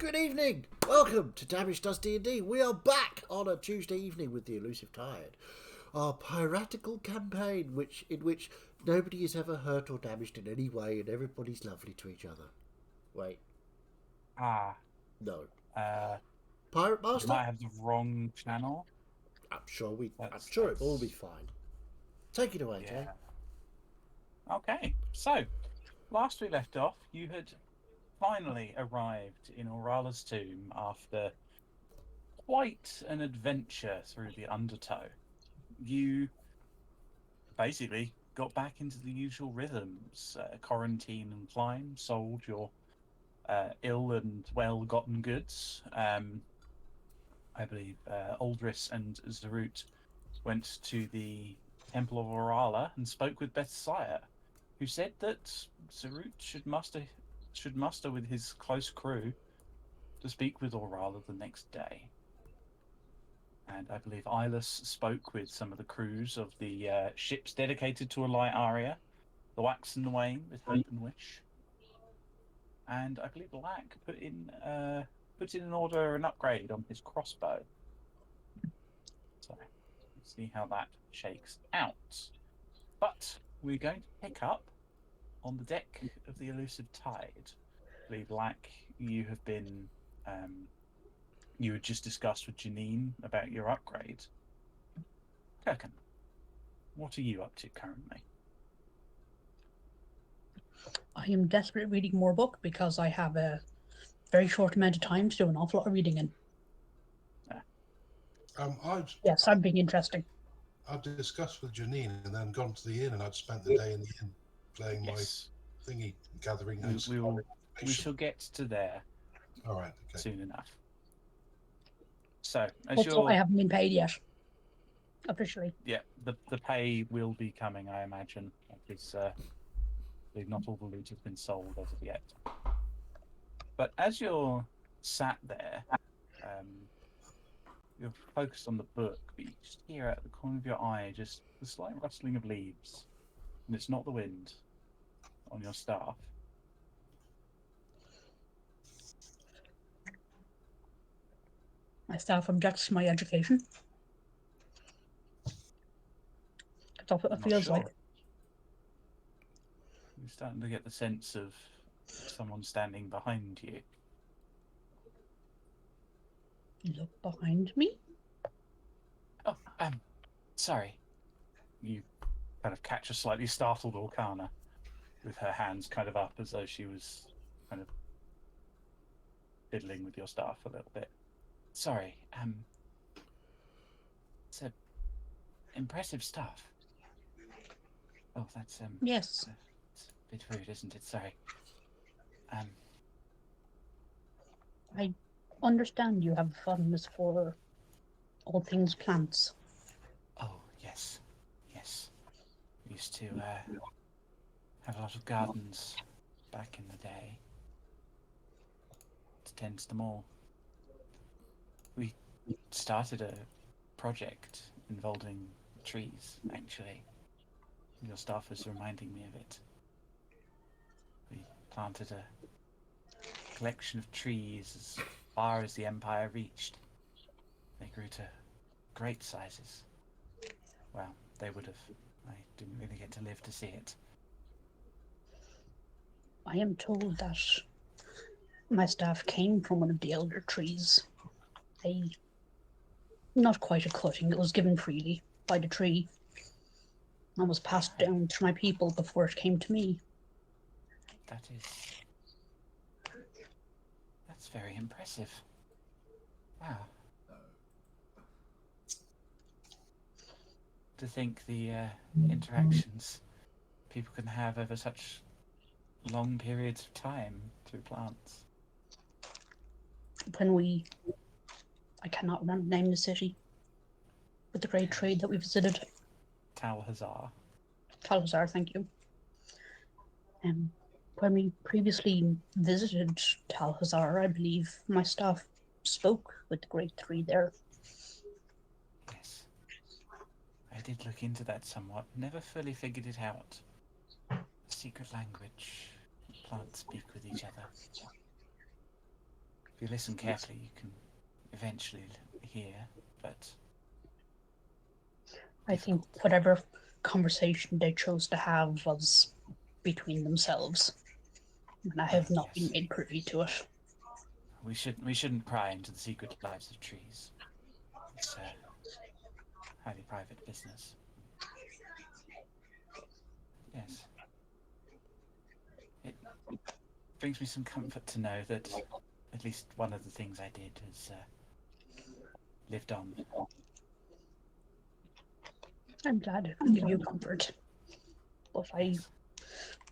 Good evening. Welcome to Damage Does D&D. We are back on a Tuesday evening with the Elusive Tide, our piratical campaign, in which nobody is ever hurt or damaged in any way, and everybody's lovely to each other. Wait, no. Pirate You Master. might have the wrong channel. I'm sure it will be fine. Take it away, Jay. Okay, so last we left off, you had finally arrived in Orala's tomb after quite an adventure through the Undertow. You basically got back into the usual rhythms, quarantine and climb, sold your ill and well-gotten goods. I believe Aldris and Zarut went to the Temple of Orala and spoke with Bethsaida, who said that Zarut should muster with his close crew to speak with Orala the next day. And I believe Ilus spoke with some of the crews of the ships dedicated to a light aria, the Wax and the Wane with Hope and Wish. And I believe Lack put in an order an upgrade on his crossbow. So let's see how that shakes out. But we're going to pick up on the deck of the Elusive Tide. I believe, Lack, you have been you had just discussed with Janine about your upgrade. Kirkin, what are you up to currently? I am desperate reading more book because I have a very short amount of time to do an awful lot of reading in. Yes, I'm being interesting. I'd discussed with Janine and then gone to the inn, and I'd spent the day in the inn playing my thingy, gathering. We shall get to there. All right, okay. Soon enough. So, I haven't been paid yet, officially. Yeah, the pay will be coming, I imagine, because not all the loot has been sold as of yet. But as you're sat there, you're focused on the book, but you just hear out the corner of your eye just the slight rustling of leaves, and it's not the wind on your staff. My staff objects to my education. That's what it feels like. You're starting to get the sense of someone standing behind you. Look behind me? Oh, sorry. You kind of catch a slightly startled Orkana with her hands kind of up as though she was kind of fiddling with your staff a little bit. Sorry, it's impressive stuff. Oh, that's yes. It's a bit rude, isn't it? Sorry. I understand you have a fondness for all things plants. Oh, yes. We used to have a lot of gardens back in the day. To tend to them all. We started a project involving trees, actually. Your staff was reminding me of it. We planted a collection of trees as far as the Empire reached. They grew to great sizes. Well, they would have. I didn't really get to live to see it. I am told that my staff came from one of the elder trees. Not quite a cutting, it was given freely by the tree and was passed down to my people before it came to me. That's very impressive. Wow. To think the interactions people can have over such long periods of time through plants. I cannot name the city, but the great trade that we visited. Talhazar, thank you. When we previously visited Talhazar, I believe my staff spoke with the great three there. Yes. I did look into that somewhat, never fully figured it out. A secret language. Plants speak with each other. you listen carefully, you can eventually hear, but I think whatever conversation they chose to have was between themselves, and I have not been yes. made privy to it. We shouldn't pry into the secret lives of trees. It's a highly private business. Yes. It brings me some comfort to know that at least one of the things I did has lived on. I'm glad it can give you comfort. But Yes.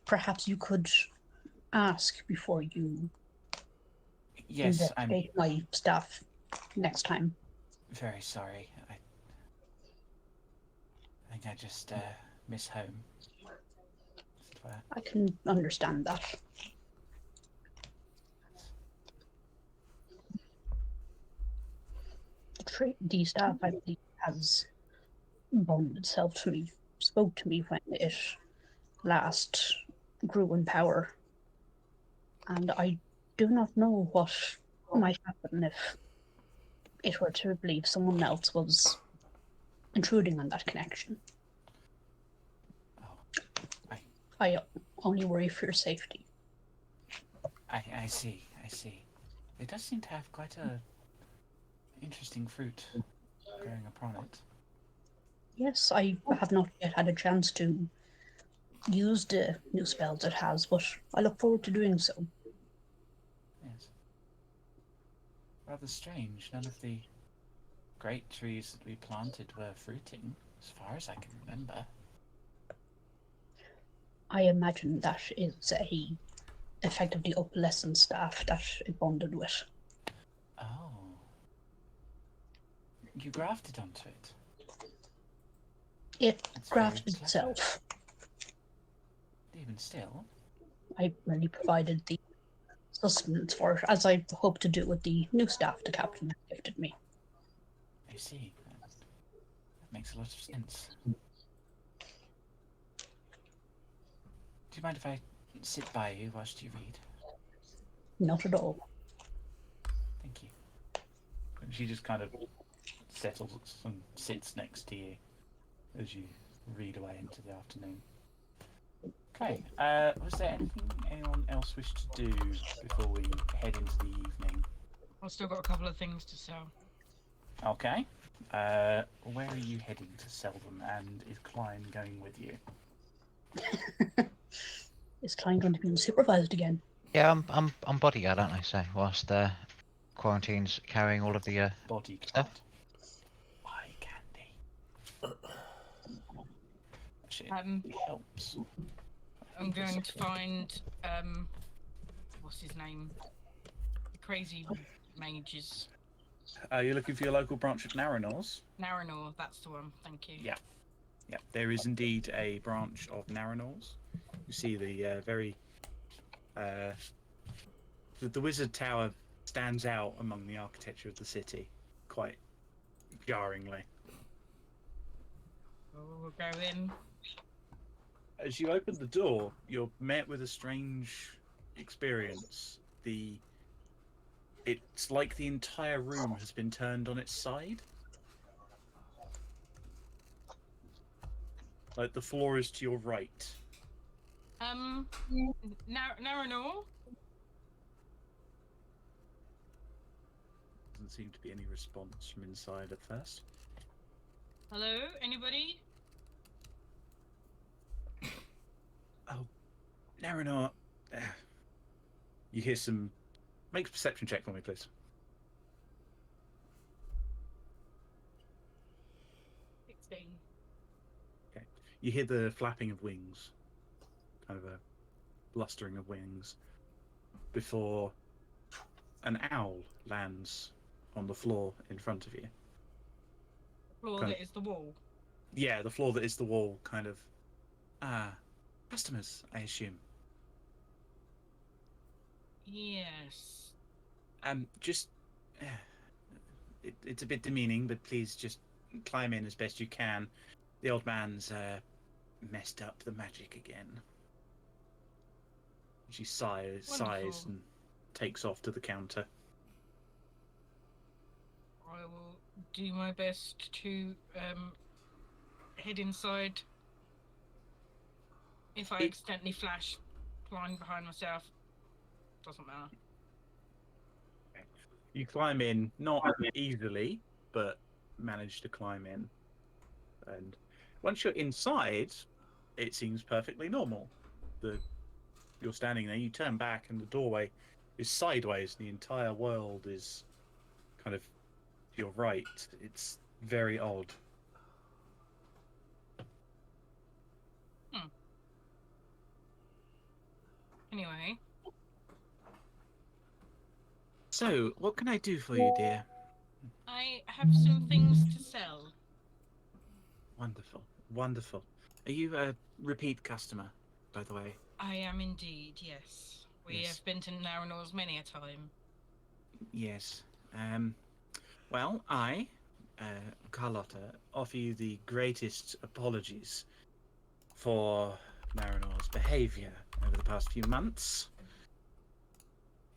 perhaps you could ask before you Yes, I'm investigate my stuff next time. very sorry. I think I just miss home. As it were. I can understand that. The staff, I believe, has bonded itself to me, spoke to me when it last grew in power. And I do not know what might happen if it were to believe someone else was intruding on that connection. Oh, I only worry for your safety. I see. I see. It does seem to have quite a interesting fruit growing upon it. Yes, I have not yet had a chance to use the new spells it has, but I look forward to doing so. Yes. Rather strange. None of the great trees that we planted were fruiting, as far as I can remember. I imagine that is a effect of the opalescent staff that it bonded with. Oh. You grafted onto it. It That's very grafted clever. itself. Even still. I merely provided the sustenance for it, as I hope to do with the new staff the captain has gifted me. I see. That makes a lot of sense. Do you mind if I sit by you whilst you read? Not at all. Thank you. And she just kind of settles and sits next to you as you read away into the afternoon. Okay. Was there anything anyone else wished to do before we head into the evening? I've still got a couple of things to sell. Okay. Where are you heading to sell them, and is Klein going with you? Is Klein going to be unsupervised again? Yeah, I'm bodyguard, aren't I? So whilst quarantine's carrying all of the Bodyguard. Stuff? Eye candy. Actually, it helps. I'm going to find what's his name? The crazy mages. You're looking for your local branch of Naranors? Naranor, that's the one. Thank you. Yeah. Yeah, there is indeed a branch of Naranors. You see the very... the Wizard Tower stands out among the architecture of the city, quite jarringly. Oh, we'll go in. As you open the door, you're met with a strange experience. It's like the entire room has been turned on its side. Like the floor is to your right. Naranor? Doesn't seem to be any response from inside at first. Hello? Anybody? Oh, Naranor. You hear some... Make a perception check for me, please. 16. Okay. You hear the flapping of wings. Kind of a blustering of wings. Before an owl lands on the floor in front of you. The floor Kind that of- is the wall. Yeah, the floor that is the wall, kind of... customers, I assume. Yes. Just... it's a bit demeaning, but please just climb in as best you can. The old man's messed up the magic again. She sighs Wonderful. and takes off to the counter. I will do my best to head inside. If I accidentally flash, climb behind myself, doesn't matter. You climb in, not easily, but manage to climb in. And once you're inside, it seems perfectly normal. You're standing there, you turn back, and the doorway is sideways. The entire world is kind of to your right. It's very odd. Anyway, So, what can I do for you, dear? I have some things to sell. Wonderful, wonderful. Are you a repeat customer, by the way? I am indeed, yes. We Yes. have been to Naranors many a time. Yes. Well, I, Carlotta, offer you the greatest apologies for Marinor's behavior over the past few months.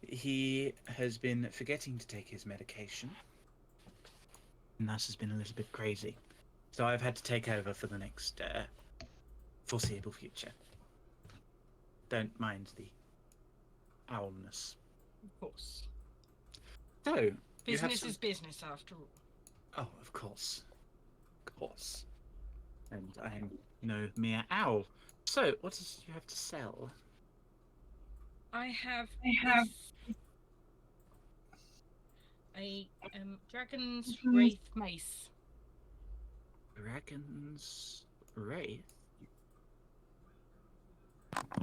He has been forgetting to take his medication, and thus has been a little bit crazy. So I've had to take over for the next foreseeable future. Don't mind the owlness. Of course. So, you have Business some... is business, after all. Oh, of course. Of course. And I am no mere owl. So, what does you have to sell? I have a Dragon's Wraith mace. Dragon's Wraith?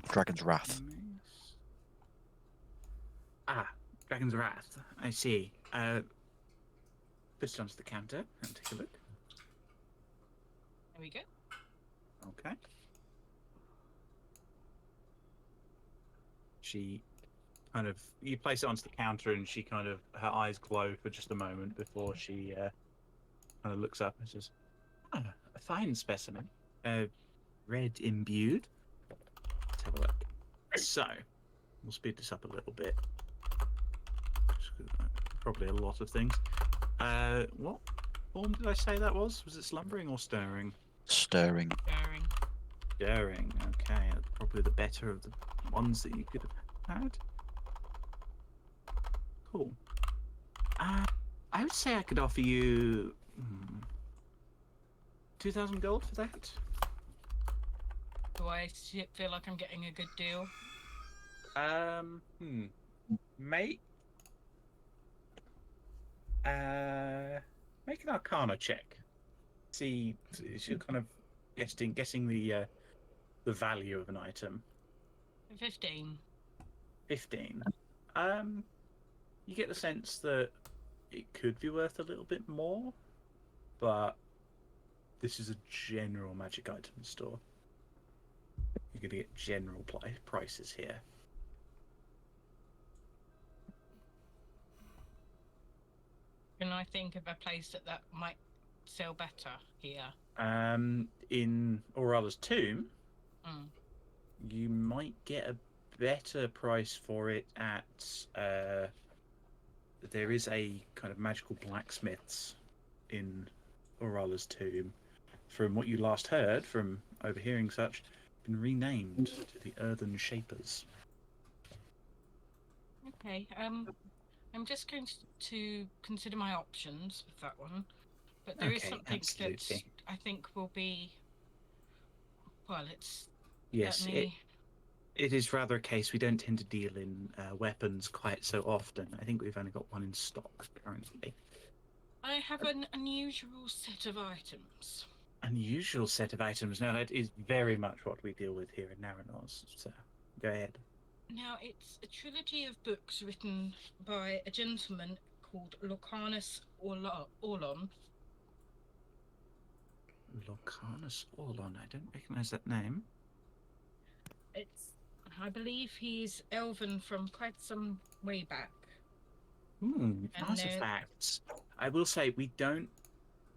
Dragon's Wrath. Mace. Ah, Dragon's Wrath. I see. Put it onto the counter and take a look. There we go. Okay. She kind of... You place it onto the counter and she kind of... Her eyes glow for just a moment before she kind of looks up and says, "Ah, a fine specimen. Red imbued. Let's have a look. So, we'll speed this up a little bit. Probably a lot of things. What form did I say that was? Was it slumbering or stirring? Stirring. Daring. Stirring. Okay, that's probably the better of the ones that you could have had. Cool. I would say I could offer you 2,000 gold for that. Do I feel like I'm getting a good deal? Make make an Arcana check. See, you're kind of guessing the value of an item. 15. 15. You get the sense that it could be worth a little bit more, but this is a general magic item store. You're going to get general prices here. Can I think of a place that might sell better here? In Aurala's tomb, Mm. you might get a better price for it at there is a kind of magical blacksmiths in Aurala's tomb. From what you last heard, from overhearing such, been renamed to the Earthen Shapers. Okay. I'm just going to consider my options with that one, but there is Okay, something absolutely. that I think will be. Well, it's Yes, certainly. it is rather a case we don't tend to deal in weapons quite so often. I think we've only got one in stock currently. I have an unusual set of items. Unusual set of items. Now, that is very much what we deal with here in Naranors. So, go ahead. Now, it's a trilogy of books written by a gentleman called Locanus Orlon. Locanus Orlon. I don't recognise that name. I believe he's elven from quite some way back. And Artifacts. I will say we don't,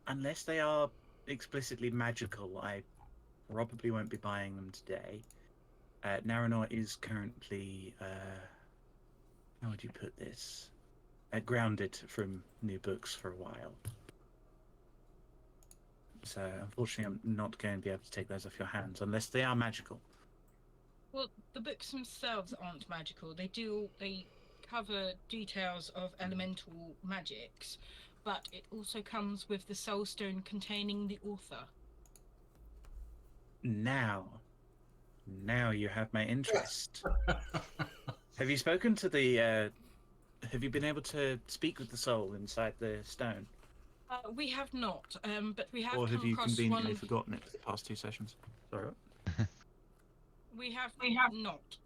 unless they are explicitly magical, I probably won't be buying them today. Naranor is currently, how would you put this? grounded from new books for a while. So unfortunately, I'm not going to be able to take those off your hands unless they are magical. Well, the books themselves aren't magical. They cover details of elemental magics, but it also comes with the soul stone containing the author. Now you have my interest. Have you spoken to the? Have you been able to speak with the soul inside the stone, We have not, but we have or have come you across conveniently one. forgotten it for the past 2 sessions? Sorry. We have not,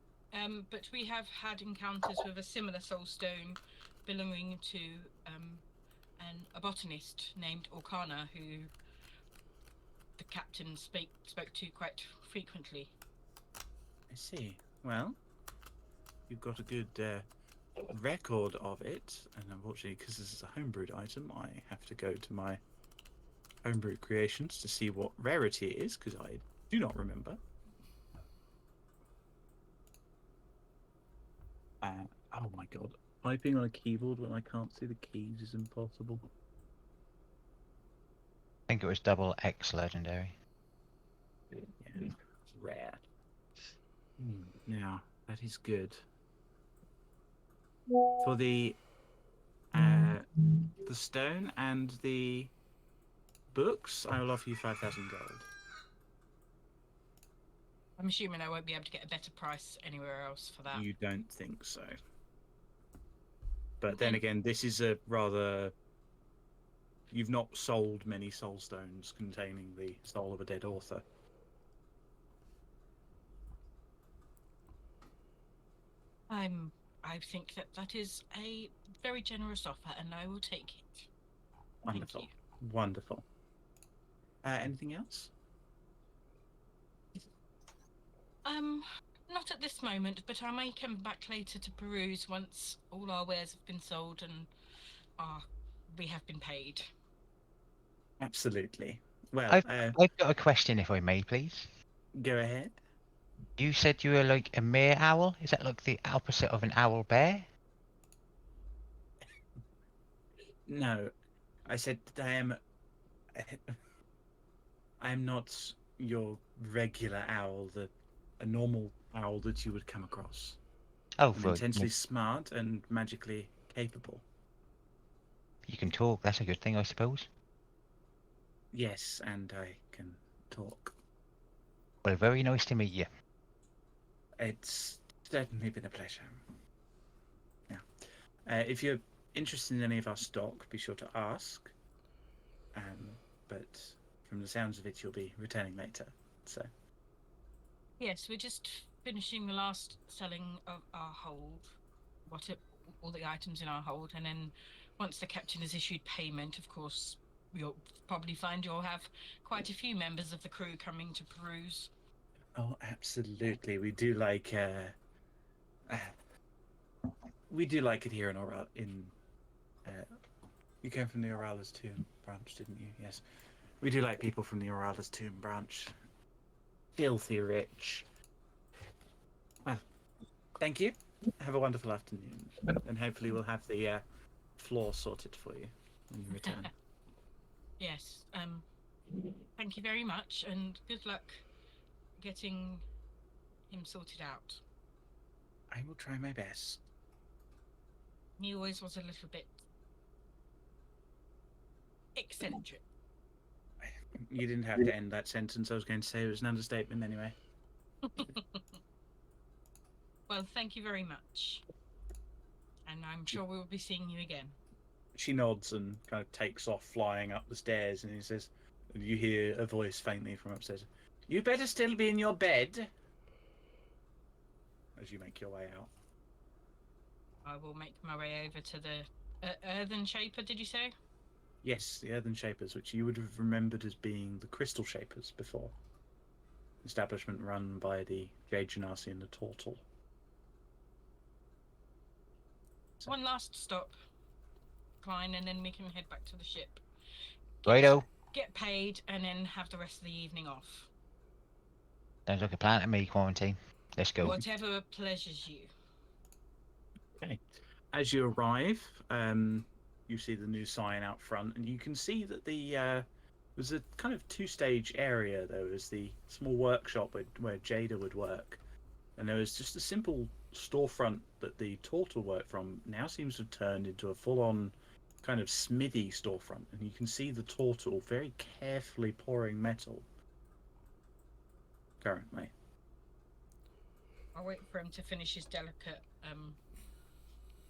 but we have had encounters with a similar soul stone belonging to a botanist named Orkana, who the captain spoke to quite frequently. I see. Well, you've got a good record of it, and unfortunately, because this is a homebrewed item, I have to go to my homebrewed creations to see what rarity it is, because I do not remember. Oh my god. Typing on a keyboard when I can't see the keys is impossible. I think it was double X legendary. Yeah, it's rare. Now, that is good. For the stone and the books, I will offer you 5,000 gold. I'm assuming I won't be able to get a better price anywhere else for that. You don't think so. But then again, this is a rather... You've not sold many soul stones containing the soul of a dead author. I think that is a very generous offer, and I will take it. Wonderful. Thank Wonderful. Anything else? you. Not at this moment, but I may come back later to peruse once all our wares have been sold and we have been paid. Absolutely. Well, I've got a question, if I may, please. go ahead. You said you were like a mere owl. Is that like the opposite of an owl bear? No, I said that I am not your regular owl, a normal owl that you would come across. Oh, I'm right. intensely smart and magically capable. You can talk. That's a good thing, I suppose. Yes, and I can talk. Well, very nice to meet you. It's certainly been a pleasure. Now, if you're interested in any of our stock, be sure to ask. But from the sounds of it, you'll be returning later. So. Yes, we're just finishing the last selling of our hold, all the items in our hold, and then once the captain has issued payment, of course, you'll probably find you'll have quite a few members of the crew coming to peruse. Oh, absolutely. We do like it here in you came from the Orala's Tomb branch, didn't you? Yes. We do like people from the Orala's Tomb branch. Filthy rich. Well, thank you. Have a wonderful afternoon. And hopefully we'll have the floor sorted for you when you return. Yes. Thank you very much, and good luck getting him sorted out. I will try my best. He always was a little bit eccentric. You didn't have to end that sentence. I was going to say it was an understatement anyway. Well, thank you very much. And I'm sure we'll be seeing you again. She nods and kind of takes off, flying up the stairs, and he says, and you hear a voice faintly from upstairs. You better still be in your bed. As you make your way out. I will make my way over to the Earthen Shaper, did you say? Yes, the Earthen Shapers, which you would have remembered as being the Crystal Shapers before. Establishment run by the Jade Genasi and the Tortle. One last stop, Klein, and then we can head back to the ship. Righto. Get paid, and then have the rest of the evening off. Sounds like a plan to me, Quarantine. Let's go. Whatever pleasures you. Okay. as you arrive, you see the new sign out front, and you can see that there's a kind of two-stage area. There was the small workshop where Jada would work, and there was just a simple storefront that the Tortle worked from. Now seems to have turned into a full-on kind of smithy storefront, and you can see the Tortle very carefully pouring metal currently. I'll wait for him to finish his delicate.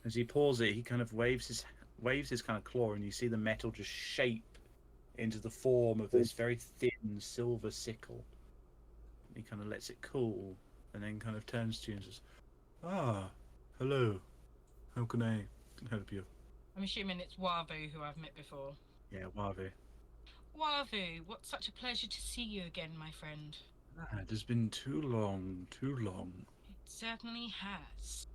As he pours it, he kind of waves his kind of claw, and you see the metal just shape into the form of this very thin silver sickle. He kind of lets it cool, and then kind of turns to you and says, "Ah, hello. How can I help you?" I'm assuming it's Wavu, who I've met before. Yeah, Wavi. Wavu, what such a pleasure to see you again, my friend. It has been too long, too long. It certainly has.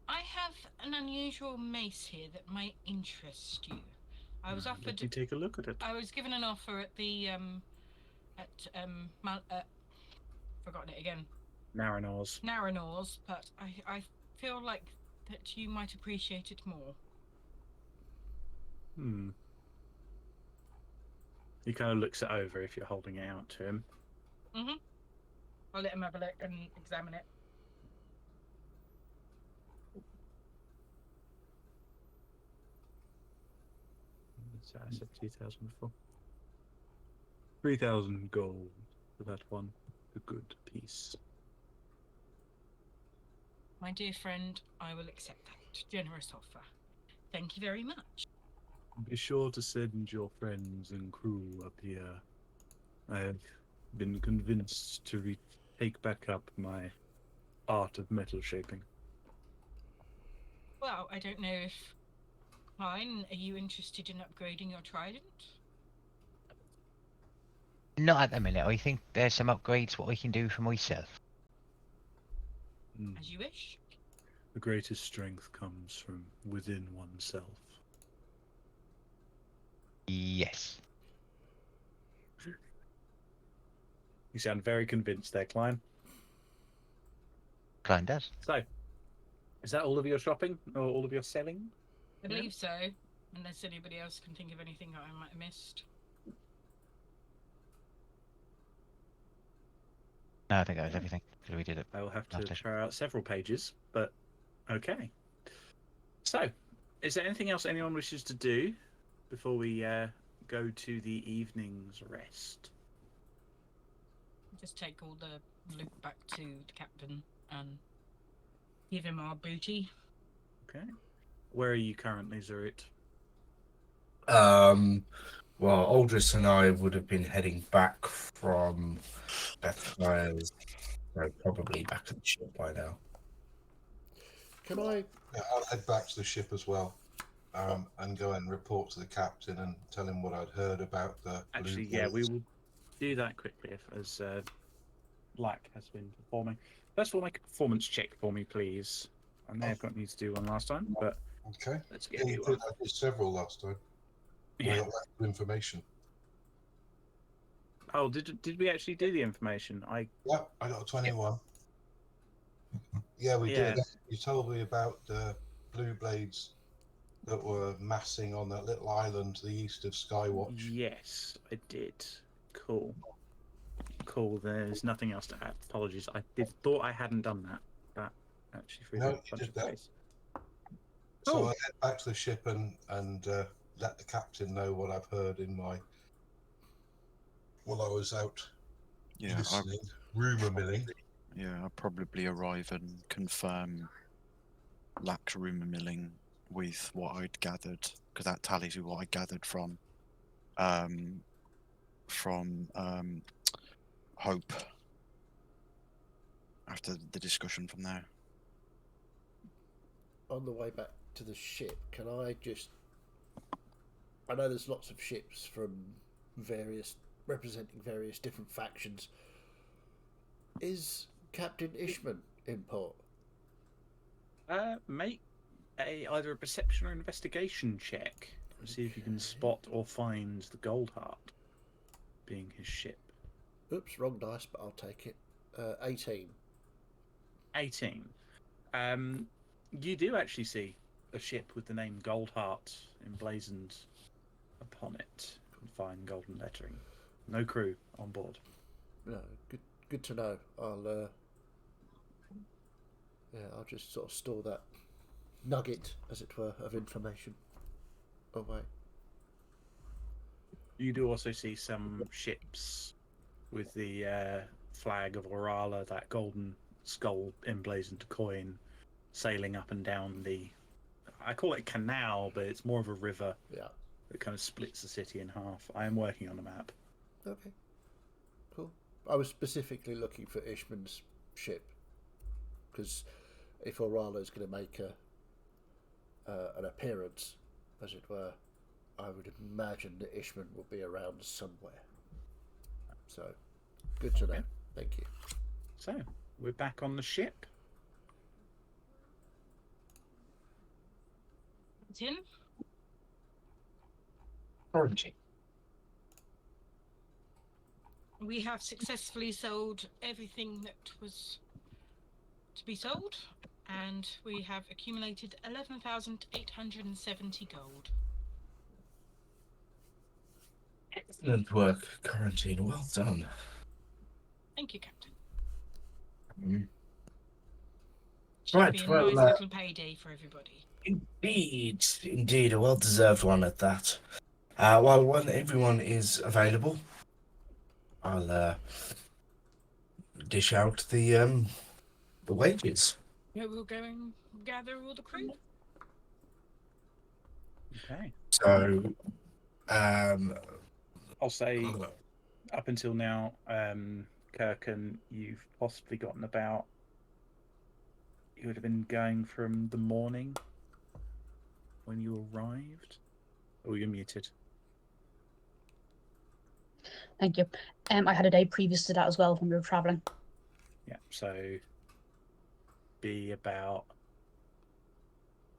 I have an unusual mace here that might interest you. I was offered. Let me take a look at it. I was given an offer at the forgotten it again. Naranors, but I feel like that you might appreciate it more. He kind of looks it over if you're holding it out to him. Mhm. I'll let him have a look and examine it. I said 2,000 before. 3,000 gold for that one. A good piece. My dear friend, I will accept that generous offer. Thank you very much. Be sure to send your friends and crew up here. I have been convinced to take back up my art of metal shaping. Well, I don't know if... Fine, are you interested in upgrading your trident? Not at the minute. I think there's some upgrades what we can do for myself. As you wish. The greatest strength comes from within oneself. Yes. You sound very convinced there, Klein. Klein does. So, is that all of your shopping or all of your selling? I believe so, unless anybody else can think of anything that I might have missed. No, I think that was everything. So we did it. I will have to After. throw out several pages, but okay. So, is there anything else anyone wishes to do before we go to the evening's rest? Just take all the loot back to the captain and give him our booty. Okay. Where are you currently, Zurich? Well, Aldris and I would have been heading back from Bethany's, so probably back at the ship by now. Can I? Yeah, I'll head back to the ship as well, and go and report to the captain and tell him what I'd heard about the. Actually, blue yeah, balls. we will do that quickly as Black has been performing. First of all, make a performance check for me, please. I may have got you to do one last time, but Okay. let's Yeah, get you you did. one. I did several last time. I Yeah. got lots of information. Oh, did we actually do the information? Yeah, I got a 21. Yeah, we Yeah. did. You told me about the blue blades that were massing on that little island to the east of Skywatch. Yes, I did. Cool. There's nothing else to add. Apologies. Thought I hadn't done that. That actually freed No, up a you bunch did of that. space. So Cool. I head back to the ship and let the captain know what I've heard in my while I was out Yeah, listening, rumour milling. I'll probably arrive and confirm Lack's rumour milling with what I'd gathered, because that tallies with what I gathered from Hope after the discussion from there. On the way back to the ship, can I just... I know there's lots of ships from representing various different factions. Is Captain Ishman in port? Make either a perception or investigation check to see if you can spot or find the Goldheart being his ship. Oops, wrong dice, but I'll take it. 18. 18. You do actually see a ship with the name Goldheart emblazoned upon it in fine golden lettering. No crew on board. No, good to know. I'll just sort of store that nugget, as it were, of information away. You do also see some ships with the flag of Orala, that golden skull emblazoned coin, sailing up and down the. I call it a canal, but it's more of a river. Yeah. That kind of splits the city in half. I am working on a map. Okay. Cool. I was specifically looking for Ishman's ship, because if Orala is going to make an appearance, as it were, I would imagine that Ishman will be around somewhere. So, good to know. Thank you. So, we're back on the ship. Tin? Quarantine. We have successfully sold everything that was to be sold, and we have accumulated 11,870 gold. Excellent work, Quarantine. Well done. Thank you, Captain. Mm. Should Right, be a well, nice little payday for everybody. Indeed, a well-deserved one at that. Well, when everyone is available, I'll dish out the wages. Yeah, we'll go and gather all the crew. Okay. So, I'll say up until now, Kirkin, you've possibly gotten about. You would have been going from the morning when you arrived. Oh, you're muted. Thank you. I had a day previous to that as well when we were traveling. Yeah, so be about.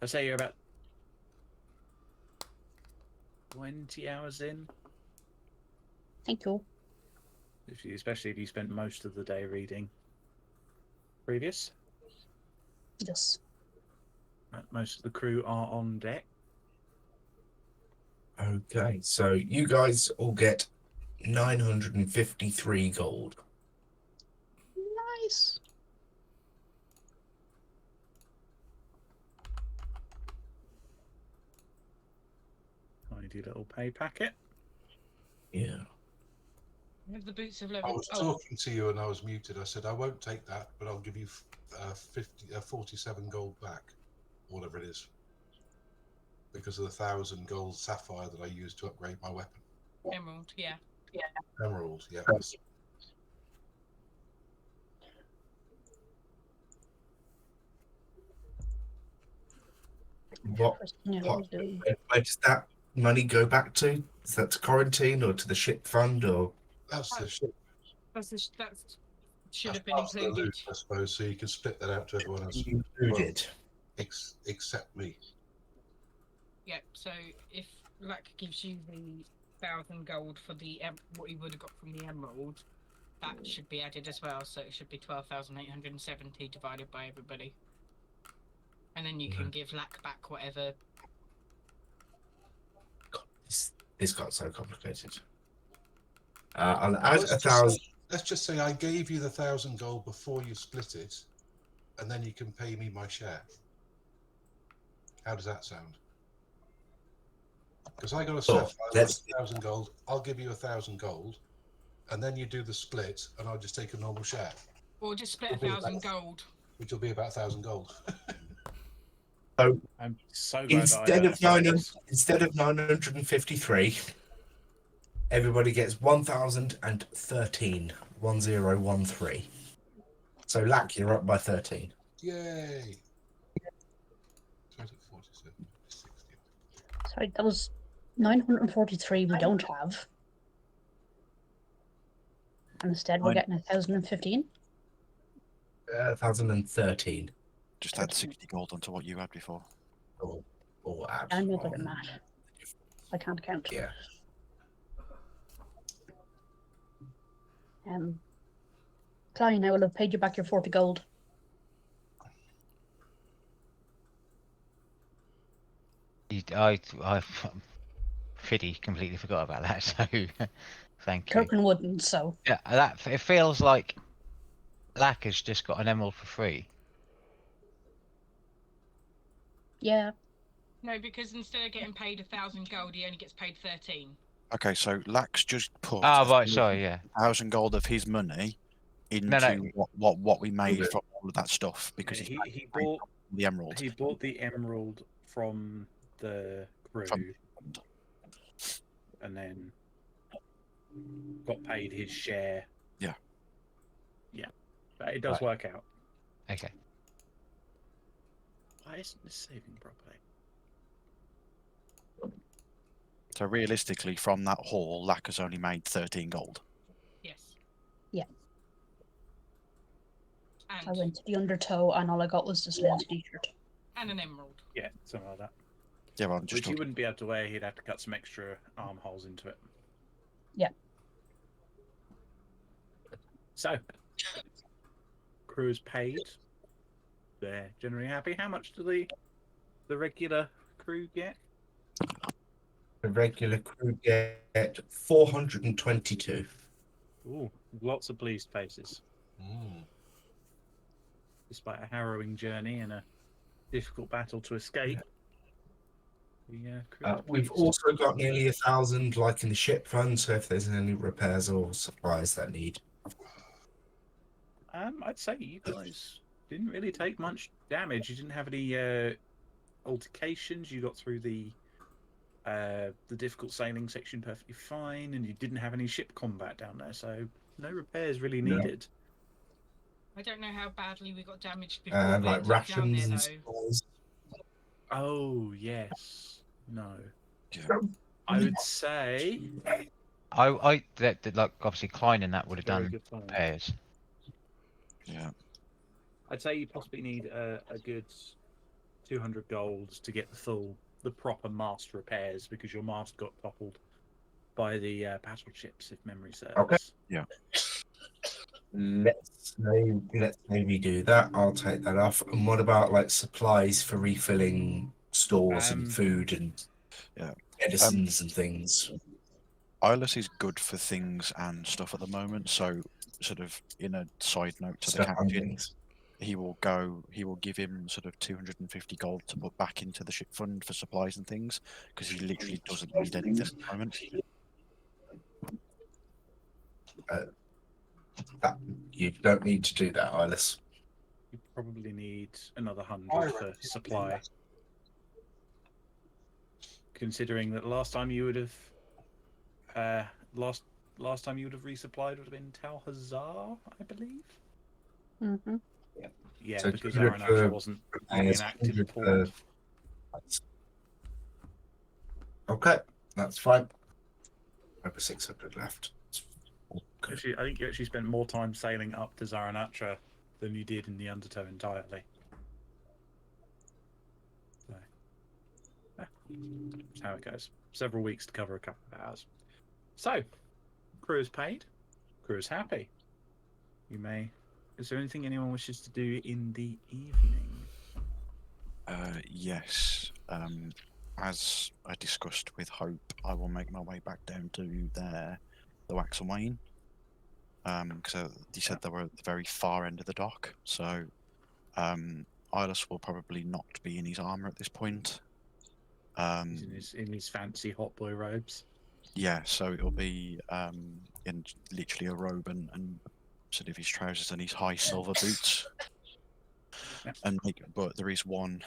I'd say you're about 20 hours in. Thank you. Especially if you spent most of the day reading previous. Yes. Most of the crew are on deck. okay, so you guys all get 953 gold. Nice. Tidy little pay packet. Yeah. We have the boots of I level. was talking to you and I was muted. I said I won't take that, but I'll give you 47 gold back, whatever it is, because of the 1,000 gold sapphire that I used to upgrade my weapon. Emerald, yeah. Emerald, yeah. What No, where does that money go back to? Is that to Quarantine or to the ship fund or? That's the ship. That should have That's been part of the included. loot, I suppose, so you can split that out to everyone else. Included. Except me. Yeah, so if Luck gives you the 1,000 gold for the what you would have got from the emerald, that should be added as well. So it should be 12,870 divided by everybody, and then you can give Luck back whatever. This got so complicated. I'll add Let's 1,000. Let's just say I gave you the 1,000 gold before you split it, and then you can pay me my share. How does that sound? Because I got a sapphire, that's 1,000 gold. I'll give you 1,000 gold, and then you do the split, and I'll just take a normal share. Or just split 1,000 gold. Which will be about 1,000 gold. So I'm so glad instead of 953, everybody gets 1,013. 1013. So Lack, you're up by 13. Yay! 20, 47, 60. Sorry, that was 943 we don't have. And instead we're getting 1,015. 1,013. Just add 60 gold onto what you had before. Or add. I'm not good at math. I can't count. Yeah. Klein, I will have paid you back your 40 gold. Fiddy completely forgot about that. So, thank you. Kirkland wouldn't, so Yeah, that it feels like Lack has just got an emerald for free. yeah. No, because instead of getting paid 1,000 gold, he only gets paid 13. Okay, so Lax just put Ah, right. Sorry. Yeah. 1,000 gold of his money No, no. into what we made from all of that stuff because Yeah, he's he bought the emerald. he bought the emerald from the crew, From- and then got paid his share. Yeah. Yeah, but it does work out. Okay. Why isn't this saving properly? So realistically, from that haul, Lack has only made 13 gold. Yes. Yeah. And, I went to the undertow and all I got was this little t-shirt. and an emerald. Yeah, something like that. Yeah, well, I'm just Which he talking. wouldn't be able to wear. He'd have to cut some extra armholes into it. Yeah. So, crew is paid. They're generally happy. How much do the regular crew get? The regular crew get 422. Ooh, lots of pleased faces. Mm. Despite a harrowing journey and a difficult battle to escape. The crew is We've pleased. also got nearly 1,000, like in the ship fund. So if there's any repairs or supplies that need, I'd say you guys didn't really take much damage. You didn't have any altercations. You got through the difficult sailing section perfectly fine, and you didn't have any ship combat down there, so no repairs really No. needed. I don't know how badly we got damaged before we like went down rations there, and though. supplies. Oh yes, no. Yeah. I would say That like obviously Klein and that would have very done good plan. pairs. Yeah. I'd say you possibly need a good 200 golds to get the proper mast repairs, because your mast got toppled by the battleships, if memory serves. Okay. Yeah. Let's maybe do that. I'll take that off. And what about like supplies for refilling stores and food and Yeah. medicines and things? Eyeless is good for things and stuff at the moment, so sort of in a side note to the Stuff and captain, things. he will give him sort of 250 gold to put back into the ship fund for supplies and things, because he literally doesn't need anything at the moment. That you don't need to do that, Eyeless. You probably need another 100 for supply. Considering that last time you would have last time you would have resupplied would have been Tal Hazar, I believe. Mm-hmm. Yeah, So because 200 Aranacha for wasn't really an active 100 port. Okay, that's fine. Over 600 left. Good. Actually, I think you actually spent more time sailing up to Zaranatra than you did in the Undertow entirely. So, that's how it goes. Several weeks to cover a couple of hours. So, crew is paid. Crew is happy. Is there anything anyone wishes to do in the evening? Yes. As I discussed with Hope, I will make my way back down to the Wax and Wayne. Because he said they were at the very far end of the dock. So, Eyeless will probably not be in his armor at this point. He's in his fancy hot boy robes. Yeah, so it'll be in literally a robe and sort of his trousers and his high silver boots. Yeah. But there is one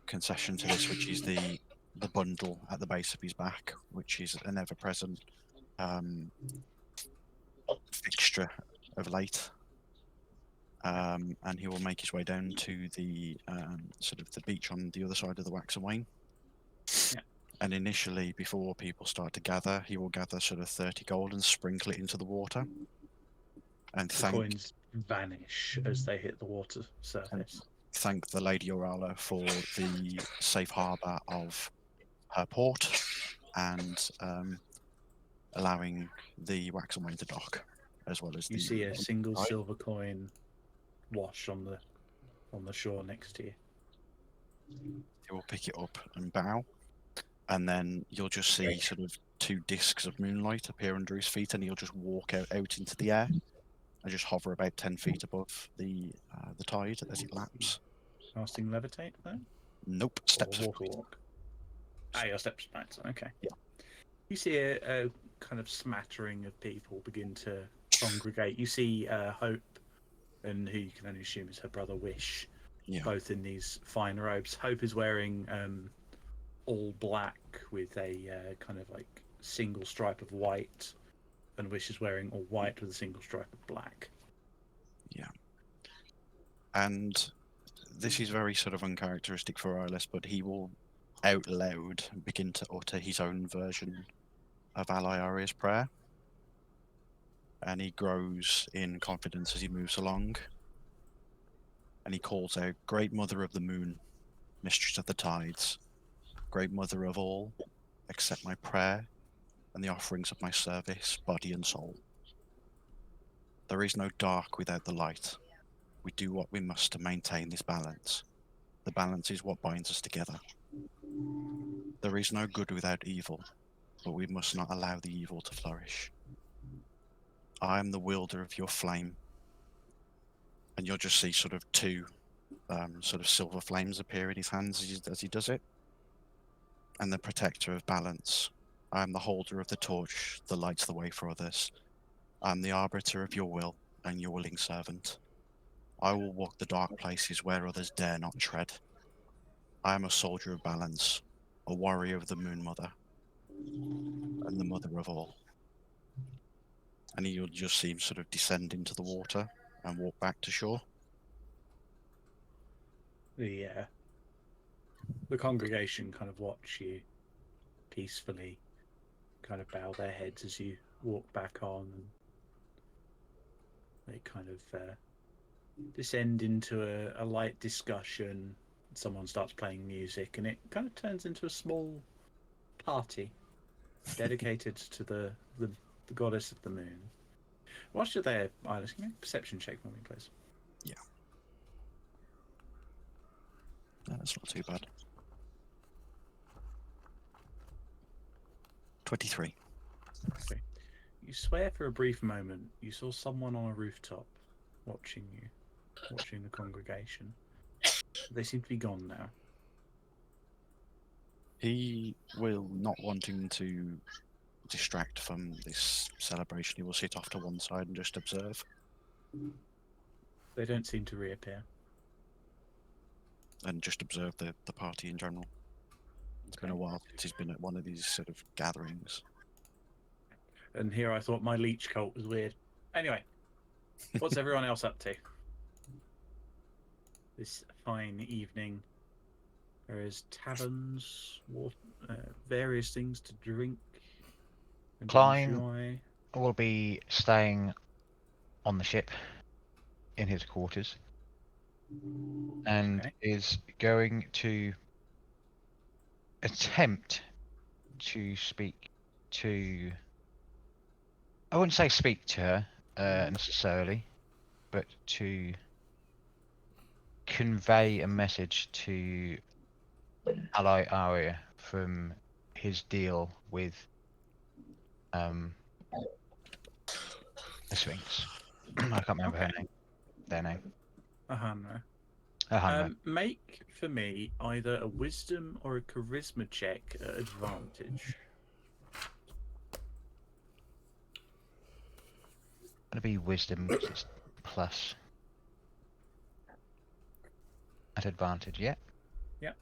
concession to this, which is the bundle at the base of his back, which is an ever-present fixture of late. And he will make his way down to the sort of the beach on the other side of the Wax and Wayne. Yeah. And initially, before people start to gather, he will gather sort of 30 gold and sprinkle it into the water. And The coins vanish as they hit the water surface. Thank the Lady Orala for the safe harbour of her port and allowing the Wax and Wayne to dock, as well as You see a single silver coin wash on the shore next to you. He will pick it up and bow and then you'll just see sort of 2 discs of moonlight appear under his feet, and he'll just walk out into the air and just hover about 10 feet above the tide as it laps. Casting levitate then? Nope, steps Or of water walk? Ah, your steps of night. Okay. Yeah. You see a kind of smattering of people begin to congregate. You see Hope, and who you can only assume is her brother Wish, Yeah. both in these fine robes. Hope is wearing all black with a kind of like single stripe of white, and Wish is wearing all white with a single stripe of black. Yeah. And this is very sort of uncharacteristic for Eyeless, but he will out loud begin to utter his own version of Ally Aria's prayer. And he grows in confidence as he moves along. And he calls out, "Great Mother of the Moon, Mistress of the Tides, Great Mother of all, accept my prayer and the offerings of my service, body and soul. There is no dark without the light. We do what we must to maintain this balance. The balance is what binds us together. There is no good without evil, but we must not allow the evil to flourish. I am the wielder of your flame." And you'll just see sort of 2 sort of silver flames appear in his hands as he does it. And the protector of balance. I am the holder of the torch that lights the way for others. I am the arbiter of your will and your willing servant. I will walk the dark places where others dare not tread. I am a soldier of balance, a warrior of the Moon Mother, and the mother of all. And you'll just see him sort of descend into the water and walk back to shore. The congregation kind of watch you peacefully, kind of bow their heads as you walk back on, and they kind of descend into a light discussion. Someone starts playing music, and it kind of turns into a small party dedicated to the goddess of the moon. Whilst you're there, Iris, can you make a perception check for me, please? Yeah. No, that's not too bad. 23. Okay. You swear for a brief moment you saw someone on a rooftop watching you, watching the congregation. They seem to be gone now. He will, not wanting to distract from this celebration, he will sit off to one side and just observe. They don't seem to reappear. And just observe the party in general. It's been a while since he's been at one of these sort of gatherings. And here I thought my leech cult was weird. Anyway, what's everyone else up to? This fine evening, there is taverns, various things to drink and Klein enjoy. will be staying on the ship in his quarters and Okay. is going to attempt to speak to... I wouldn't say speak to her necessarily, but to convey a message to Ally Aria from his deal with the Sphinx. I can't remember her name. Their name. Ahana. Ahana. Make for me either a wisdom or a charisma check at advantage. Gonna be wisdom 'cause it's plus at advantage. Yeah. Yep.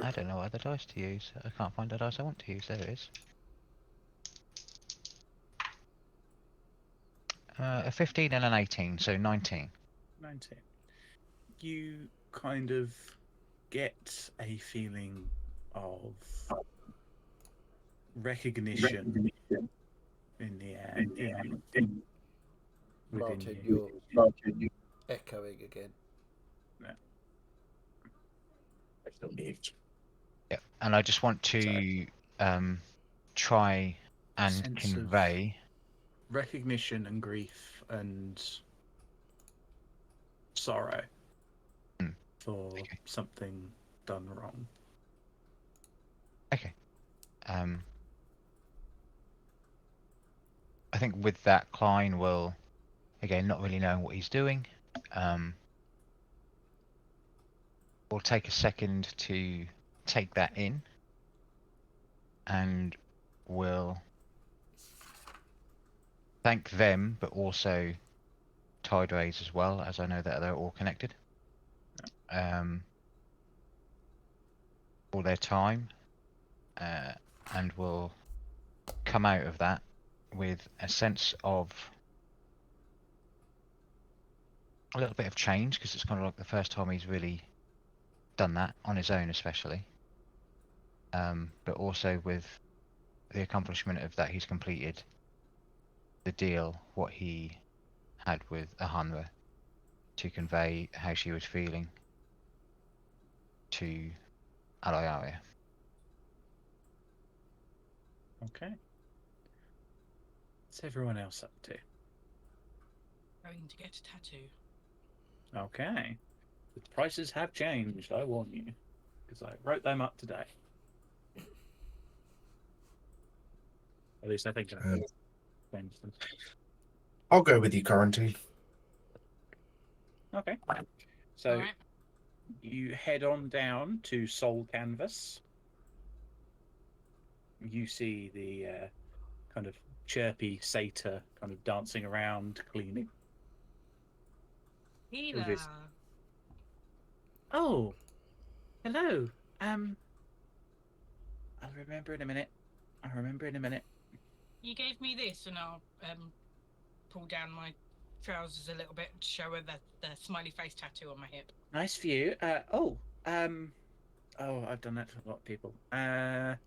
I don't know what other dice to use. I can't find the dice I want to use. There it is. A 15 and an 18, so 19. 19. You kind of get a feeling of recognition in the air. Within Martin, you. you're echoing again. Yeah, and I just want to try and Sense of- convey. Recognition and grief and sorrow Hmm. for Okay. something done wrong. Okay. I think with that, Klein will, again, not really knowing what he's doing, will take a second to take that in, and will thank them, but also Tideways as well, as I know that they're all connected. For their time, and will come out of that with a sense of a little bit of change, because it's kind of like the first time he's really done that on his own, especially. But also with the accomplishment of that he's completed the deal, what he had with Ahanra, to convey how she was feeling to Alaria. Okay. What's everyone else up to? Going to get a tattoo. Okay. The prices have changed, I warn you. Because I wrote them up today. At least I think I changed them. I'll go with you, quarantine. Okay. So Alright. you head on down to Soul Canvas. You see the kind of chirpy satyr kind of dancing around, cleaning. Healer. this- Oh, hello. I'll remember in a minute. You gave me this, and I'll pull down my trousers a little bit to show her the smiley face tattoo on my hip. Nice view. I've done that to a lot of people. I'm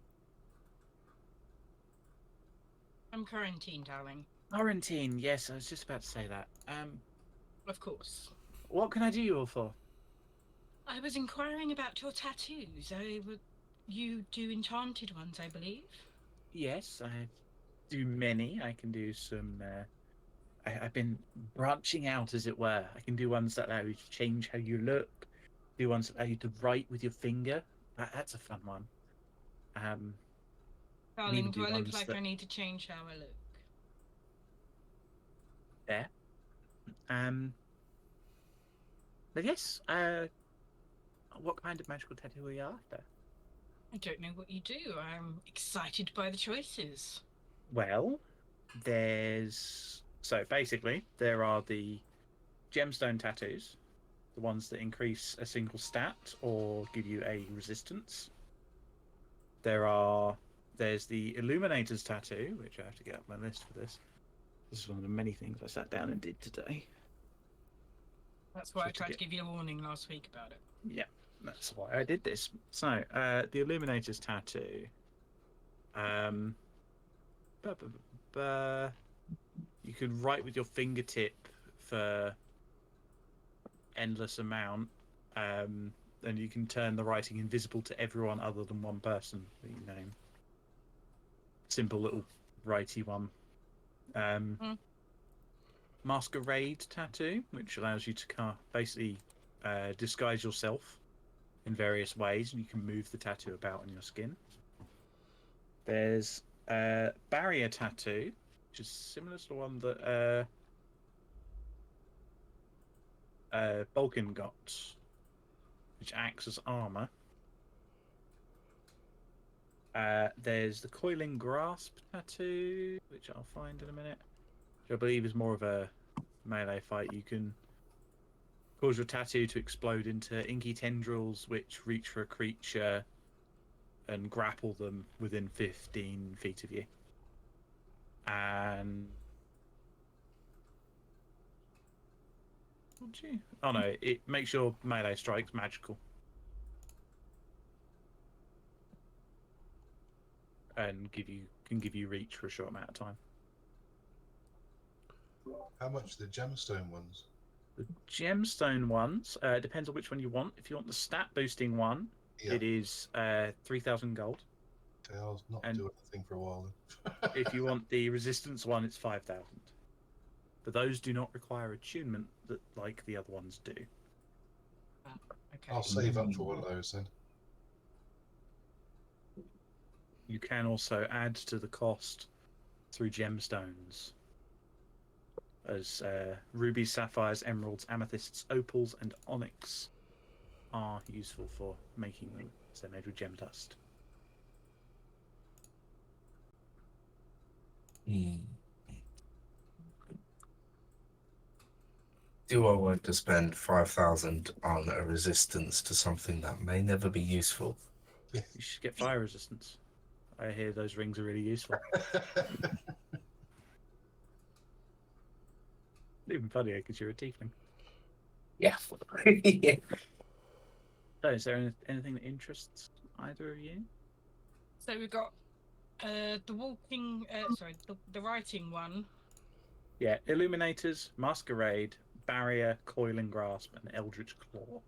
quarantined, darling. Quarantine. Yes, I was just about to say that. Of course. What can I do you all for? I was inquiring about your tattoos. You do enchanted ones, I believe. Yes, I do many. I can do some. I've been branching out, as it were. I can do ones that allow you to change how you look. Do ones that allow you to write with your finger. That's a fun one. Darling, do do I look ones like that- I need to change how I look? There. But yes. What kind of magical tattoo are you after? I don't know what you do. I'm excited by the choices. Well, basically there are the gemstone tattoos, the ones that increase a single stat or give you a resistance. There's the Illuminator's tattoo, which I have to get up my list for this. This is one of the many things I sat down and did today. That's why So I to tried get- to give you a warning last week about it. Yeah, that's why I did this. So, the Illuminator's tattoo. You could write with your fingertip for endless amount, and you can turn the writing invisible to everyone other than one person that you name. Simple little righty one. Masquerade tattoo, which allows you to basically disguise yourself in various ways, and you can move the tattoo about on your skin. There's barrier tattoo, which is similar to the one that Balkan got, which acts as armor. There's the coiling grasp tattoo, which I'll find in a minute, which I believe is more of a melee fight. You can cause your tattoo to explode into inky tendrils, which reach for a creature and grapple them within 15 feet of you. And oh no, it makes your melee strikes magical. And can give you reach for a short amount of time. How much are the gemstone ones? The gemstone ones depends on which one you want. If you want the stat boosting one, Yeah. it is 3,000 gold. Okay, I'll not And- do anything for a while then. If you want the resistance one, it's 5,000. But those do not require attunement like the other ones do. Okay. I'll save up for one of those then. you can also add to the cost through gemstones, as rubies, sapphires, emeralds, amethysts, opals, and onyx are useful for making them. So they're made with gem dust. Do I want to spend 5,000 on a resistance to something that may never be useful? You should get fire resistance. I hear those rings are really useful. Even funnier because you're a tiefling. Yeah. Yeah. So, is there anything that interests either of you? So we've got the walking, the writing one. Yeah, Illuminators, Masquerade, Barrier, Coiling Grasp, and Eldritch Claw.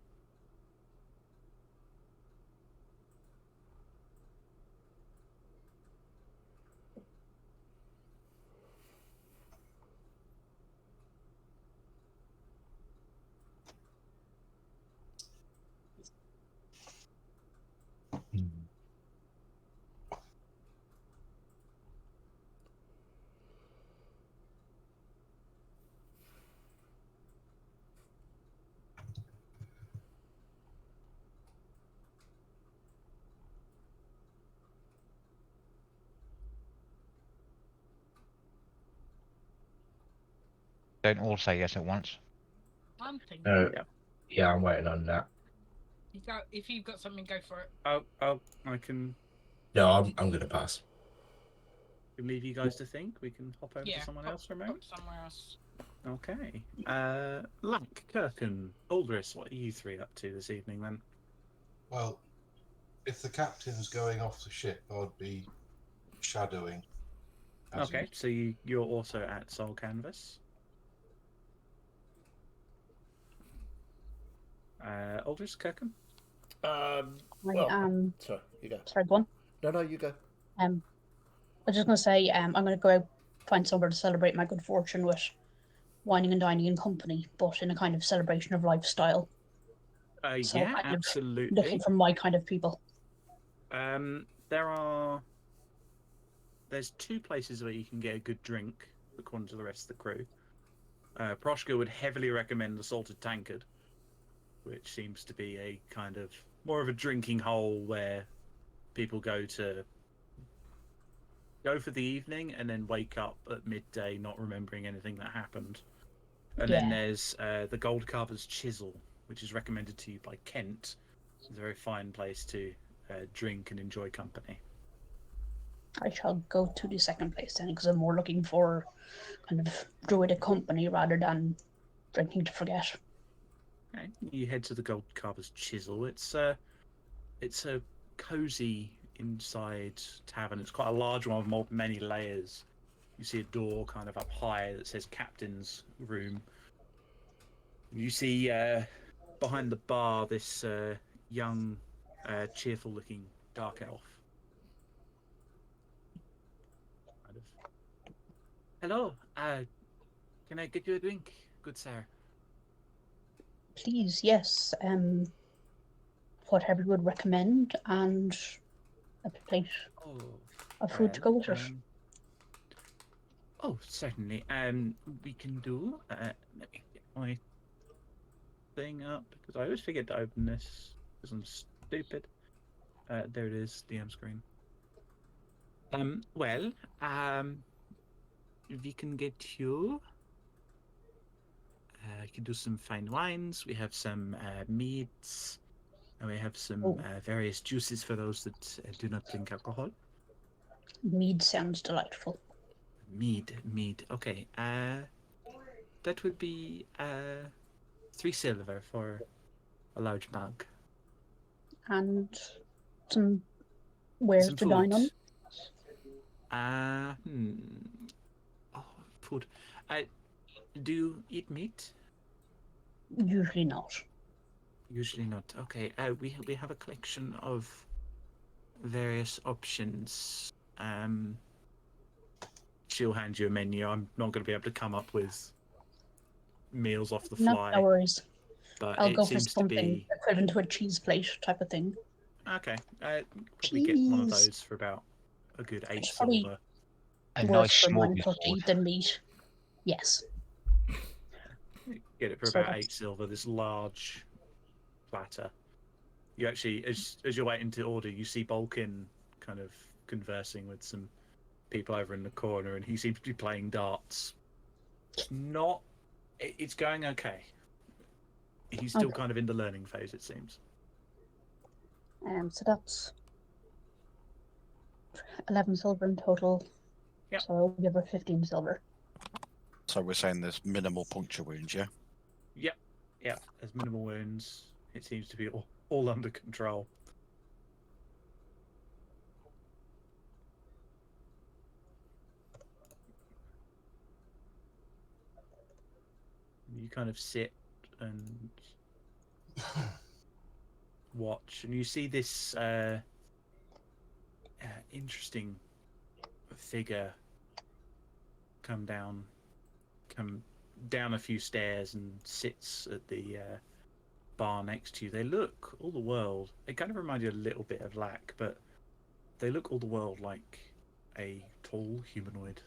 Don't all say yes at once. I'm thinking. No. Yeah. Yeah, I'm waiting on that. If you've got something, go for it. I can No, I'm going to pass. leave you guys to think. We can hop over to someone hop- else for a moment. hop somewhere else. Okay. Lack, Kirkin, Aldris, what are you three up to this evening then? Well, if the captain's going off the ship, I'd be shadowing. as Okay, so you're also at Soul Canvas. Aldris, Kirkin? Well, I am. sorry, you go. Sorry, go on. No, you go. I was just going to say, I'm going to go out, find somewhere to celebrate my good fortune with wining and dining in company, but in a kind of celebration of lifestyle. So Yeah, kind of absolutely. looking for my kind of people. There's two places where you can get a good drink, according to the rest of the crew. Proshka would heavily recommend the Salted Tankard, which seems to be a kind of more of a drinking hole where people go for the evening and then wake up at midday not remembering anything that happened. And then there's the Gold Carver's Chisel, which is recommended to you by Kent. It's a very fine place to drink and enjoy company. I shall go to the second place then, because I'm more looking for kind of druidic company rather than drinking to forget. Okay. You head to the Gold Carver's Chisel. It's a cozy inside tavern. It's quite a large one with many layers. You see a door kind of up high that says Captain's Room. You see behind the bar this young, cheerful-looking dark elf. Kind of. Hello. Can I get you a drink, good sir? Please, yes. Whatever you would recommend, and a plate of food to go with it. Oh, certainly. We can do. Let me get my thing up because I always forget to open this because I'm stupid. There it is, DM screen. Well, we can get you. I can do some fine wines. We have some meats. And we have some various juices for those that do not drink alcohol. Mead sounds delightful. Mead. Okay. That would be 3 silver for a large mug. And some wares to dine on. Oh, food. Do you eat meat? Usually not. Usually not. Okay. We have a collection of various options. She'll hand you a menu. I'm not going to be able to come up with meals off the fly. No worries. But I'll it go for seems to something be equivalent to a cheese plate type of thing. okay. Probably get one of those for about a good 8 It's probably silver. A worse nice for small money than meat. Yes. Get it for So about that's- 8 silver. This large platter. You actually, as you're waiting to order, you see Balkin kind of conversing with some people over in the corner, and he seems to be playing darts. It's going okay. He's still Okay. kind of in the learning phase, it seems. So that's 11 silver in total. Yep. So I'll give her 15 silver. So we're saying there's minimal puncture wounds, yeah? Yep. There's minimal wounds. It seems to be all under control. You kind of sit and watch, and you see this interesting figure come down a few stairs and sits at the bar next to you. They look all the world. They kind of remind you a little bit of Lack, but they look all the world like a tall humanoid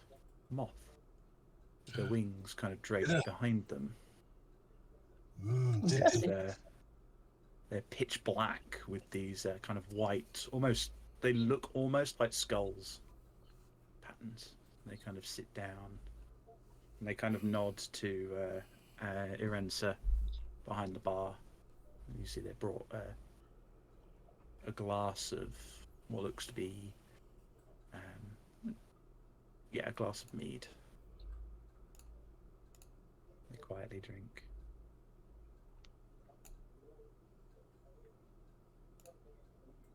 moth. Their wings kind of draped behind them. Interesting. They're pitch black with these kind of white, they look almost like skulls patterns. They kind of sit down and they kind of nod to Irensa behind the bar. And you see they brought a glass of what looks to be, a glass of mead. They quietly drink.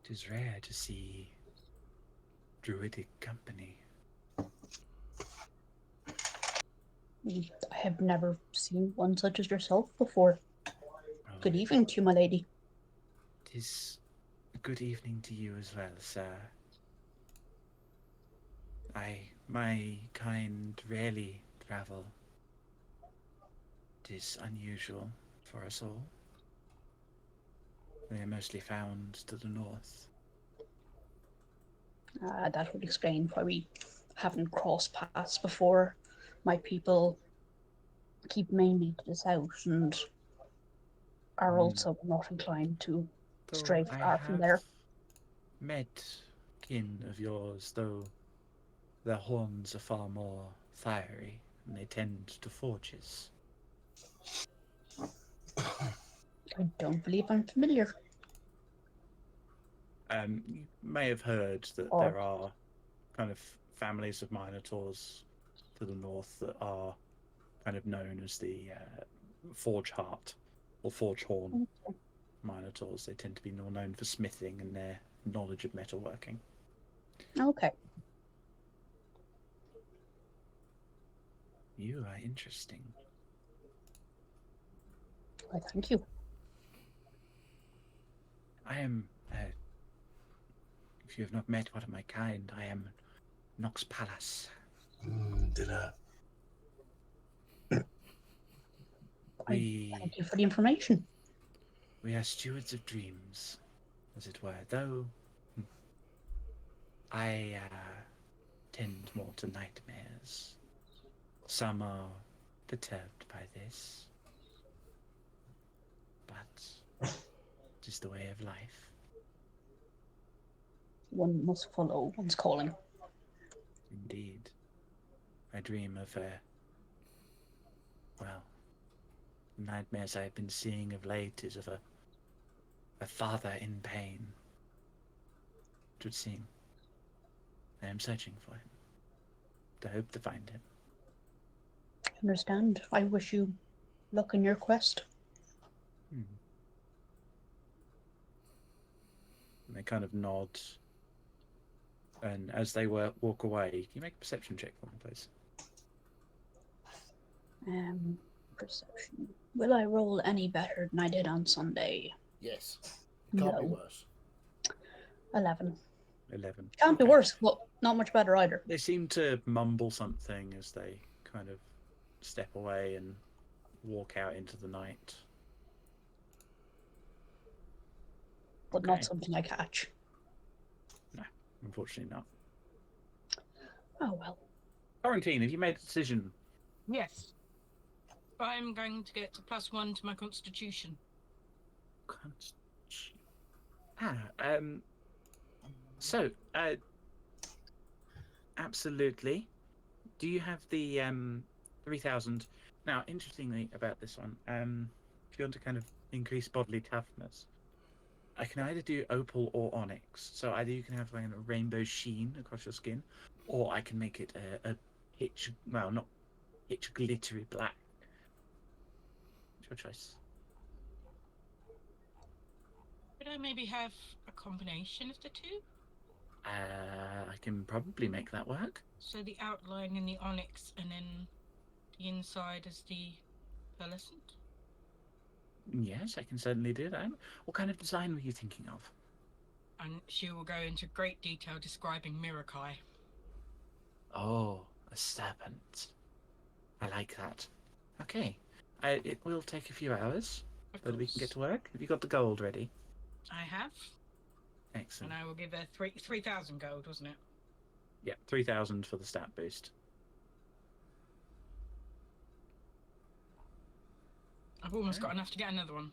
It is rare to see druidic company. I have never seen one such as yourself before. Good evening to you, my lady. It is a good evening to you as well, sir. My kind rarely travel. It is unusual for us all. They are mostly found to the north. That would explain why we haven't crossed paths before. My people keep mainly to the south and are also not inclined to stray Though I far from have there. met kin of yours, though their horns are far more fiery, and they tend to forges. I don't believe I'm familiar. You may have heard that Or- there are kind of families of Minotaurs to the north that are kind of known as the Forge Heart or Forge Horn Minotaurs. They tend to be more known for smithing and their knowledge of metalworking. Okay. You are interesting. Well, thank you. I am, if you have not met one of my kind, I am Nox Pallas. Dinner. Thank you for the information. We are stewards of dreams, as it were, though I tend more to nightmares. Some are perturbed by this, but it is the way of life. One must follow one's calling. Indeed. I dream of nightmares I've been seeing of late is of a father in pain. It would seem. I am searching for him. I hope to find him. I understand. I wish you luck in your quest. And they kind of nod. And as they walk away, can you make a perception check for me, please? Perception. Will I roll any better than I did on Sunday? Yes. Can't be No. worse. 11. 11. Can't be Okay. worse, but not much better either. They seem to mumble something as they kind of step away and walk out into the night. But Okay. not something I catch. No, unfortunately not. Oh well. Quarantine, have you made a decision? Yes. I'm going to get a +1 to my constitution. So, absolutely. Do you have the 3,000? Now, interestingly about this one, if you want to kind of increase bodily toughness, I can either do opal or onyx. So either you can have like a rainbow sheen across your skin, or I can make it a pitch, well, not pitch glittery black. It's your choice. Could I maybe have a combination of the two? I can probably make that work. So the outline in the onyx and then the inside is the pearlescent? Yes, I can certainly do that. What kind of design were you thinking of? And she will go into great detail describing Mirakai. Oh, a serpent. I like that. Okay. It will take a few hours, but we can get to work. Have you got the gold ready? I have. Excellent. And I will give her 3,000 gold, wasn't it? Yeah, 3,000 for the stat boost. I've almost got enough to get another one.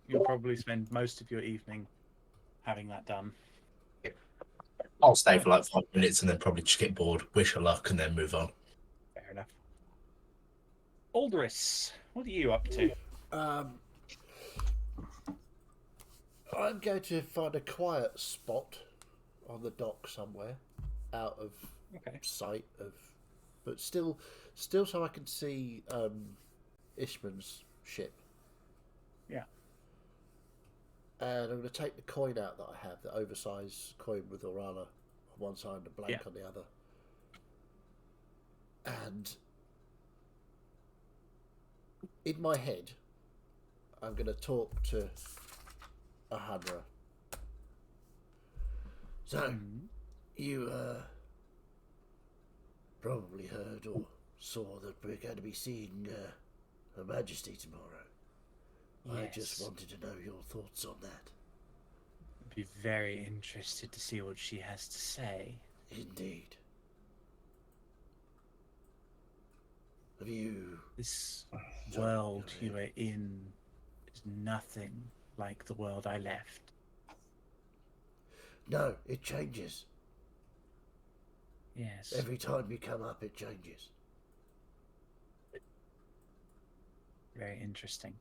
You'll probably spend most of your evening having that done. I'll stay for like 5 minutes and then probably just get bored, wish her luck, and then move on. Fair enough. Aldris, what are you up to? I'm going to find a quiet spot on the dock somewhere, out of sight of, but still so I can see Ishman's ship. Yeah. And I'm going to take the coin out that I have, the oversized coin with Orana on one side and a blank on the other. And in my head, I'm going to talk to Ahadra. So, you probably heard or saw that we're going to be seeing Her Majesty tomorrow. I just wanted to know your thoughts on that. I'd be very interested to see what she has to say. Indeed. Have you... This world you are in is nothing like the world I left. No, it changes. Yes. Every time you come up, it changes. Very interesting.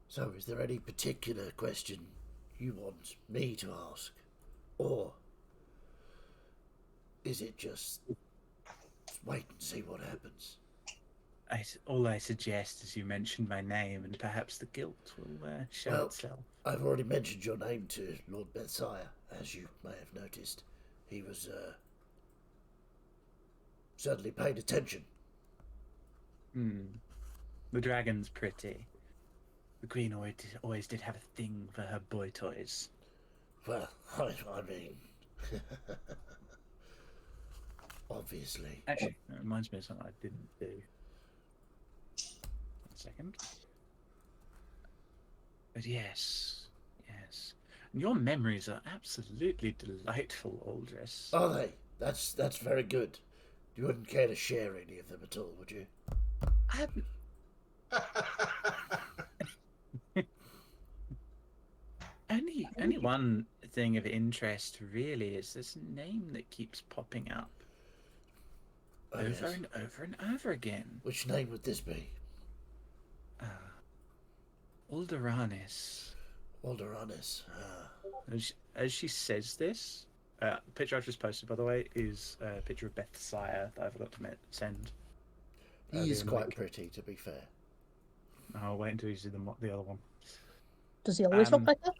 So, is there any particular question you want me to ask? Or is it just wait and see what happens? All I suggest is you mention my name, and perhaps the guilt will show itself. I've already mentioned your name to Lord Bethsire, as you may have noticed. He was certainly paid attention. The dragon's pretty. The Queen always did have a thing for her boy toys. Well, I mean... obviously. Actually, that reminds me of something I didn't do. 1 second. But yes. And your memories are absolutely delightful, Aldris. Are they? That's very good. You wouldn't care to share any of them at all, would you? Only one thing of interest really is this name that keeps popping up over and over and over again. Which name would this be? Alderanis. Alderanis. As she says this, the picture I've just posted, by the way, is a picture of Bethsire that I forgot to send. He is quite pretty, to be fair. I'll wait until you see the other one. Does he always look like that?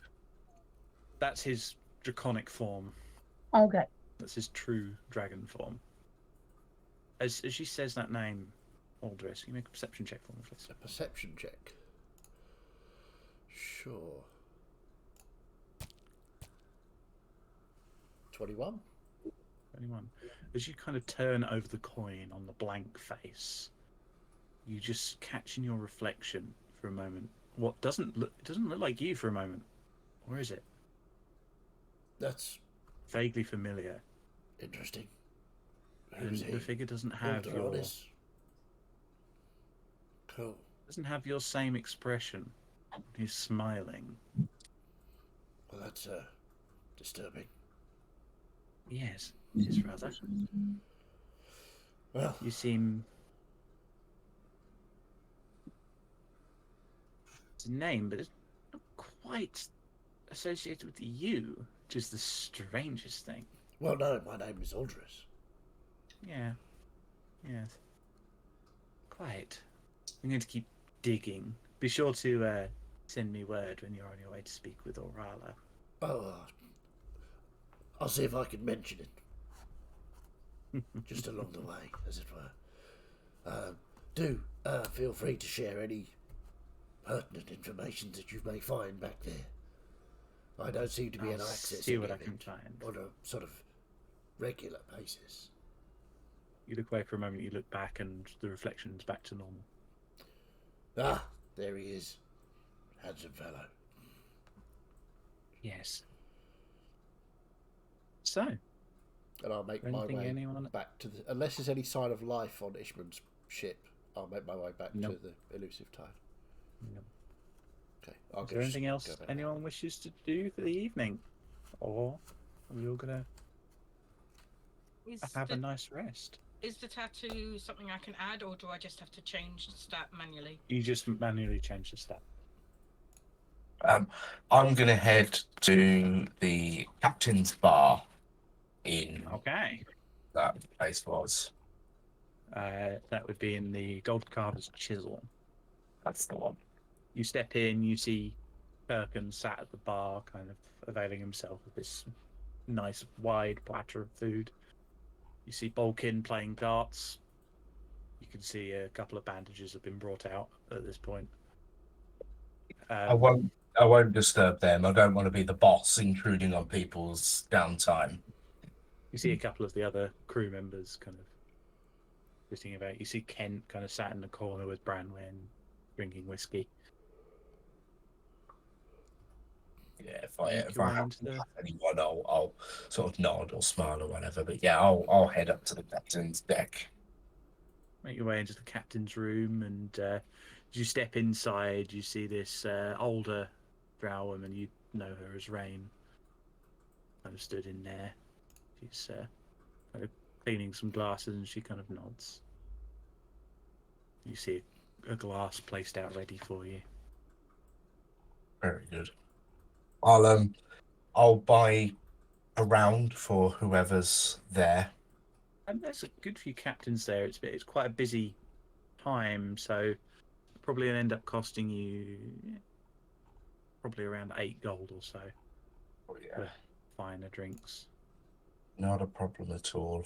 That's his draconic form. Okay. That's his true dragon form. As she says that name, Aldris, can you make a perception check for me, please? A perception check. Sure. 21. 21. As you kind of turn over the coin on the blank face, you just catch in your reflection for a moment what doesn't look like you for a moment. Or is it? That's vaguely familiar. Interesting. And Who's the he? figure doesn't have your Alderanis. Cool. same expression. He's smiling. Well, that's disturbing. Yes, yes, rather. Well, You seem. It's a name, but it's not quite associated with you, which is the strangest thing. well, no, my name is Aldris. Yeah. Yes. Quite. I'm going to keep digging. Be sure to send me word when you're on your way to speak with Orala. Oh, I'll see if I can mention it. Just along the way, as it were. Do feel free to share any pertinent information that you may find back there. I don't seem to be able to access See any what I of can it find. on a sort of regular basis. You look away for a moment, you look back, and the reflection's back to normal. Ah, there he is. Handsome fellow. Yes. So, And I'll make my anything way anyone... back to the... Unless there's any sign of life on Ishman's ship, I'll make my way back Nope. to the Elusive Tide. No. Okay, I'll Is there anything else go back. anyone wishes to do for the evening? Or are we all going to have a nice rest? Is the tattoo something I can add, or do I just have to change the stat manually? You just manually change the stat. I'm going to head to the captain's bar in Okay. that place was. That would be in the Gold Carver's Chisel. That's the one. You step in, you see Perkins sat at the bar, kind of availing himself of this nice wide platter of food. You see Bolkin playing darts. You can see a couple of bandages have been brought out at this point. I won't disturb them. I don't want to be the boss intruding on people's downtime. You see a couple of the other crew members kind of sitting about. You see Kent kind of sat in the corner with Branwen, drinking whiskey. Yeah, if Make your I way have into the- anyone, I'll sort of nod or smile or whatever. But yeah, I'll head up to the captain's deck. Make your way into the captain's room, and as you step inside, you see this older drow woman. You know her as Rain. Kind of stood in there. She's kind of cleaning some glasses, and she kind of nods. You see a glass placed out ready for you. Very good. I'll buy a round for whoever's there. And there's a good few captains there. It's quite a busy time, so probably it'll end up costing you probably around 8 gold or so. Oh, yeah. For finer drinks. Not a problem at all.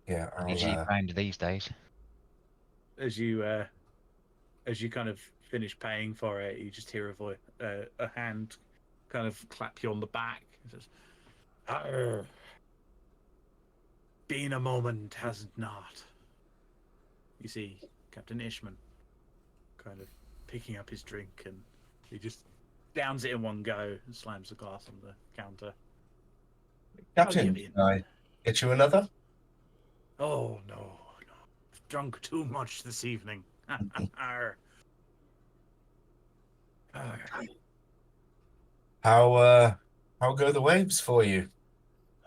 Yeah, Easy I'll. pound these days. As you kind of finish paying for it, you just hear a hand kind of clap you on the back. It says, "Arr. Been a moment, has it not?" You see Captain Ishman kind of picking up his drink, and he just downs it in one go and slams the glass on the counter. Captain, I'll give you- can I get you another? Oh, no. I've drunk too much this evening. Arr. Arr. How go the waves for you?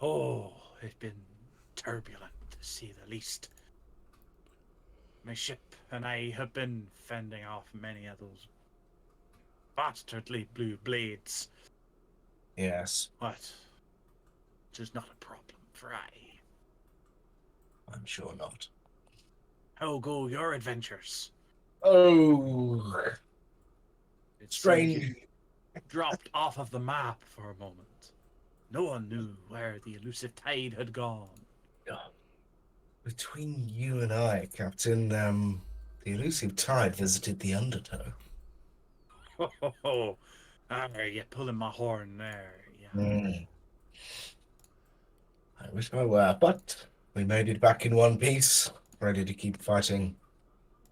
Oh, it's been turbulent, to say the least. My ship and I have been fending off many of those bastardly blue blades, Yes, but it is not a problem for I. I'm sure not. How go your adventures? Oh, It seems strange. you dropped off of the map for a moment. No one knew where the elusive tide had gone. Between you and I, Captain, the elusive tide visited the undertow. Ho ho ho! You're pulling my horn there. Yeah. Mm. I wish I were, but we made it back in one piece, ready to keep fighting.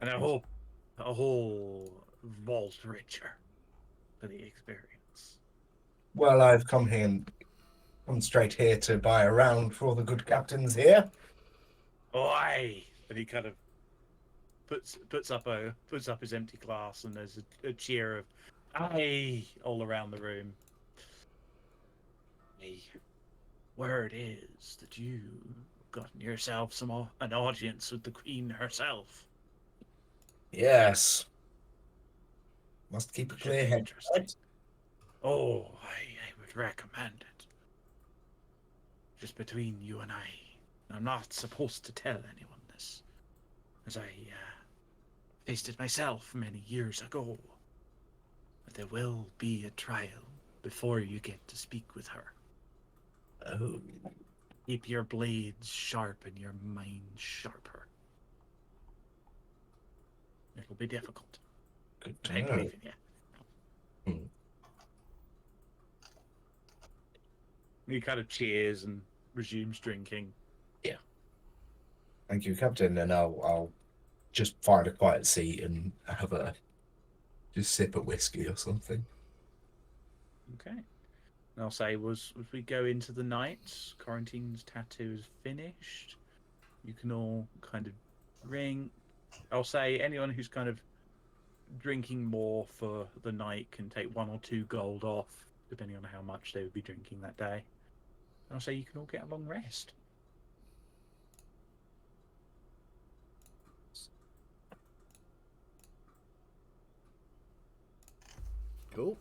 And I hope a whole vault richer for the experience. Well, I've come here come straight here to buy a round for all the good captains here. Oi! And he kind of puts up his empty glass, and there's a cheer of "Aye" all around the room. Hey, word is that you've gotten yourself an audience with the Queen herself. Yes. Must keep a Should clear be head. interesting. Right? Oh, I would recommend it. Just between you and I. I'm not supposed to tell anyone this, as I faced it myself many years ago. But there will be a trial before you get to speak with her. Oh. Keep your blades sharp and your mind sharper. It'll be difficult. Good But to I know. believe in you. Hmm. He kind of cheers and resumes drinking. Thank you, Captain. And I'll just find a quiet seat and have a just sip of whiskey or something. Okay. And I'll say, as we go into the night, Quarantine's tattoo is finished. You can all kind of drink. I'll say anyone who's kind of drinking more for the night can take 1 or 2 gold off, depending on how much they would be drinking that day. And I'll say you can all get a long rest. Cool.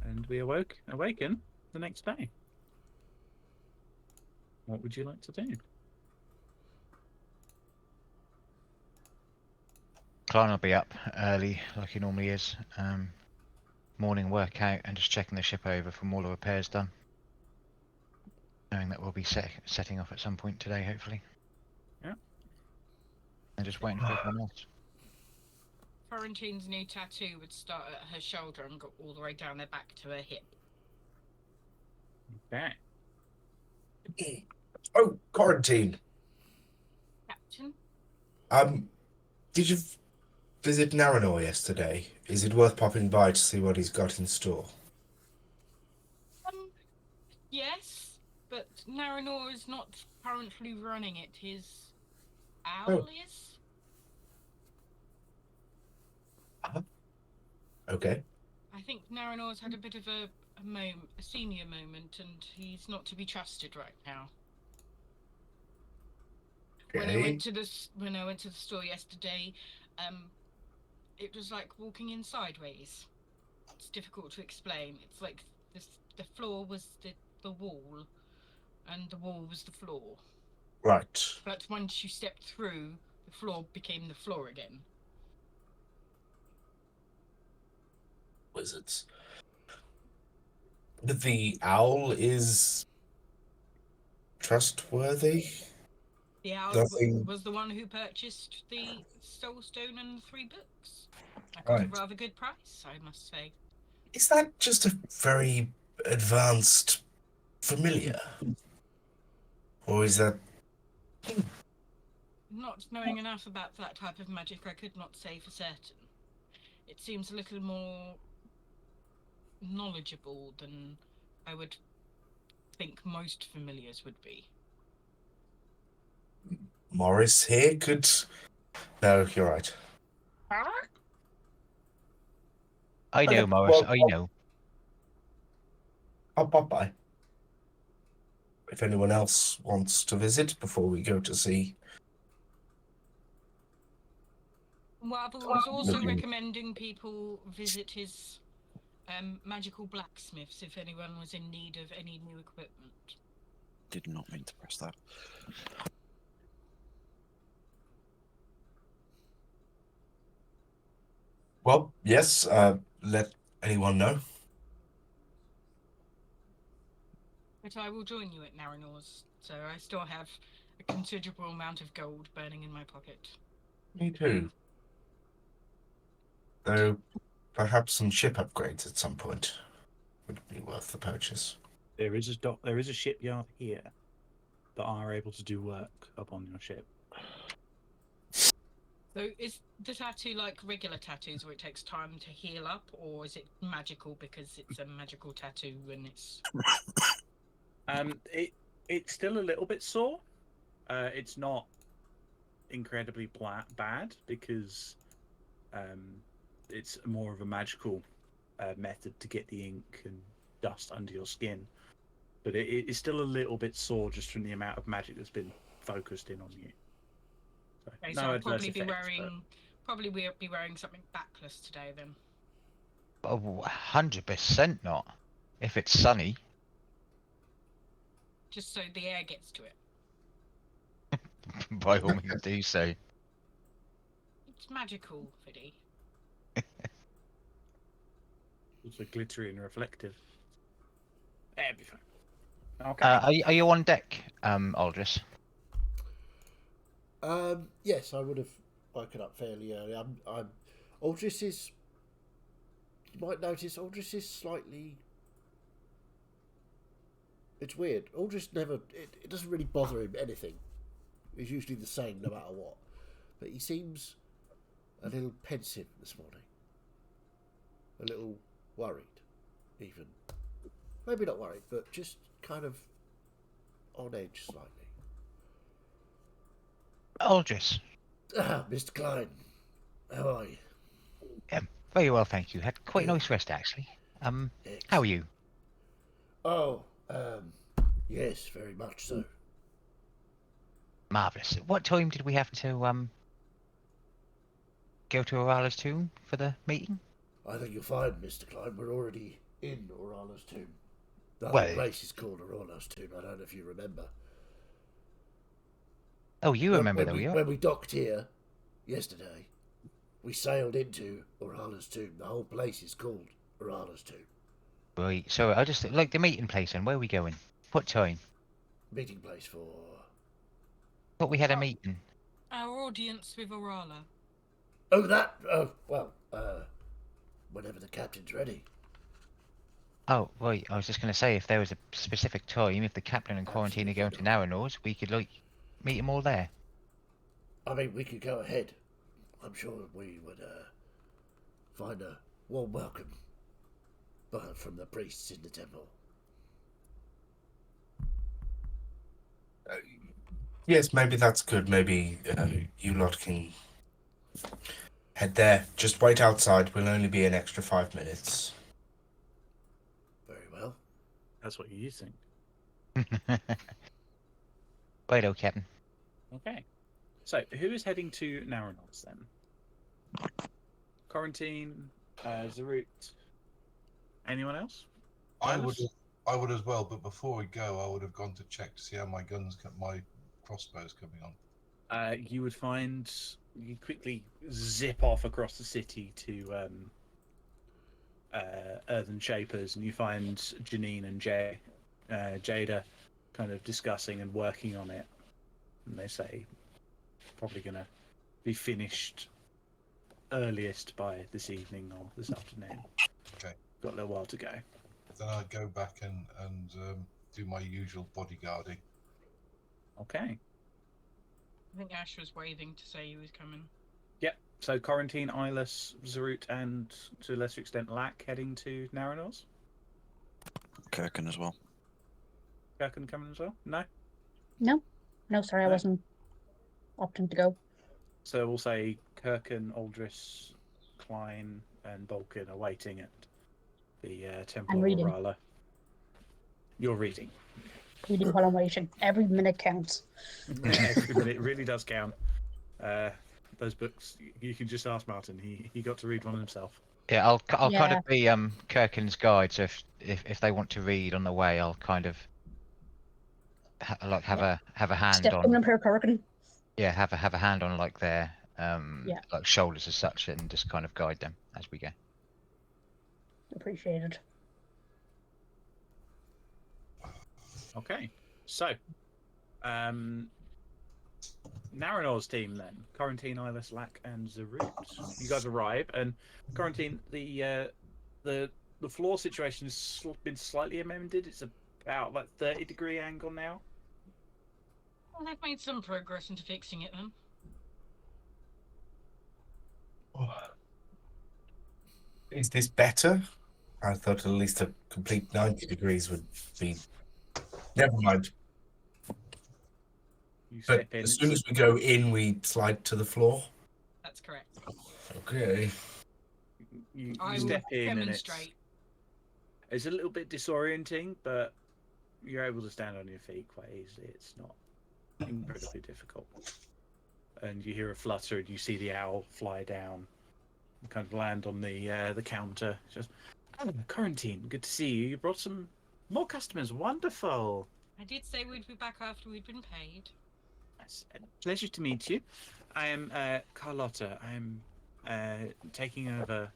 And we awaken the next day. What would you like to do? Klein will be up early, like he normally is. Morning workout and just checking the ship over from all the repairs done. Knowing that we'll be setting off at some point today, hopefully. Yeah. And just waiting for everyone else. Quarantine's new tattoo would start at her shoulder and go all the way down her back to her hip. Okay. Oh, Quarantine. Captain? Did you visit Naranor yesterday? Is it worth popping by to see what he's got in store? Yes, but Naranor is not currently running it. His owl Oh. is? Okay. I think Naranor's had a bit of a senior moment, and he's not to be trusted right now. When I went to the store yesterday, it was like walking in sideways. It's difficult to explain. It's like the floor was the wall, and the wall was the floor. Right. But once you stepped through, the floor became the floor again. Wizards. The owl is trustworthy? The owl Nothing. was the one who purchased the Soul Stone and the 3 books. I got a Right. rather good price, I must say. Is that just a very advanced familiar? Or is that... Not knowing enough about that type of magic, I could not say for certain. It seems a little more knowledgeable than I would think most familiars would be. Morris here could... No, you're right. I know, Okay, Morris, well, I know. I'll pop by. If anyone else wants to visit before we go to see... Wabble was also recommending people visit his magical blacksmiths if anyone was in need of any new equipment. Did not mean to press that. Well, yes, let anyone know. But I will join you at Naranor's, so I still have a considerable amount of gold burning in my pocket. Me too. Though, perhaps some ship upgrades at some point would be worth the purchase. There is a shipyard here that are able to do work upon your ship. So is the tattoo like regular tattoos where it takes time to heal up, or is it magical because it's a magical tattoo and it's... It's still a little bit sore. It's not incredibly bad because it's more of a magical method to get the ink and dust under your skin. But it's still a little bit sore just from the amount of magic that's been focused in on you. So, Okay, no so I'll adverse probably be effects, wearing we'll be wearing something backless today then. Oh, 100% not. If it's sunny. Just so the air gets to it. By all means, do so. It's magical, Fiddy. It's a glittery and reflective. It'll be fine. Okay. Are you on deck, Aldris? Yes, I would have woken up fairly early. I'm. Aldris is. You might notice Aldris is slightly. It's weird. Aldris never. It doesn't really bother him anything. He's usually the same no matter what. But he seems a little pensive this morning. A little worried, even. Maybe not worried, but just kind of on edge slightly. Aldris. Ah, Mr. Klein. How are you? Very well, thank you. Had quite a Good. nice rest, actually. How are Excellent. you? Oh, yes, very much so. Marvellous. What time did we have to go to Orala's tomb for the meeting? I think you'll find, Mr. Klein, we're already in Orala's tomb. The whole Well- place is called Orala's tomb. I don't know if you remember. Oh, you remember that, when we docked here yesterday, we sailed into Orala's tomb. The whole place is called Orala's tomb. Right, so I just like the meeting place and where are we going? What time? Meeting place for... Thought we had a meeting. Our audience with Orala. Oh, that... Oh, well, whenever the captain's ready. Oh, right, I was just going to say, if there was a specific time, if the captain and quarantine are going to Narranaws, we could, like, meet them all there. I mean, we could go ahead. I'm sure we would find a warm welcome from the priests in the temple. Yes, maybe that's good. Maybe you lot can head there. Just wait outside. We'll only be an extra 5 minutes. Very well. That's what you think. Righto, Captain. Okay. So, who is heading to Narranaws then? Quarantine, Zarut. Anyone else? I would as well, but before we go, I would have gone to check to see how my crossbow's coming on. You would find you quickly zip off across the city to Earthen Shapers, and you find Janine and Jada kind of discussing and working on it. And they say probably going to be finished earliest by this evening or this afternoon. Okay. Got a little while to go. Then I'd go back and do my usual bodyguarding. Okay. I think Ash was waving to say he was coming. Yep. So Quarantine, Eyeless, Zarut, and to a lesser extent Lack heading to Narranaws. Kirkin as well. Kirkin coming as well? No? No, sorry, I wasn't opting to go. So we'll say Kirkin, Aldris, Klein, and Balkan are waiting at the Temple I'm of reading. Orala. You're reading. Reading while I'm waiting. Every minute counts. Every minute really does count. Those books, you can just ask Martin. He got to read one himself. Yeah, I'll kind Yeah. of be Kirkin's guide. So if they want to read on the way, I'll kind of have a hand Step on. on per Kirkin. Yeah, have a hand on like their Yeah. like shoulders as such, and just kind of guide them as we go. Appreciated. Okay, so Narranaws team then. Quarantine, Eyeless, Lack, and Zarut. You guys arrive, and Quarantine, the floor situation has been slightly amended. It's about like 30-degree angle now. Well, they've made some progress into fixing it then. Is this better? I thought at least a complete 90 degrees would be Never mind. You But step in. as soon as we go in, we slide to the floor. That's correct. Okay. You I will step in, and demonstrate. it's a little bit disorienting, but you're able to stand on your feet quite easily. It's not incredibly difficult. And you hear a flutter, and you see the owl fly down, and kind of land on the counter. Just, oh, Quarantine, good to see you. You brought some more customers. Wonderful. I did say we'd be back after we'd been paid. It's a pleasure to meet you. I am Carlotta. I'm taking over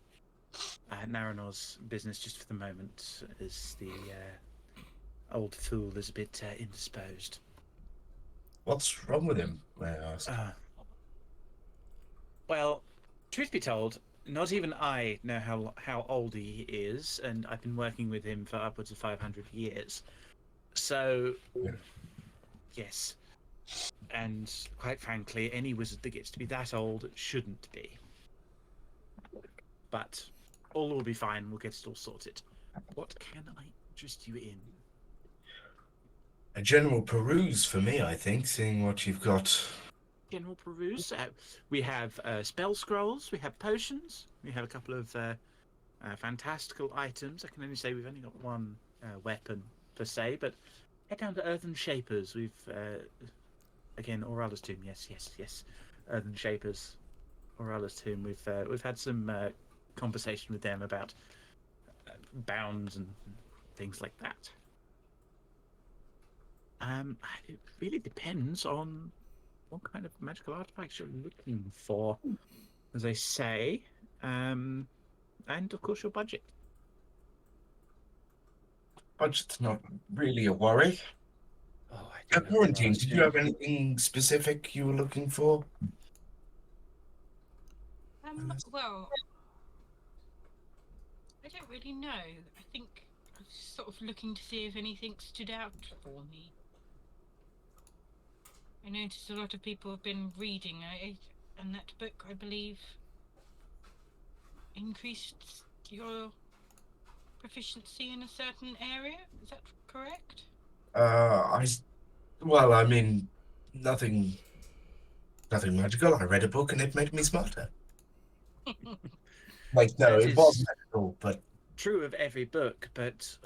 Naranor's business just for the moment, as the old fool is a bit indisposed. What's wrong with him, may I ask? Well, truth be told, not even I know how old he is, and I've been working with him for upwards of 500 years. So, Yeah. yes. And quite frankly, any wizard that gets to be that old shouldn't be. But all will be fine. We'll get it all sorted. What can I interest you in? A general peruse for me, I think, seeing what you've got. General peruse. We have spell scrolls. We have potions. We have a couple of fantastical items. I can only say we've only got one weapon per se, but head down to Earthen Shapers. We've again Aurala's Tomb. Yes. Earthen Shapers, Aurala's Tomb. We've had some conversation with them about bounds and things like that. It really depends on what kind of magical artifacts you're looking for, as I say, and of course your budget. Budget's not really a worry. Oh, I do love Quarantine, Aurala's did you Tomb. have anything specific you were looking for? Well, I don't really know. I think I was sort of looking to see if anything stood out for me. I noticed a lot of people have been reading, and that book, I believe, increased your proficiency in a certain area. Is that correct? Well, I mean, nothing magical. I read a book and it made me smarter. Like, no, That it was is magical, but true of every book, but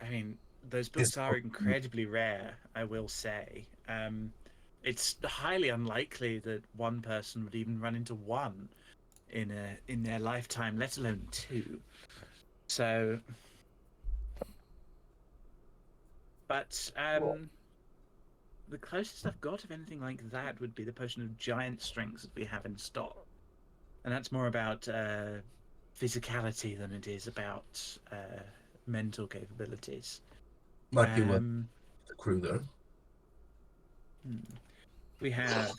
I mean, those books This are book- incredibly rare, I will say. It's highly unlikely that one person would even run into one in their lifetime, let alone two. So, but the closest I've got of anything like that would be the potion of giant strength that we have in stock, and that's more about physicality than it is about mental capabilities. might be worth the crew, though. We have.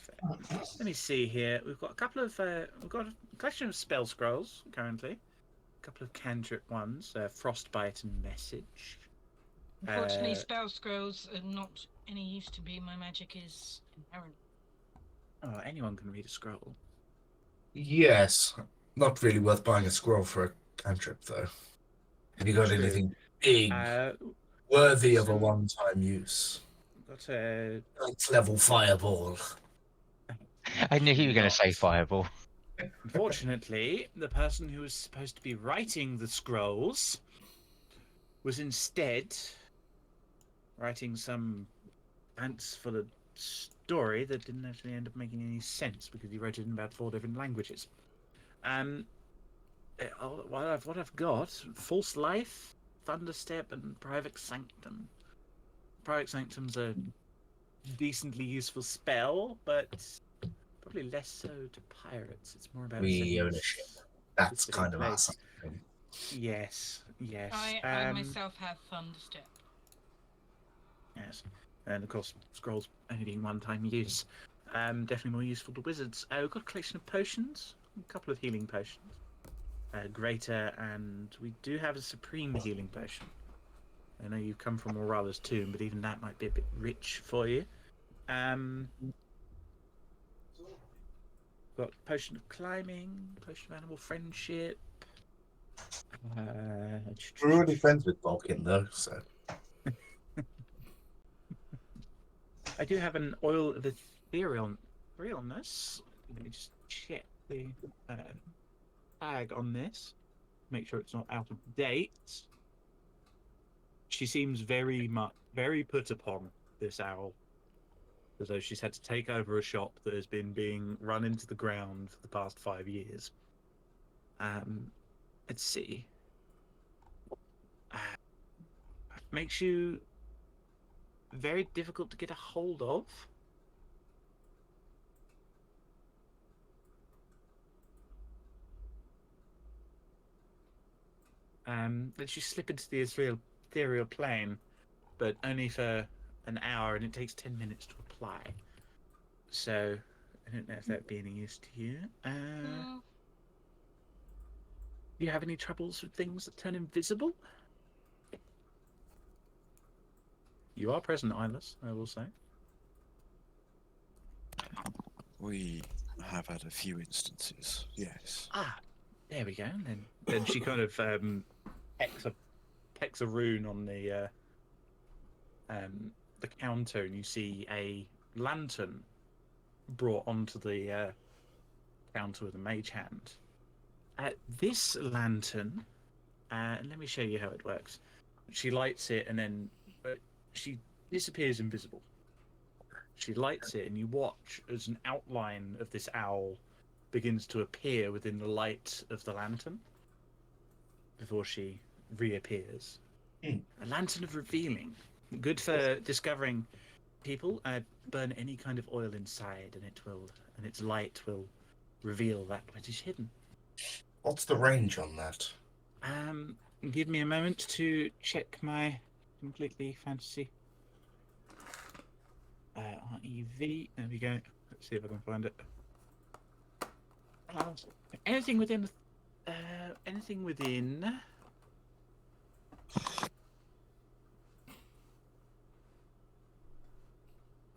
Let me see here. We've got a couple of. We've got a collection of spell scrolls currently. A couple of cantrip ones. Frostbite and Message. Unfortunately, spell scrolls are not any use to me. My magic is inherent. Oh, anyone can read a scroll. Yes, not really worth buying a scroll for a cantrip, though. Have you got True. anything big, worthy of a one-time use? Got a. Ninth level fireball. I knew you were going to say Not. fireball. Unfortunately, the person who was supposed to be writing the scrolls was instead writing some fanciful story that didn't actually end up making any sense because he wrote it in about 4 different languages. What I've got: False Life, Thunderstep, and Private Sanctum. Private Sanctum's a decently useful spell, but probably less so to pirates. It's more about We setting own a ship. That's specific kind of place. awesome. Yes. I myself have Thunderstep. Yes, and of course, scrolls only being one-time use. Definitely more useful to wizards. We've got a collection of potions, a couple of healing potions, greater, and we do have a supreme healing potion. I know you've come from Aurala's Tomb, but even that might be a bit rich for you. Got potion of climbing, potion of animal friendship. We're already friends with Vulcan, though, so. I do have an oil of etherealness. Let me just check the tag on this. Make sure it's not out of date. She seems very put upon, this owl, as though she's had to take over a shop that has been being run into the ground for the past 5 years. Let's see. Makes you very difficult to get a hold of. Lets you slip into the ethereal plane, but only for an hour, and it takes 10 minutes to apply. So, I don't know if that'd be any use to you. Mm, Do you have any troubles with things that turn invisible? You are present, Eyeless, I will say. We have had a few instances, yes. Ah, there we go. And then she kind of pecks a rune on the counter, and you see a lantern brought onto the counter with a mage hand. This lantern, let me show you how it works. She lights it, and then she disappears invisible. She lights it, and you watch as an outline of this owl begins to appear within the light of the lantern before she reappears. A lantern of revealing. Good for discovering people. Burn any kind of oil inside, and its light will reveal that which is hidden. What's the range on that? Give me a moment to check my completely fantasy. REV. There we go. Let's see if I can find it. Anything within. Anything within.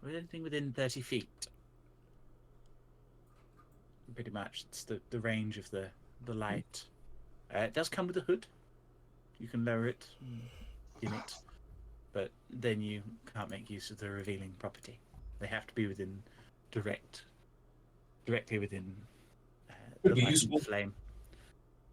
Anything within 30 feet. Pretty much, it's the range of the light. It does come with a hood. You can lower it, in it, but then you can't make use of the revealing property. They have to be within directly within the Could be light useful. and flame.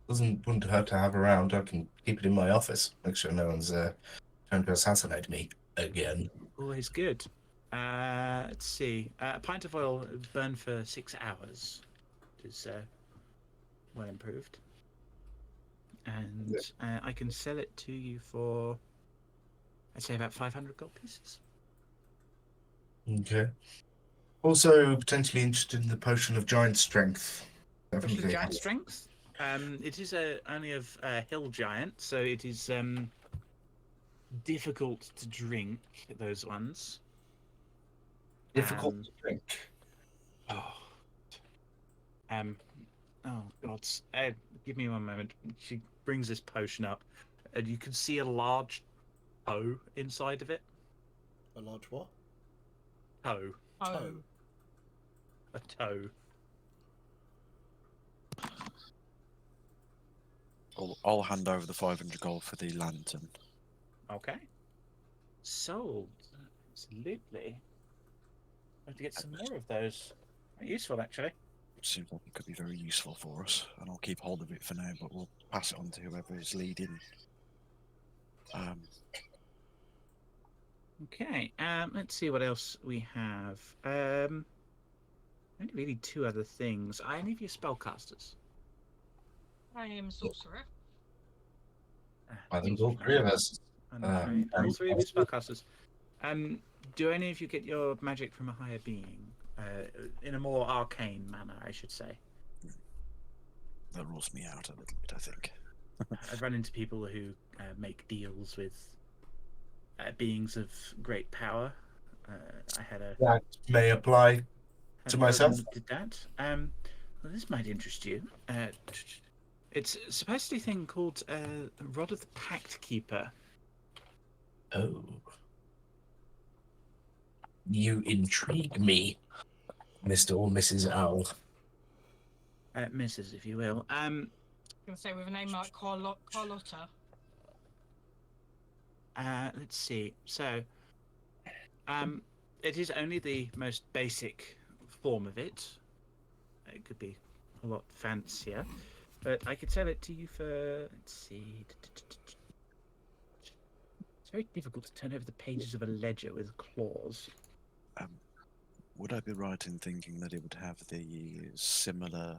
Wouldn't hurt to have around. I can keep it in my office. Make sure no one's trying to assassinate me again. Always good. Let's see. A pint of oil burned for 6 hours is well improved. And I can sell it to you for, I'd say, about 500 gold pieces. Okay. Also, potentially interested in the potion of giant strength. Potion of Definitely. giant strength. It is only of hill giant, so it is difficult to drink, those ones. Difficult to drink. Oh God! Give me one moment. She brings this potion up, and you can see a large toe inside of it. A large what? Toe. Toe. A toe. I'll hand over the 500 gold for the lantern. Okay. Sold. Absolutely. I have to get some more of those. Quite useful, actually. It seems like it could be very useful for us, and I'll keep hold of it for now, but we'll pass it on to whoever is leading. Okay. Let's see what else we have. Only really 2 other things. Are any of you spellcasters? I am sorcerer. I think all 3 of us. All 3 of you spellcasters. Do any of you get your magic from a higher being? In a more arcane manner, I should say. That rules me out a little bit, I think. I've run into people who make deals with beings of great power. I had a That may apply to myself. did that. Well, this might interest you. It's supposedly a thing called Rod of the Pact Keeper. Oh. You intrigue me, Mr. or Mrs. Owl. Mrs., if you will. I'm going to say with a name like Carlotta. Let's see. So, It is only the most basic form of it. It could be a lot fancier, but I could sell it to you for. Let's see. It's very difficult to turn over the pages of a ledger with claws. Would I be right in thinking that it would have the similar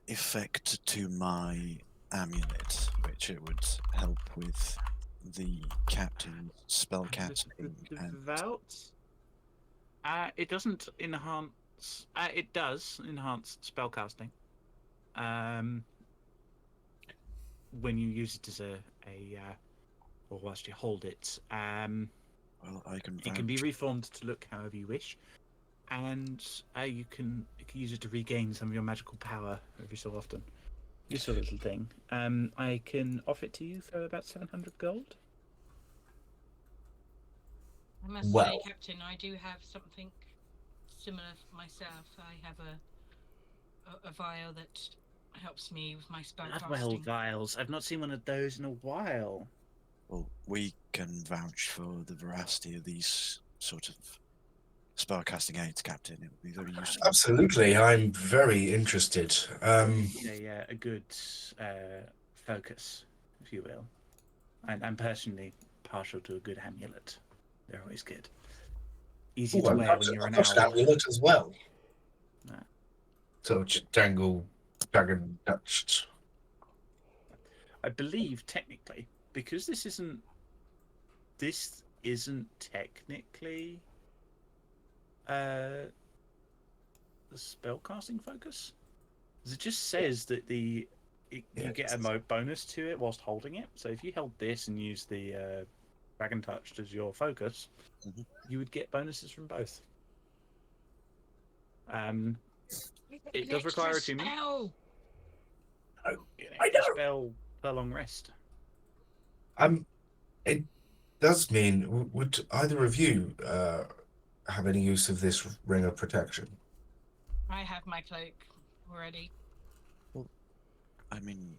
effect to my amulet, which it would help with the captain's spellcasting The and Devout? It doesn't enhance. It does enhance spellcasting. When you use it as or whilst you hold it, well, I can it can be vouch. reformed to look however you wish, and you can use it to regain some of your magical power every so often. Useful little thing. I can offer it to you for about 700 gold. I must Well. say, Captain, I do have something similar for myself. I have a vial that helps me with my Bloodwell spellcasting. vials. I've not seen one of those in a while. Well, we can vouch for the veracity of these sort of spellcasting aids, Captain. It would be very useful. Absolutely, I'm very interested. A good focus, if you will. And I'm personally partial to a good amulet. They're always good. Easy to wear when you're an I've got an owl. amulet as well. Ah. So jangle, dragon touched. I believe technically, because this isn't technically the spellcasting focus. Because it just says that you get a bonus to it whilst holding it. So if you held this and used the dragon touched as your focus, you would get bonuses from both. It does require attunement. Spell. I A know. spell per long rest. It does mean, would either of you have any use of this ring of protection? I have my cloak already. I mean,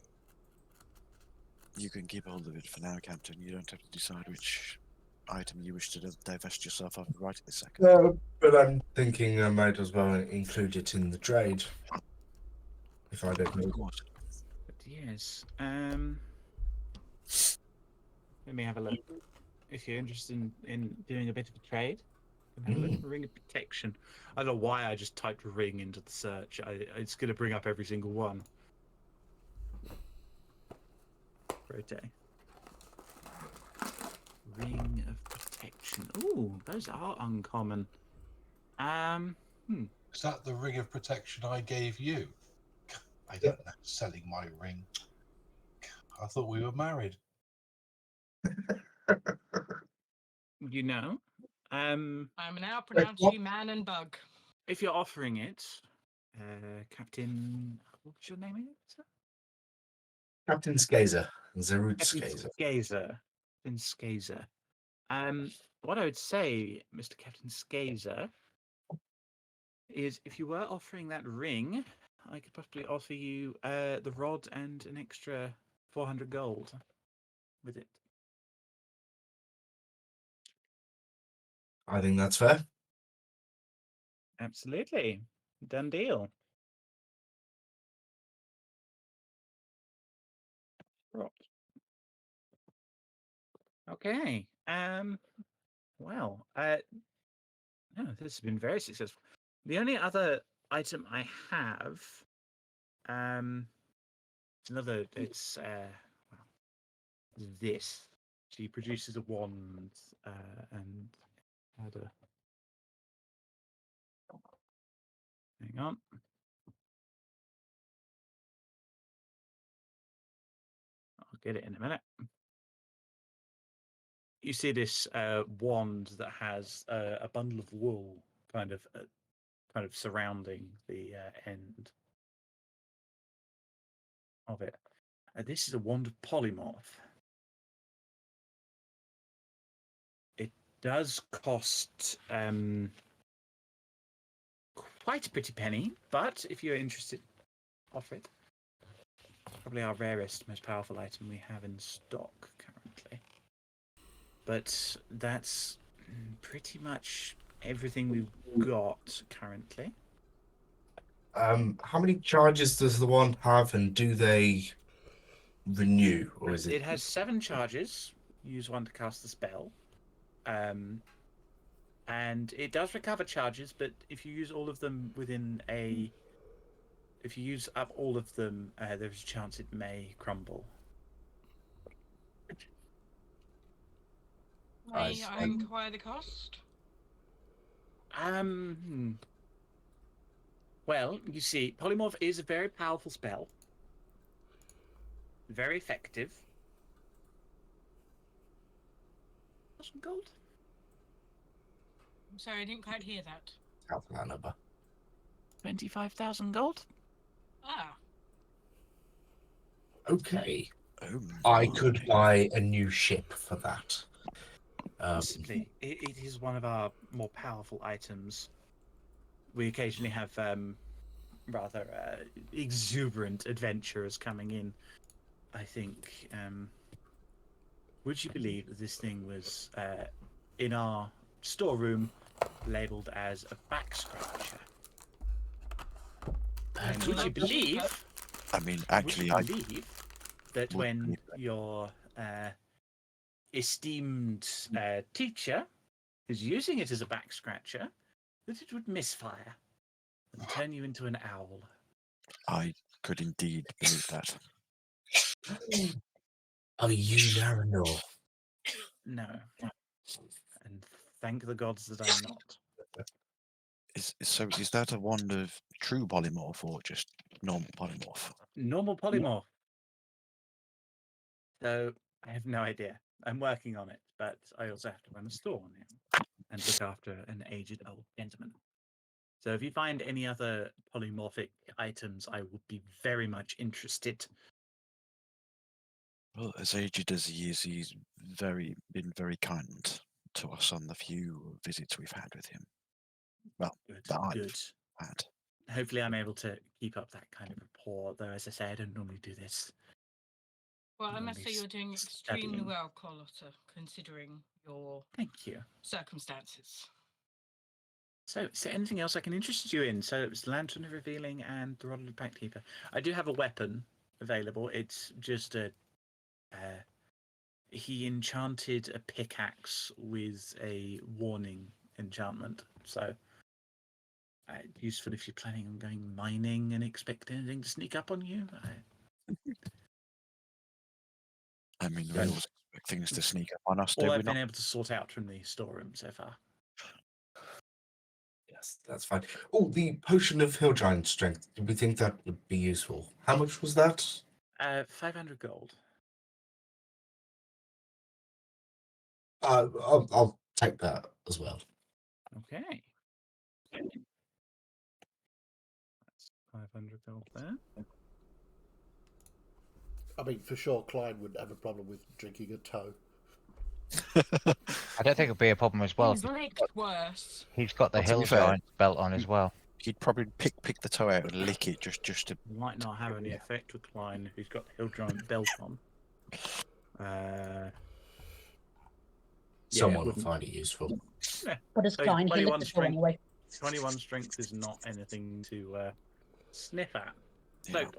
you can keep hold of it for now, Captain. You don't have to decide which item you wish to divest yourself of right at this second. No, but I'm thinking I might as well include it in the trade. If I don't know. Of course. But yes. Let me have a look. If you're interested in doing a bit of a trade, you can have a look at ring of protection. I don't know why I just typed ring into the search. It's going to bring up every single one. Rotate. Ring of protection. Ooh, those are uncommon. Is that the ring of protection I gave you? I didn't know selling my ring. I thought we were married. You know, I am now pronounce you man and bug. if you're offering it, Captain, what's your name again, sir? Captain Skazer. Zerut Captain Skazer. Skazer. Captain Skazer. What I would say, Mr. Captain Skazer, is if you were offering that ring, I could possibly offer you the rod and an extra 400 gold with it. I think that's fair. Absolutely. Done deal. Right. Okay. Well, no, this has been very successful. The only other item I have, it's this. She produces a wand and had a. Hang on. I'll get it in a minute. You see this wand that has a bundle of wool kind of surrounding the end of it. This is a wand of polymorph. It does cost quite a pretty penny, but if you're interested, offer it. Probably our rarest, most powerful item we have in stock currently. But that's pretty much everything we've got currently. How many charges does the one have, and do they renew, or is it? It has 7 charges. Use 1 to cast the spell. And it does recover charges, but if you use all of them if you use up all of them, there's a chance it may crumble. May I inquire the cost? Well, you see, polymorph is a very powerful spell. Very effective. Some gold. I'm sorry, I didn't quite hear that. Half that number. 25,000 gold. Ah, Okay. Oh, I my. could buy a new ship for that. Possibly. It is one of our more powerful items. We occasionally have rather exuberant adventurers coming in. I think. Would you believe that this thing was in our storeroom labelled as a back scratcher? And would you believe? I mean, actually, would you believe that would when believe that. your esteemed teacher is using it as a back scratcher, that it would misfire and turn you into an owl? I could indeed believe that. Are you Naranor? No. And thank the gods that I'm not. Is that a wand of true polymorph or just normal polymorph? Normal polymorph. So I have no idea. I'm working on it, but I also have to run a store now and look after an aged old gentleman. So if you find any other polymorphic items, I would be very much interested. Well, as aged as he is, he's been very kind to us on the few visits we've had with him. Well, Good, that I've good. had. Hopefully I'm able to keep up that kind of rapport, though as I say, I don't normally do this. well, I must Normally say you're doing extremely studying. well, Carlotta, considering your Thank you. circumstances. So, is there anything else I can interest you in? So it was Lantern of Revealing and the Rod of the Pact Keeper. I do have a weapon available. It's just a... he enchanted a pickaxe with a warning enchantment. So, useful if you're planning on going mining and expect anything to sneak up on you. I mean, we Yes. always expect things to sneak up on us, do All we I've been not? able to sort out from the storeroom so far. Yes, that's fine. Oh, the potion of hill giant strength. Do we think that would be useful? How much was that? 500 gold. I'll take that as well. Okay. That's 500 gold there. I mean, for sure, Klein wouldn't have a problem with drinking a toe. I don't think it'll be a problem as well. He's licked worse. He's got the Well, to be hill fair, giant belt on as well. He'd probably pick the toe out and lick it just to. Might not have any effect with Klein if he's got the Hill Giant belt on. Someone will wouldn't. find it useful. But it's So Klein, he 21 licked the toe strength. anyway. 21 strength is not anything to sniff at. Yeah. So,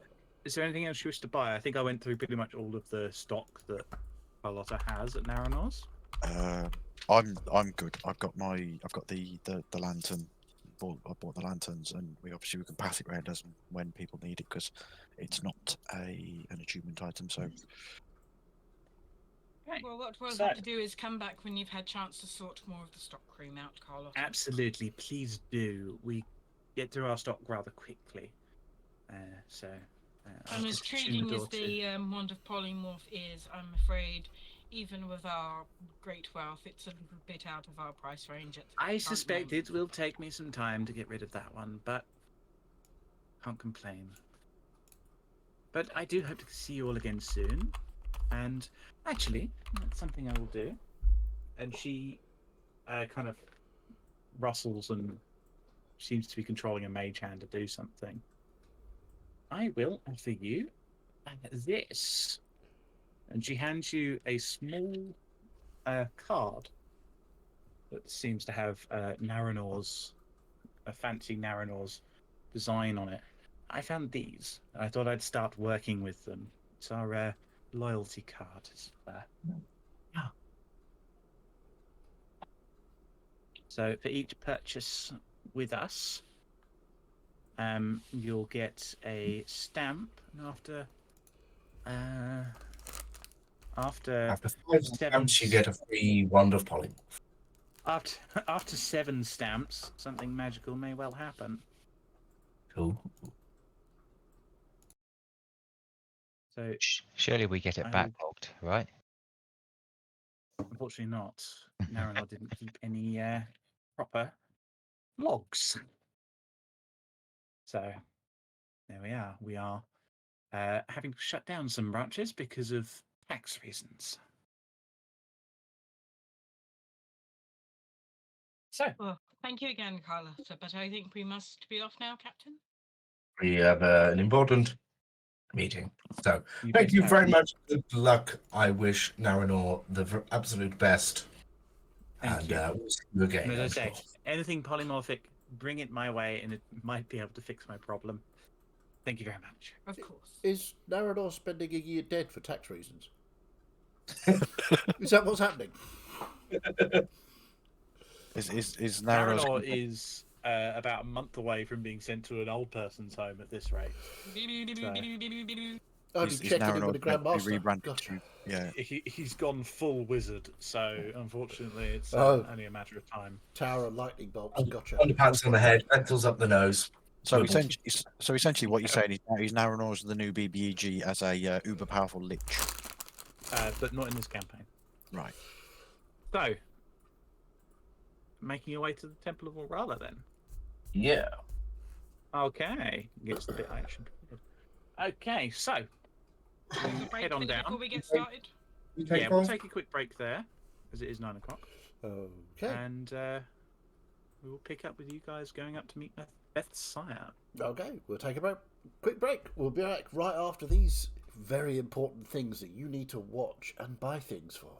is there anything else you wish to buy? I think I went through pretty much all of the stock that Carlotta has at Naranor's. I'm good. I've got the lantern. I bought the lanterns, and we can pass it around as and when people need it because it's not an achievement item. So Okay. Well, what we'll So- have to do is come back when you've had chance to sort more of the stock cream out, Carlotta. Absolutely, please do. We get through our stock rather quickly. I'll And as just tune trading door as to- the wand of polymorph is, I'm afraid, even with our great wealth, it's a little bit out of our price range. At the I current suspect moment. it will take me some time to get rid of that one, but can't complain. But I do hope to see you all again soon. And actually, that's something I will do. And she kind of rustles and seems to be controlling a mage hand to do something. I will offer you this. And she hands you a small card. that seems to have Naranor's, a fancy Naranor's design on it. I found these. I thought I'd start working with them. It's our loyalty card. So for each purchase with us, you'll get a stamp, and after After 5 stamps, you s- get a free wand of polymorph. after 7 stamps, something magical may well happen. Cool. So Surely we get it I will- backlogged, right? unfortunately not. Naranor didn't keep any proper logs. So there we are. We are having to shut down some branches because of tax reasons. So Well, thank you again, Carlotta, but I think we must be off now, Captain. We have an important meeting. So you thank best you have very it. much. Good luck. I wish Naranor the absolute best. Thank you. We'll see you again. And as I I'm say, sure. anything polymorphic, bring it my way, and it might be able to fix my problem. Thank you very much. Of course. Is Narador spending a year dead for tax reasons? Is that what's happening? Is Naranor is about a month away from being sent to an old person's home at this rate. Only is checking in with the Naranor Grandmaster. rebranded Gotcha. to? Yeah. He's gone full wizard, so unfortunately it's Oh. only a matter of time. Tower and lightning bolts. Gotcha. Underpants on the head, pencils up the nose. So Good. essentially, what you're saying is Naranor's the new BBEG as a uber powerful lich. But not in this campaign. Right. So, making your way to the Temple of Orala then. Yeah. Okay, gets the bit I actually. Okay, so we Break head on before down. we get started. Yeah, we'll take a quick break there, as it is 9 o'clock, Okay. and we will pick up with you guys going up to meet Beth's sire. Okay, we'll take a quick break. We'll be back right after these very important things that you need to watch and buy things for.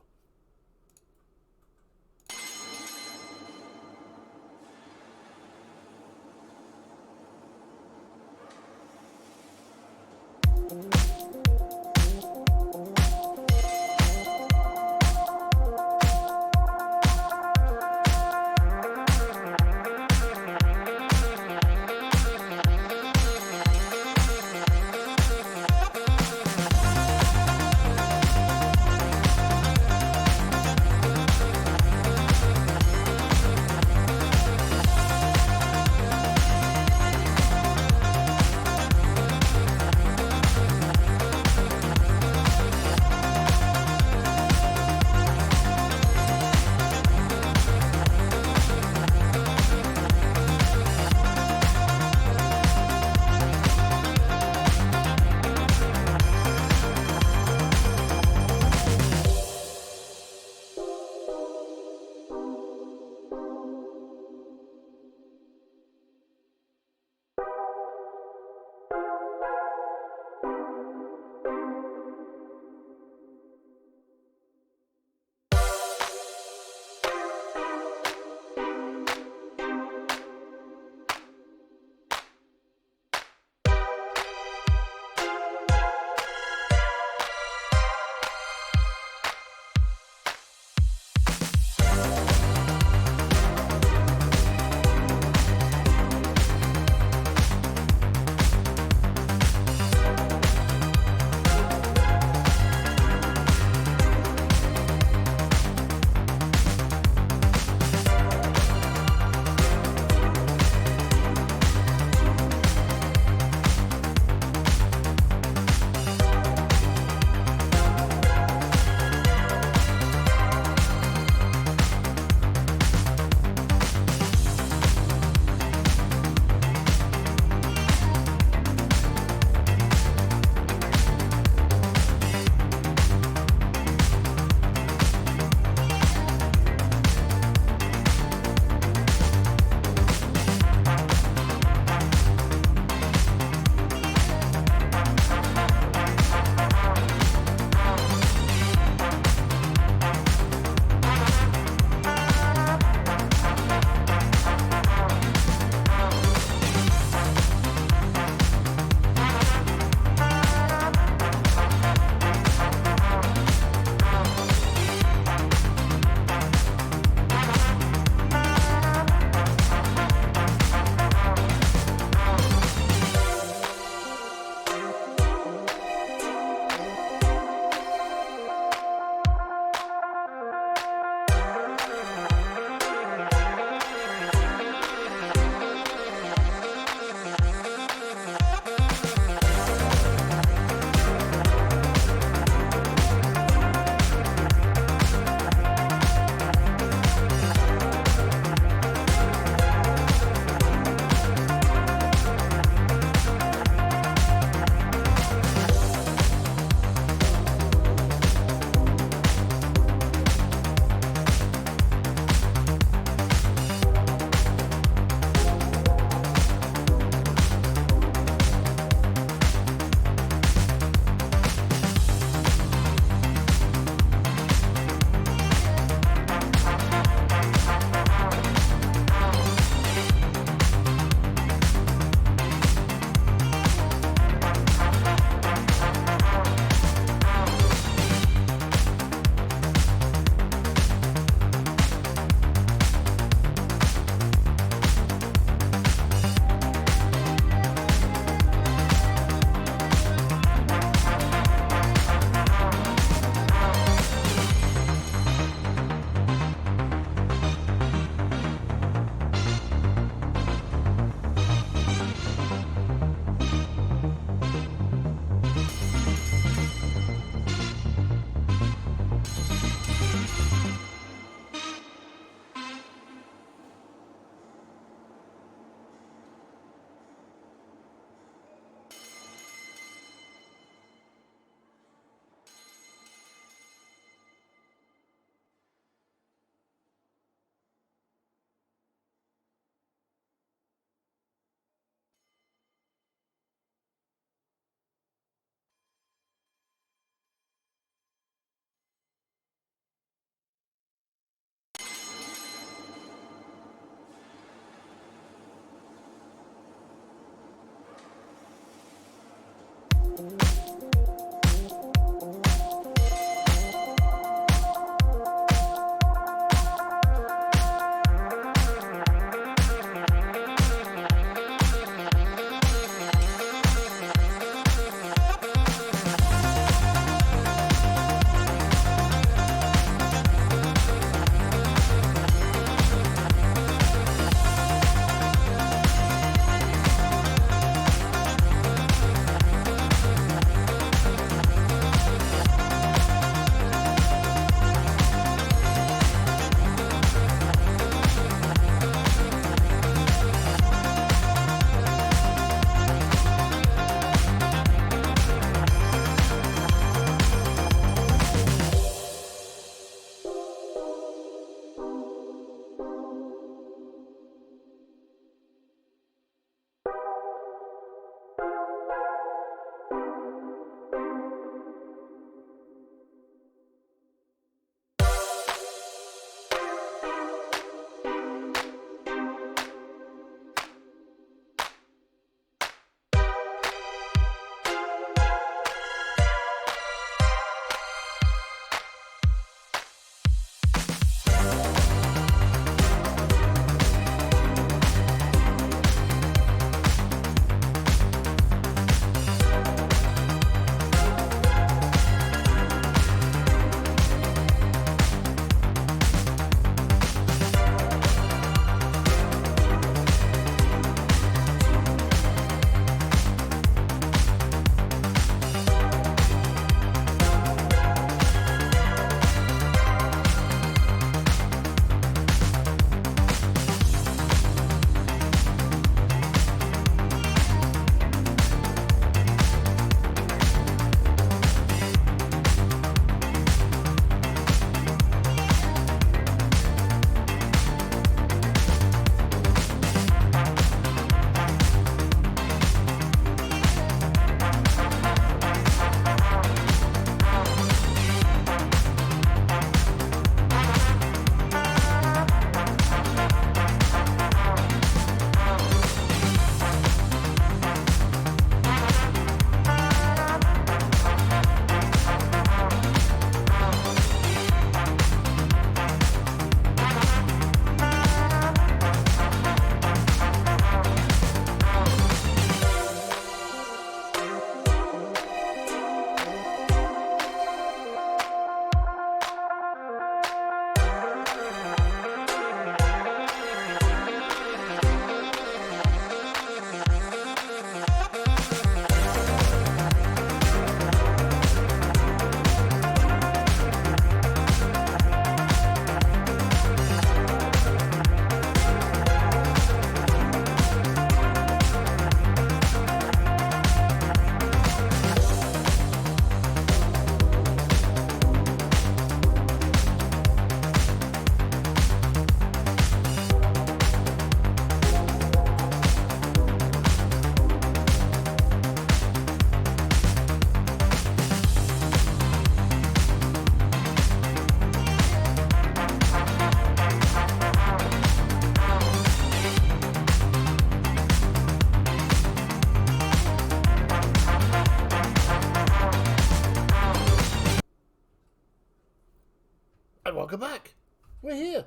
And welcome back. We're here.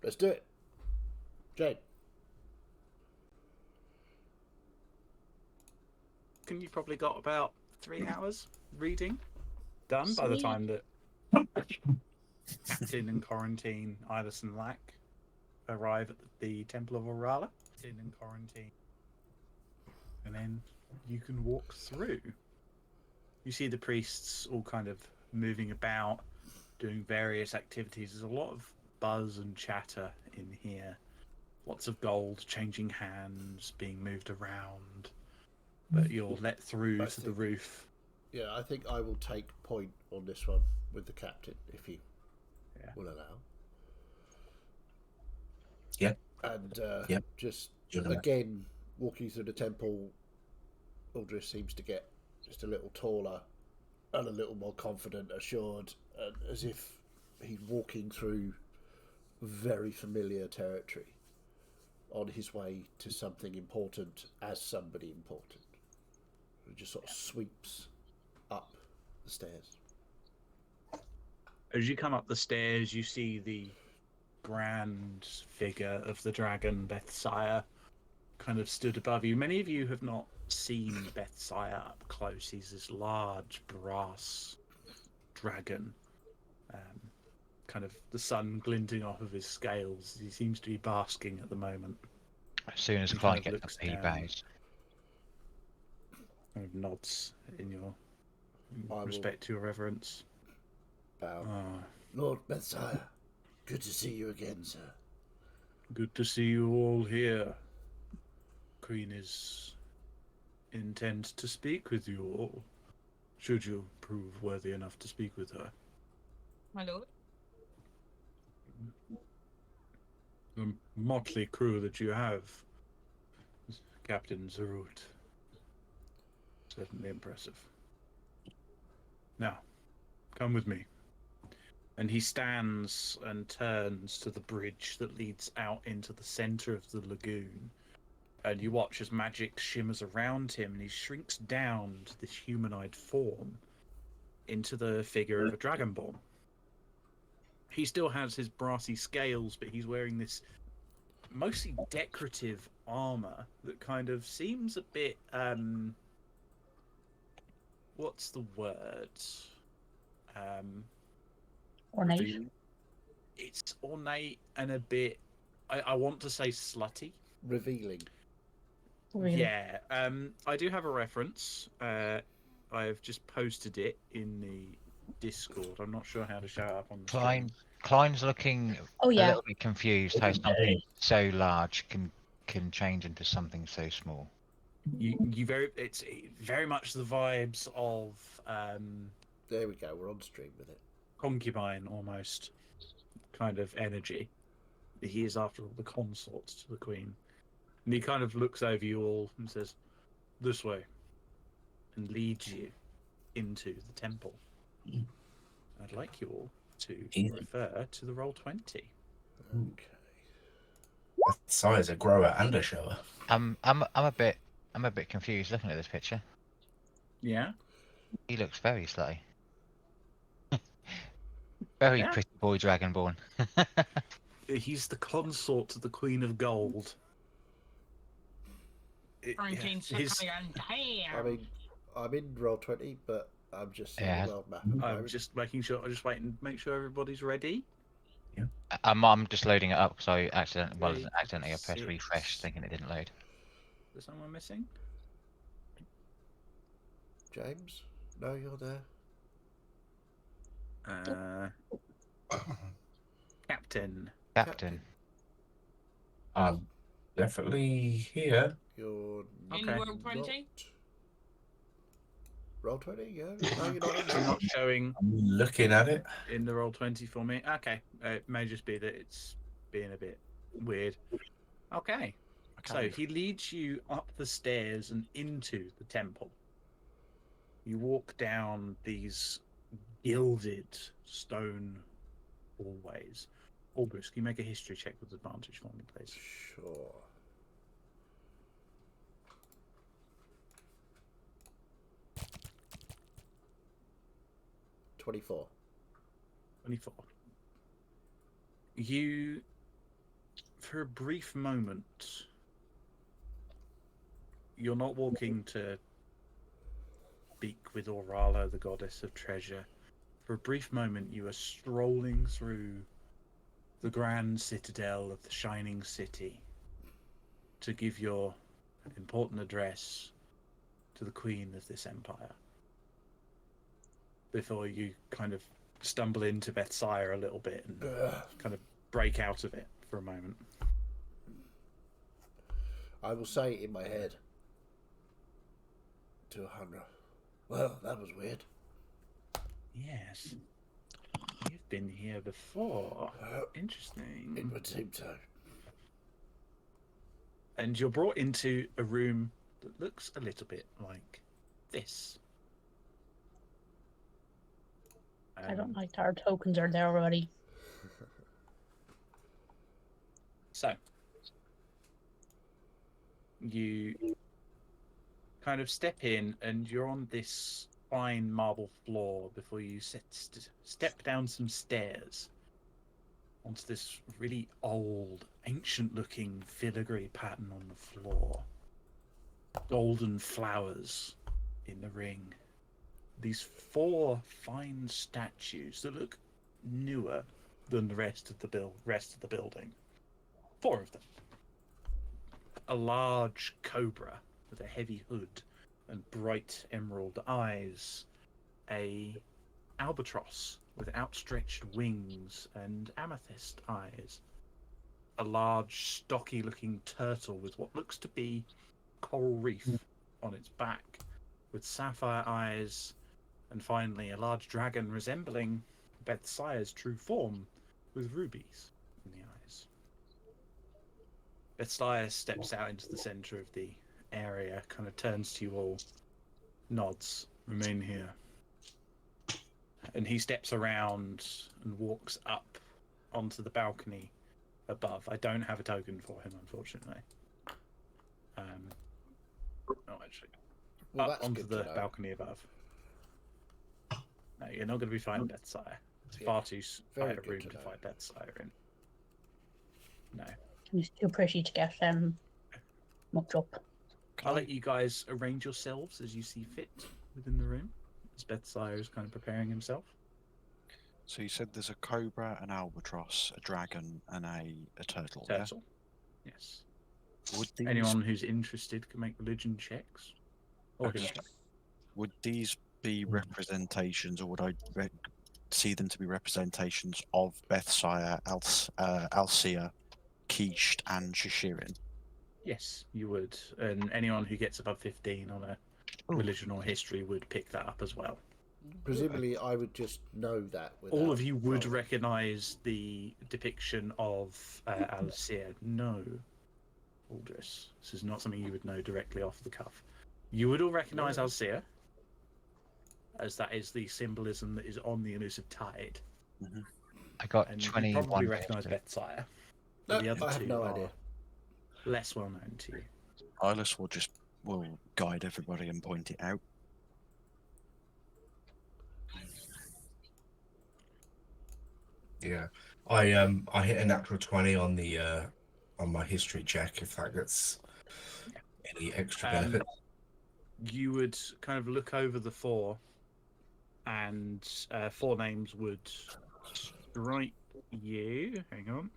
Let's do it. Jane. Can you probably got about 3 hours reading done by the Sweet. time that Tin and Quarantine, Iris and Lack arrive at the Temple of Orala? Tin and Quarantine. And then you can walk through. You see the priests all kind of moving about, doing various activities. There's a lot of buzz and chatter in here. Lots of gold changing hands, being moved around. But you're let through to the roof. Yeah, I think I will take point on this one with the captain, if he will allow. Yeah. And Yep. just, You'll allow. again, walking through the temple, Aldris seems to get just a little taller and a little more confident, assured, and as if he's walking through very familiar territory on his way to something important as somebody important. It just sort of sweeps up the stairs. As you come up the stairs, you see the grand figure of the dragon, Bethsire, kind of stood above you. Many of you have not seen Bethsire up close. He's this large brass dragon. Kind of the sun glinting off of his scales. He seems to be basking at the moment. As soon as He Klein kind of gets up, looks he down. bows. Kind of nods in your I will respect to your reverence. bow. Ah, Lord Bethsire, good to see you again, sir. good to see you all here. Queen is intent to speak with you all, should you prove worthy enough to speak with her. My lord. The motley crew that you have, Captain Zarut. Certainly impressive. Now, come with me. And he stands and turns to the bridge that leads out into the center of the lagoon. And you watch as magic shimmers around him, and he shrinks down to this humanoid form into the figure of a dragonborn. He still has his brassy scales, but he's wearing this mostly decorative armor that kind of seems a bit, what's the word? Ornate. It's ornate and a bit, I want to say slutty. Revealing. Really? Yeah, I do have a reference. I've just posted it in the Discord. I'm not sure how to show it up on the screen. Klein's looking Oh a yeah. little bit confused how something so large can change into something so small. It's very much the vibes of There we go. We're on stream with it. concubine almost kind of energy. He is, after all, the consort to the queen. And he kind of looks over you all and says, "This way," and leads you into the temple. I'd like you all to refer to the roll 20. Okay. Bethsire's a grower and a shower. I'm a bit confused looking at this picture. Yeah? He looks very slutty. Very Yeah. pretty boy dragonborn. He's the consort to the Queen of Gold. Quarantine his- I mean, I'm in roll 20, but I'm just seeing Yeah. the world map. At the I'm moment. just making sure. I'm just waiting to make sure everybody's ready. I'm just loading it up because I accidentally Three, I pressed refresh six. thinking it didn't load. Is someone missing? James? No, you're there. Captain. Captain. I'm definitely here. You're In Okay. roll 20? not. Roll 20, yeah? No, you're not in You're not showing I'm looking at it. in the roll 20 for me. Okay. It may just be that it's being a bit weird. Okay. So he leads you up the stairs and into the temple. You walk down these gilded stone hallways. Albus, can you make a history check with advantage for me, please? Sure. $24. 24. You, for a brief moment, you're not walking to speak with Orala, the goddess of treasure. For a brief moment, you are strolling through the grand citadel of the Shining City to give your important address to the queen of this empire. Before you kind of stumble into Bethsire a little bit and kind of break out of it for a moment. I will say in my head to Hunra, well, that was weird. Yes. You've been here before. It Interesting. would seem so. And you're brought into a room that looks a little bit like this. I don't like that our tokens are there already. So, you kind of step in, and you're on this fine marble floor before you step down some stairs onto this really old, ancient-looking filigree pattern on the floor. Golden flowers in the ring. These 4 fine statues that look newer than the rest of the building. 4 of them. A large cobra with a heavy hood and bright emerald eyes. A albatross with outstretched wings and amethyst eyes. A large, stocky-looking turtle with what looks to be coral reef on its back, with sapphire eyes, and finally a large dragon resembling Bethsire's true form, with rubies in the eyes. Bethsire steps out into the center of the area, kind of turns to you all, nods, remain here. And he steps around and walks up onto the balcony above. I don't have a token for him, unfortunately. Actually. Well, Up that's onto good to the know. balcony above. No, you're not going to be fighting Bethsire. It's Yeah, far too very tight a good room to to know. fight Bethsire in. No. He's too pretty to get mucked up. I'll let you guys arrange yourselves as you see fit within the room, as Bethsire is kind of preparing himself. So you said there's a cobra, an albatross, a dragon, and a turtle. Turtle. Yes. Yeah? Would these Anyone who's interested can make religion checks. Or Okay. history. would these be representations, or would I see them to be representations of Bethsire, Alcea, Quiche, and Shishirin? Yes, you would. And anyone who gets above 15 on a religion or history would pick that up as well. Presumably, I would just know that. All of you would rolling. recognise the depiction of Alcea. No, Aldris. This is not something you would know directly off the cuff. You would all recognise Alcea, as that is the symbolism that is on the elusive tide. Mm-hmm. I got And you 21. probably recognise Bethsire. No, The other I have two no are idea. less well known to you. Eyeless will guide everybody and point it out. Yeah, I hit a natural 20 on the on my history check. If that gets any extra benefit. You would kind of look over the 4, and 4 names would strike you. Hang on.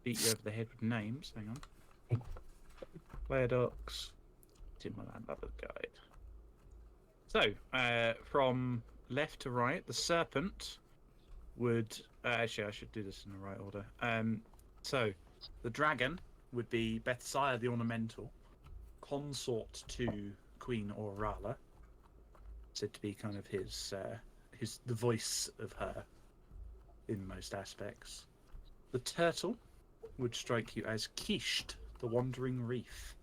Beat you over the head with names. Hang on. Player docs. Timberland Other Guide. So, from left to right, the serpent would... actually, I should do this in the right order. So, the dragon would be Bethsire the Ornamental, consort to Queen Aurala, said to be kind of his the voice of her in most aspects. The turtle would strike you as Quiche, the Wandering Reef,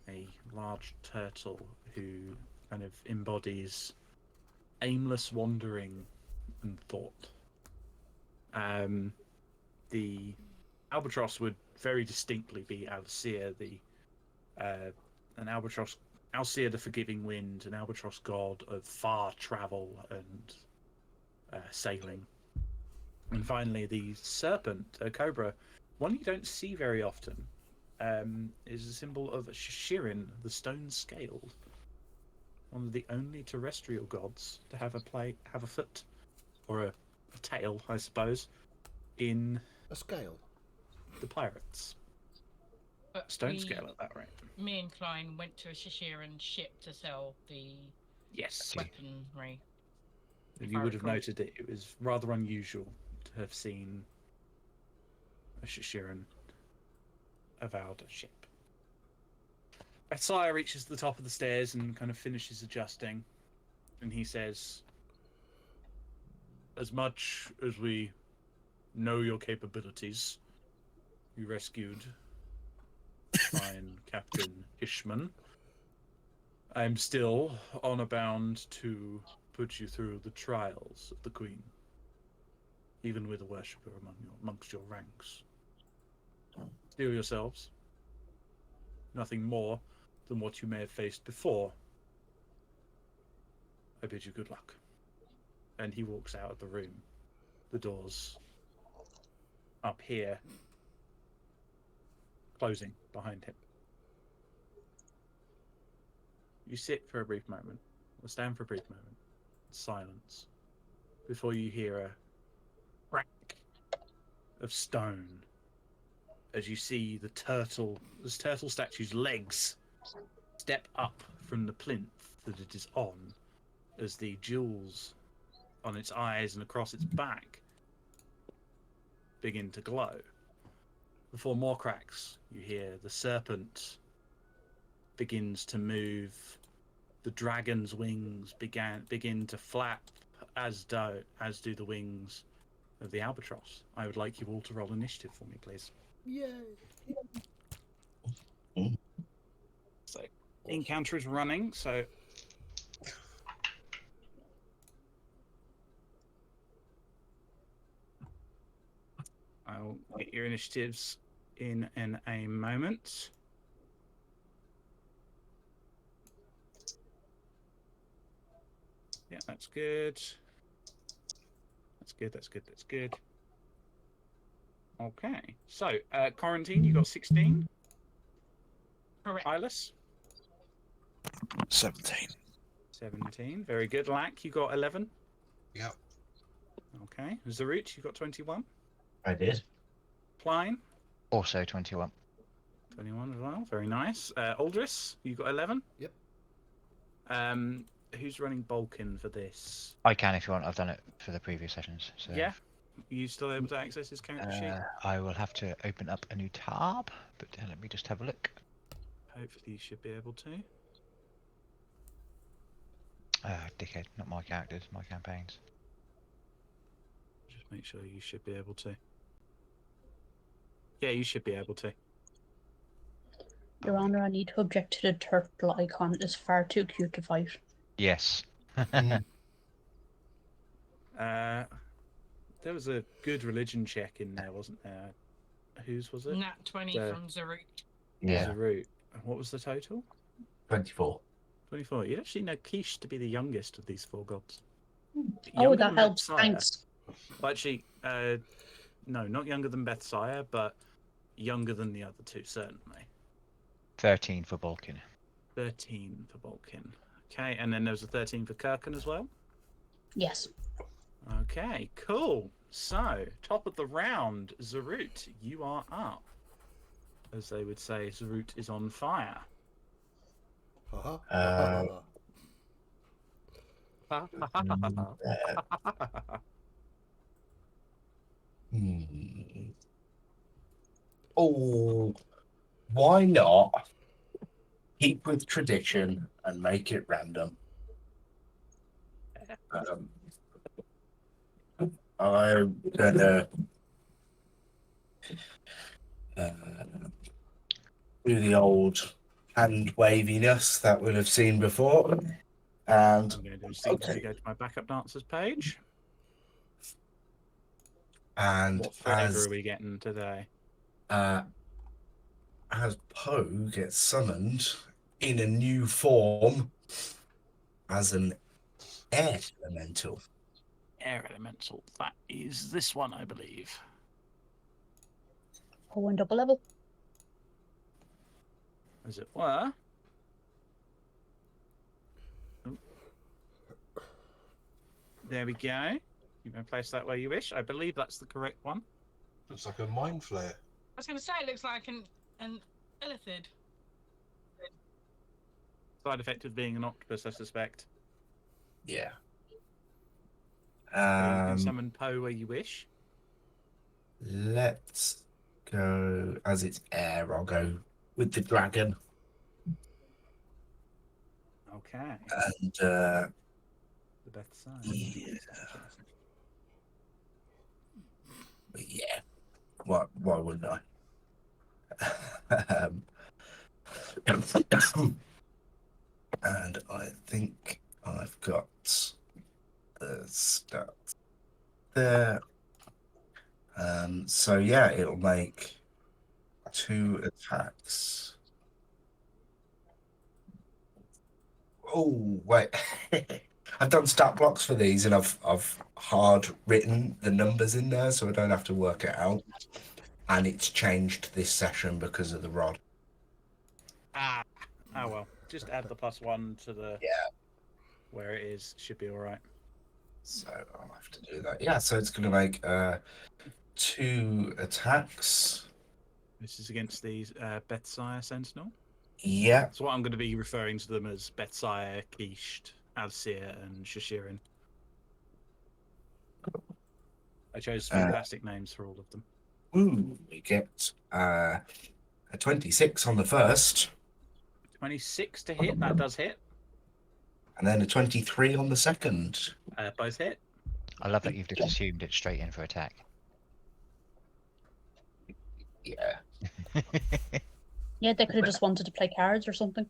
a large turtle who kind of embodies aimless wandering and thought. The albatross would very distinctly be Alcea, an albatross, Alcea the Forgiving Wind, an albatross god of far travel and sailing. And finally, the serpent, a cobra, one you don't see very often, is a symbol of Shishirin, the stone scaled, one of the only terrestrial gods to have a foot, or a tail, I suppose, in A scale. the pirates. But Stone scale at that rate. Me and Klein went to a Shishiran ship to sell the Yes. weaponry. You I would have recall. noted that it was rather unusual to have seen a Shishiran avowed ship. Bethsire reaches the top of the stairs and kind of finishes adjusting, and he says, "As much as we know your capabilities, you rescued fine Captain Ishman. I'm still honor bound to put you through the trials of the Queen, even with a worshipper amongst your ranks. Steel yourselves. Nothing more than what you may have faced before. I bid you good luck. And he walks out of the room. The doors up here closing behind him. You sit for a brief moment, or stand for a brief moment, silence, before you hear a crack of stone as you see this turtle statue's legs step up from the plinth that it is on, as the jewels on its eyes and across its back begin to glow. Before more cracks, you hear the serpent begins to move. The dragon's wings begin to flap, as do the wings of the albatross. I would like you all to roll initiative for me, please. Yay! So, encounter is running, so I'll get your initiatives in a moment. Yeah, that's good. That's good. Okay, so Quarantine, you got 16. Correct. Eyeless, 17. 17. Very good. Lack, you got 11. Yep. Okay. Zarut, you got 21. I did. Klein, Also 21. 21 as well. Very nice. Aldris, you got 11. Yep. Who's running Balkan for this? I can if you want. I've done it for the previous sessions. So Yeah. Are you still able to access his character sheet? I will have to open up a new tab, but let me just have a look. Hopefully you should be able to. Dickhead, not my characters, my campaigns. Just make sure you should be able to. Yeah, you should be able to. Your Honor, I need to object to the turtle icon. It's far too cute to fight. Yes. There was a good religion check in there, wasn't there? Whose was it? Nat 20 from Zaruk. Yeah, Zarut. What was the total? 24. 24. You actually know Quiche to be the youngest of these four gods. Oh, Younger that than helps. Bethsaida. Thanks. Well, actually, no, not younger than Bethsaida, but younger than the other two, certainly. 13 for Balkan. 13 for Balkan. Okay, and then there was a 13 for Kirkin as well. Yes. Okay, cool. So, top of the round, Zarut, you are up. As they would say, Zarut is on fire. Oh, why not keep with tradition and make it random? I'm gonna do the old hand waviness that we'll have seen before, and I'm going to do simply go to my backup dancers page. What flavour are we getting today? as Poe gets summoned in a new form as an air elemental. Air elemental. That is this one, I believe. Oh, and double level. As it were. Oh. There we go. You may place that where you wish. I believe that's the correct one. Looks like a mind flare. I was going to say it looks like an Elusive. Side effect of being an octopus, I suspect. Yeah. So you can summon Poe where you wish. Let's go, as it's air, I'll go with the dragon. Okay. And The Bethsaida. yeah. But yeah. Why wouldn't I? And I think I've got the stats there. So yeah, it'll make 2 attacks. Oh wait, I've done stat blocks for these, and I've hard written the numbers in there, so I don't have to work it out. And it's changed this session because of the rod. Ah, oh well. Just add the +1 to the Yeah. where it is. Should be all right. So I'll have to do that. Yeah. So it's going to make 2 attacks. This is against these Bethsire Sentinel. Yeah. So what I'm going to be referring to them as Bethsire, Quiche, Alcir, and Shashirin. I chose fantastic names for all of them. Ooh, we get a 26 on the first, 26 to hit. That does hit. and then a 23 on the second. Both hit. I love that you've just assumed it's straight in for attack. Yeah. Yeah, they could have just wanted to play cards or something.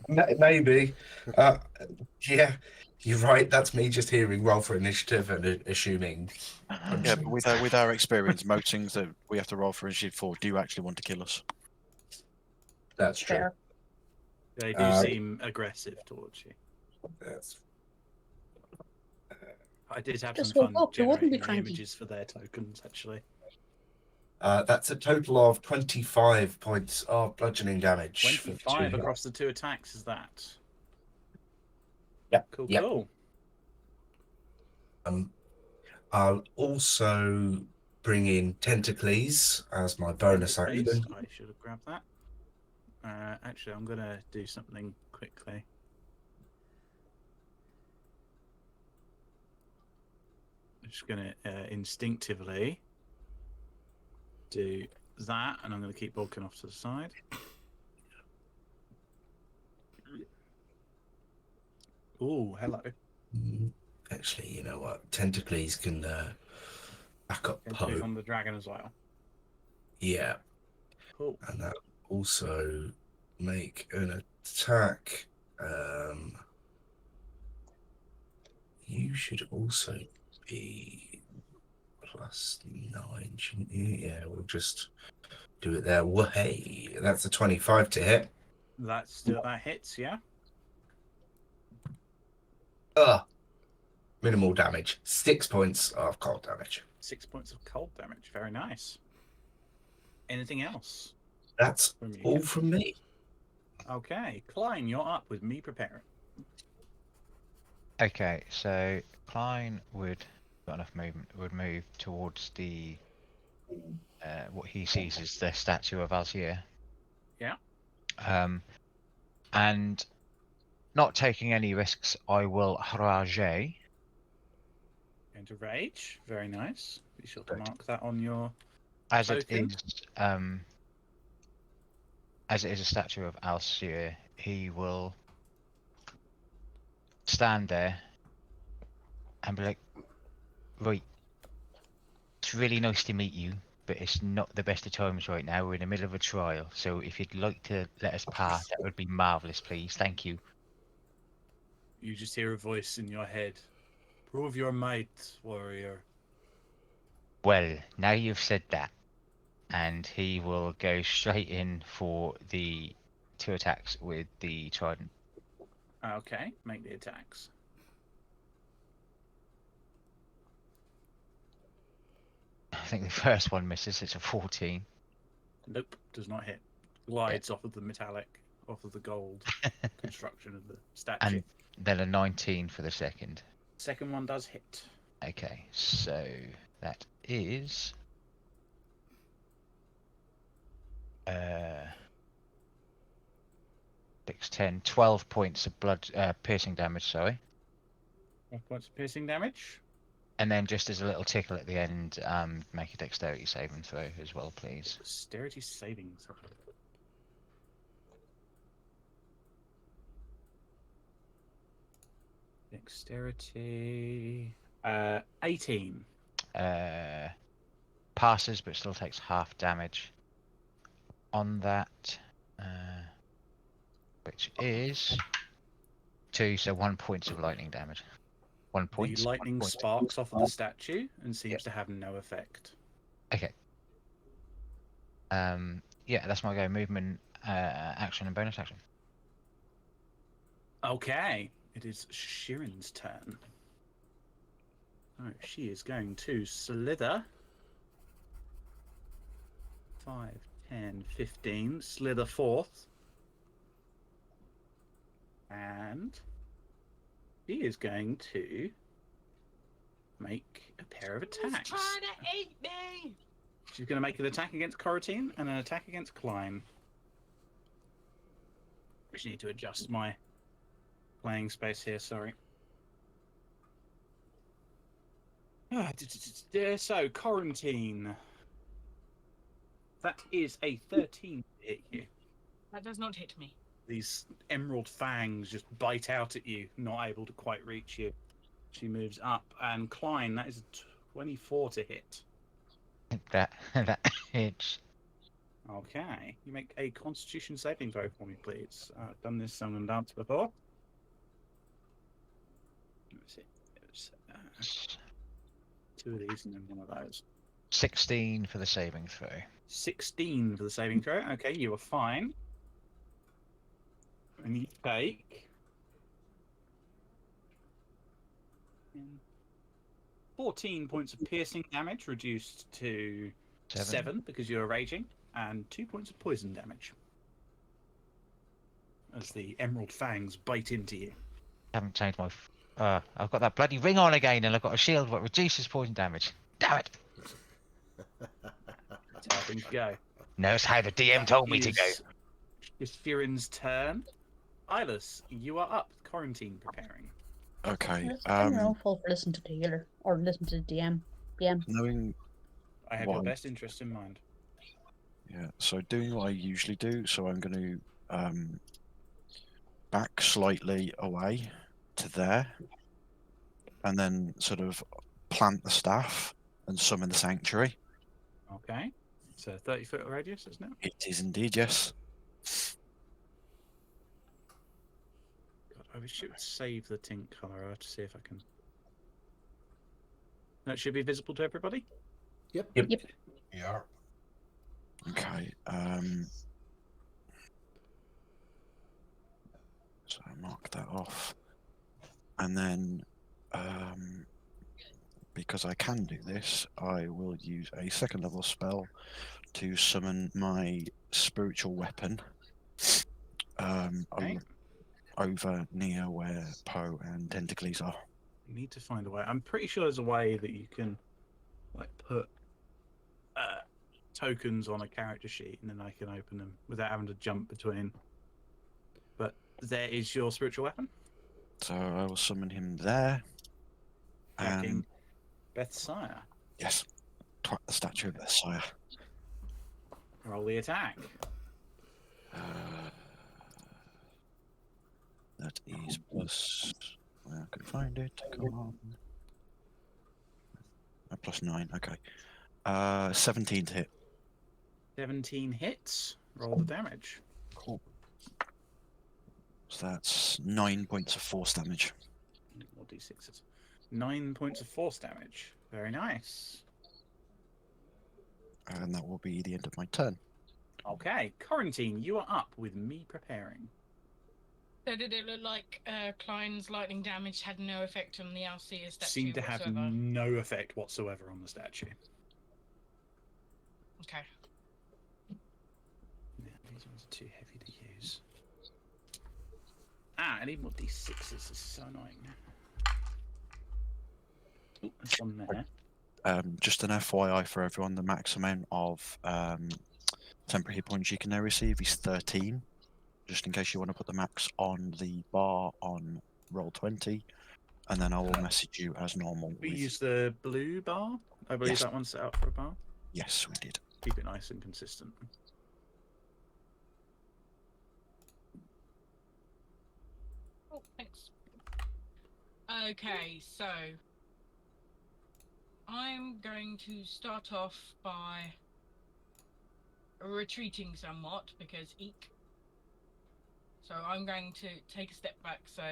Maybe. Yeah, you're right. That's me just hearing roll for initiative and assuming. Yeah, but with our experience, most things that we have to roll for initiative for do actually want to kill us. That's true. Fair. They do seem aggressive towards you. That's I did have Just some woke fun up, they wouldn't be generating the cranky. images for their tokens, actually. that's a total of 25 points of bludgeoning damage. for 25 2. across the 2 attacks, is that? Yep. Cool, Yep. cool. I'll also bring in Tentacles as my bonus Please, action. I should have grabbed that. Actually, I'm going to do something quickly. I'm just going to instinctively do that, and I'm going to keep Vulcan off to the side. Oh, hello. Actually, you know what? Tentacles can back up Move Poe. on the dragon as well. Yeah. Cool. And that also make an attack. You should also be +9, shouldn't you? Yeah, we'll just do it there. Well, hey, that's a 25 to hit. That hits, yeah. Minimal damage. 6 points of cold damage. 6 points of cold damage. Very nice. Anything else? That's from you? all from me. Okay, Klein, you're up with me preparing. Okay, so Klein would got enough movement. Would move towards the what he sees as the statue of Alzir. Yeah. And not taking any risks, I will rage. Going to rage. Very nice. Be sure to mark that on your As it token. is a statue of Alzir, he will stand there and be like, right, it's really nice to meet you, but it's not the best of times right now. We're in the middle of a trial, so if you'd like to let us pass, that would be marvellous, please. Thank you. You just hear a voice in your head. Prove your might, warrior. Well, now you've said that, and he will go straight in for the 2 attacks with the trident. Okay, make the attacks. I think the first one misses. It's a 14. Nope, does not hit. Glides off of the metallic, off of the gold construction of the statue. And then a 19 for the second. Second one does hit. Okay, so that is 6, 10, 12 points of blood piercing damage, sorry. 12 points of piercing damage. And then just as a little tickle at the end, make a dexterity saving throw as well, please. Dexterity savings. Dexterity. 18. Passes, but still takes half damage on that, which is 2, so 1 point of lightning damage. 1 point. The lightning sparks off of the statue and seems to have no effect. Okay. Yeah, that's my go. Movement, action, and bonus action. Okay, it is Shirin's turn. Oh, she is going to slither. 5, 10, 15. Slither forth. And she is going to make a pair of attacks. He's trying to eat me! She's going to make an attack against Coroutine and an attack against Klein. I just need to adjust my playing space here, sorry. So, Quarantine. That is a 13 to hit you. That does not hit me. These emerald fangs just bite out at you, not able to quite reach you. She moves up, and Klein, that is a 24 to hit. That hits. Okay, you make a Constitution saving throw for me, please. I've done this song and dance before. Let's see. It's, 2 of these and then 1 of those. 16 for the saving throw. 16 for the saving throw. Okay, you are fine. And you take 14 points of piercing damage, reduced to 7 because you're raging, and 2 points of poison damage as the emerald fangs bite into you. I haven't changed my. I've got that bloody ring on again, and I've got a shield that reduces poison damage. Damn it! That's how things go. No, it's how the DM told me to go. It's Firin's turn. Ilas, you are up. Quarantine preparing. Okay. It's general fault for listening to the healer or listen to the DM. Knowing, I have What? your best interest in mind. yeah. So doing what I usually do. So I'm going to back slightly away to there, and then sort of plant the staff and summon the sanctuary. Okay. It's a 30-foot radius, isn't it? It is indeed, yes. God, I wish it would save the tint colour. I have to see if I can. That should be visible to everybody. Yep. Yeah. Okay. So I mark that off, and then because I can do this, I will use a 2nd level spell to summon my spiritual weapon Okay. over near where Poe and Tentacles are. You need to find a way. I'm pretty sure there's a way that you can, like, put tokens on a character sheet, and then I can open them without having to jump between. But there is your spiritual weapon. So I will summon him there. Attacking And Bethsire. yes, twat the statue of the sire. Roll the attack. That is plus. Where I can find it. Come on. Plus 9. Okay. 17 to hit. 17 hits. Roll the damage. Cool. So that's 9 points of force damage. More d6s. 9 points of force damage. Very nice. And that will be the end of my turn. Okay, Quarantine, you are up with me preparing. So did it look like Klein's lightning damage had no effect on the Alcea statue Seemed to have whatsoever? no effect whatsoever on the statue. Okay. Yeah, these ones are too heavy to use. I need more d6s. This is so annoying. Oh, there's one there. Just an FYI for everyone, the maximum of temporary hit points you can now receive is 13. Just in case you want to put the max on the bar on Roll20, and then I will message you as normal. We with- use the blue bar. I believe Yes. that one's set up for a bar. Yes, we did. Keep it nice and consistent. Oh, thanks. Okay, so I'm going to start off by retreating somewhat because eek. So I'm going to take a step back so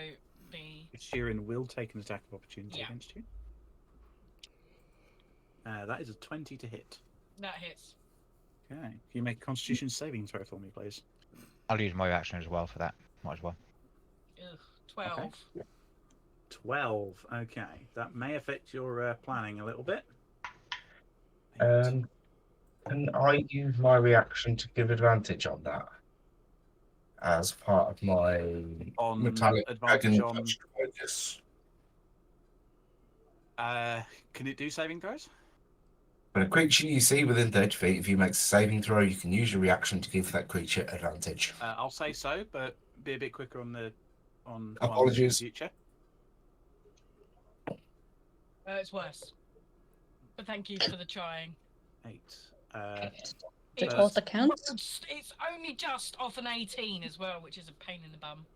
the Shirin will take an attack of opportunity Yeah. against you. That is a 20 to hit. that hits. Okay. Can you make a Constitution saving throw for me, please? I'll use my action as well for that. Might as well. Ugh, 12. 12. Okay, that may affect your planning a little bit. Can I use my reaction to give advantage on that as part of my On metallic advantage dragon on. touch focus? Can it do saving throws? For a creature you see within 30 feet, if you make a saving throw, you can use your reaction to give that creature advantage. I'll say so, but be a bit quicker on the ones in Apologies. future. It's worse. But thank you for the trying. 8. Is it But- called the count? It's only just off an 18 as well, which is a pain in the bum.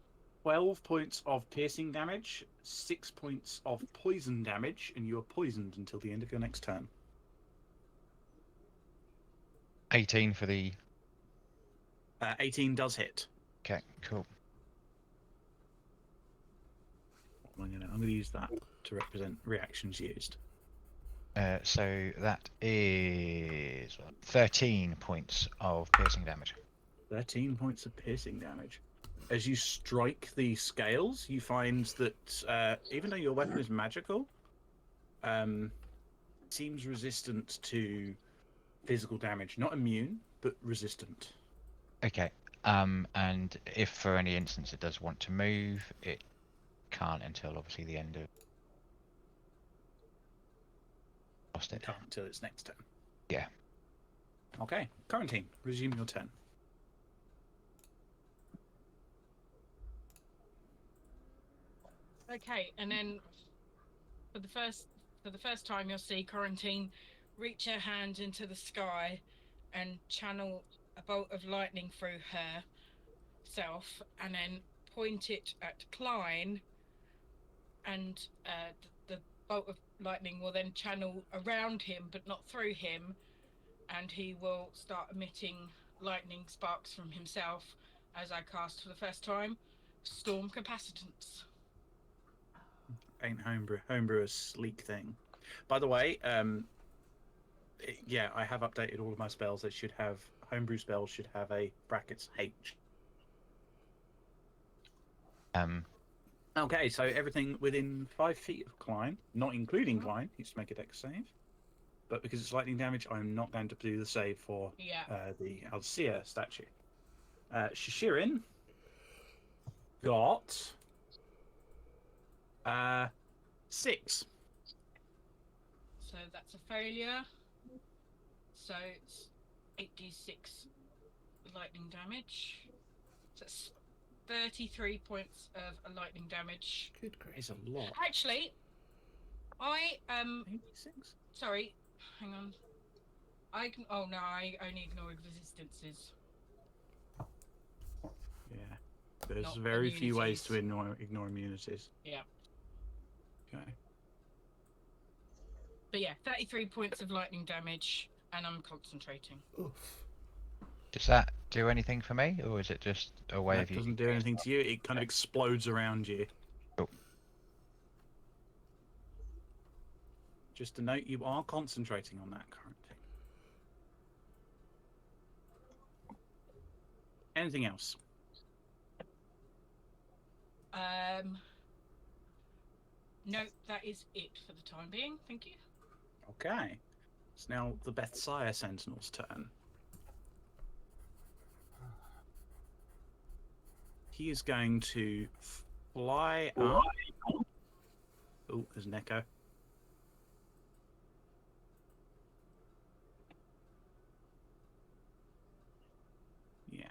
12 points of piercing damage, 6 points of poison damage, and you are poisoned until the end of your next turn. 18 for the. 18 does hit. Okay, cool. I'm gonna use that to represent reactions used. So that is 13 points of piercing damage. 13 points of piercing damage. As you strike the scales, you find that even though your weapon is magical, it seems resistant to physical damage. Not immune, but resistant. Okay. And if for any instance it does want to move, it can't until obviously the end of. Lost it. Can't until its next turn. Yeah. Okay, Quarantine, resume your turn. Okay, and then for the first time you'll see Quarantine reach her hand into the sky and channel a bolt of lightning through herself, and then point it at Klein, and the bolt of lightning will then channel around him but not through him, and he will start emitting lightning sparks from himself as I cast for the first time Storm Capacitance. Ain't homebrew a sleek thing. By the way, yeah, I have updated all of my spells. They should have homebrew spells should have a brackets H. Okay, so everything within 5 feet of Klein, not including Klein, needs to make a dex save. But because it's lightning damage, I'm not going to do the save for the Alcea statue. Shishirin got 6. So that's a failure. So it's 8d6 lightning damage. So it's 33 points of lightning damage. Good grief. It's a lot. Actually, I 86? sorry, hang on. I only ignore resistances. Yeah. There's Not very few ways to immunities. ignore immunities. Yeah. Okay. But yeah, 33 points of lightning damage, and I'm concentrating. Oof. Does that do anything for me, or is it just a way That of you? doesn't do anything to you. It kind of explodes around you. Cool. Just to note, you are concentrating on that currently. Anything else? No, that is it for the time being. Thank you. Okay. It's now the Bethsaida Sentinel's turn. He is going to fly up. Oh, there's an echo. Yeah.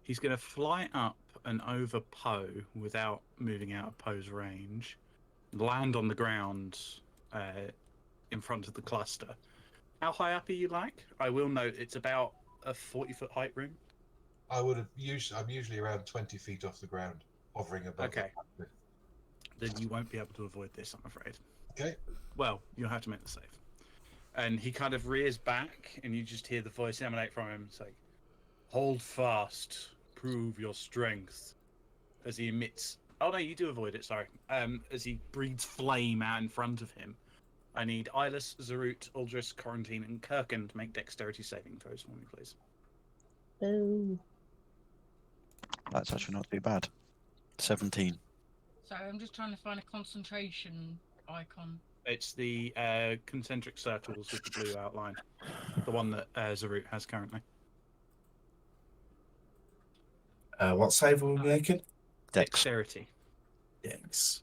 He's going to fly up and over Poe without moving out of Poe's range. Land on the ground in front of the cluster. How high up are you like? I will note it's about a 40-foot height room. I'm usually around 20 feet off the ground, hovering above. Okay. Then you won't be able to avoid this, I'm afraid. Okay. Well, you'll have to make the save. And he kind of rears back, and you just hear the voice emanate from him. It's like, hold fast, prove your strength. As he emits... Oh, no, you do avoid it, sorry. As he breathes flame out in front of him. I need Eyeless, Zarut, Uldris, Quarantine, and Kirkin to make dexterity saving throws for me, please. Boo. That's actually not too bad. 17. So I'm just trying to find a concentration icon. It's the concentric circles with the blue outline. The one that Zarut has currently. What save are we making? Dex. Dexterity. Yes.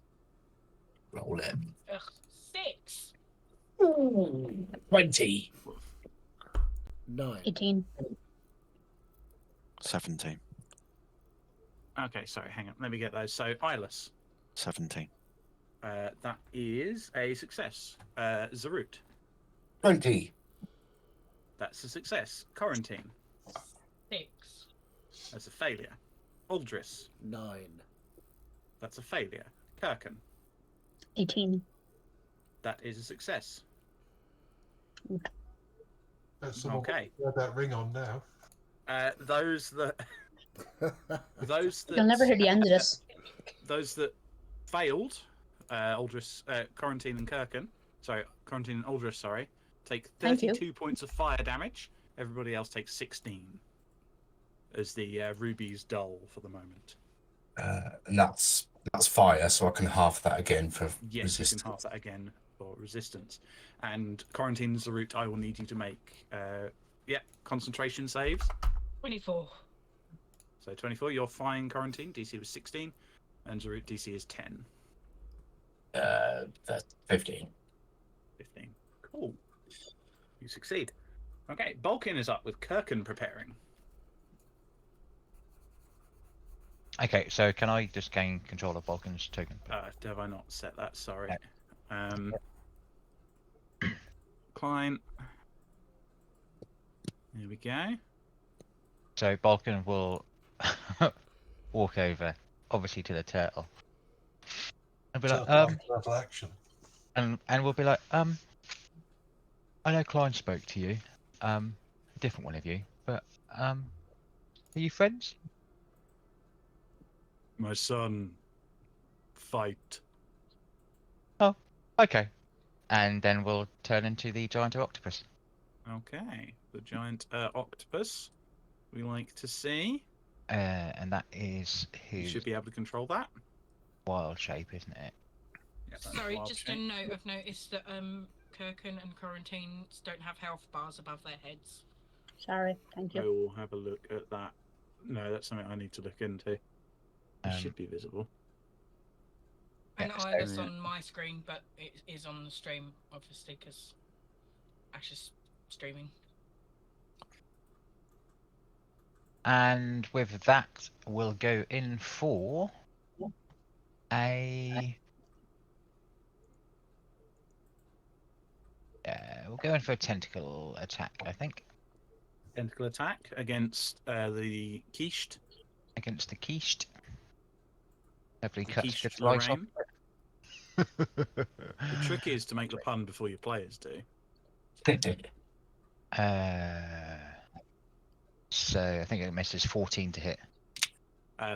Roll it. Ugh, 6. 20. 9. 18. 17. Okay, sorry, hang on. Let me get those. So, Eyeless. 17. That is a success. Zarut. 20. That's a success. Quarantine. 6. That's a failure. Aldris. 9. That's a failure. Kirkin. 18. That is a success. That's someone Okay. with that ring on now. Those that You'll never hear the end of this. those that failed, Aldris, Quarantine and Kirkin. Sorry, Quarantine and Aldris. Sorry, take Thank you. 32 points of fire damage. Everybody else takes 16. As the rubies dull for the moment. And that's fire, so I can half that again for Yes, resistance. you can half that again for resistance. And Quarantine is the route I will need you to make. Concentration saves. 24. So 24, you're fine, Quarantine. DC was 16, and Zarut DC is 10. That's 15. 15. Cool. You succeed. Okay, Balkin is up with Kirkin preparing. Okay, so can I just gain control of Vulcan's token? Have I not set that? Sorry. Client. There we go. So Balkan will walk over, obviously to the turtle, and be like, Turtle action. and we'll be like, I know Klein spoke to you, a different one of you, but are you friends? My son. Fight. Oh, okay. And then we'll turn into the giant octopus. Okay, the giant octopus we like to see. And that is You his should be able to control that. wild shape, isn't it? Yeah, that's Sorry, wild just shape. a note. I've noticed that Kirkin and Quarantine don't have health bars above their heads. Sorry, thank I you. will have a look at that. No, that's something I need to look into. It should be visible. And Yeah, Iris so- on my screen, but it is on the stream, obviously, because Ash is streaming. And with that, we'll go in for a. We'll go in for a tentacle attack, I think, Tentacle attack against the quiche. against the quiche. Hopefully, The cuts quiche the slice off. Lorraine. The trick is to make the pun before your players do. So I think it misses 14 to hit.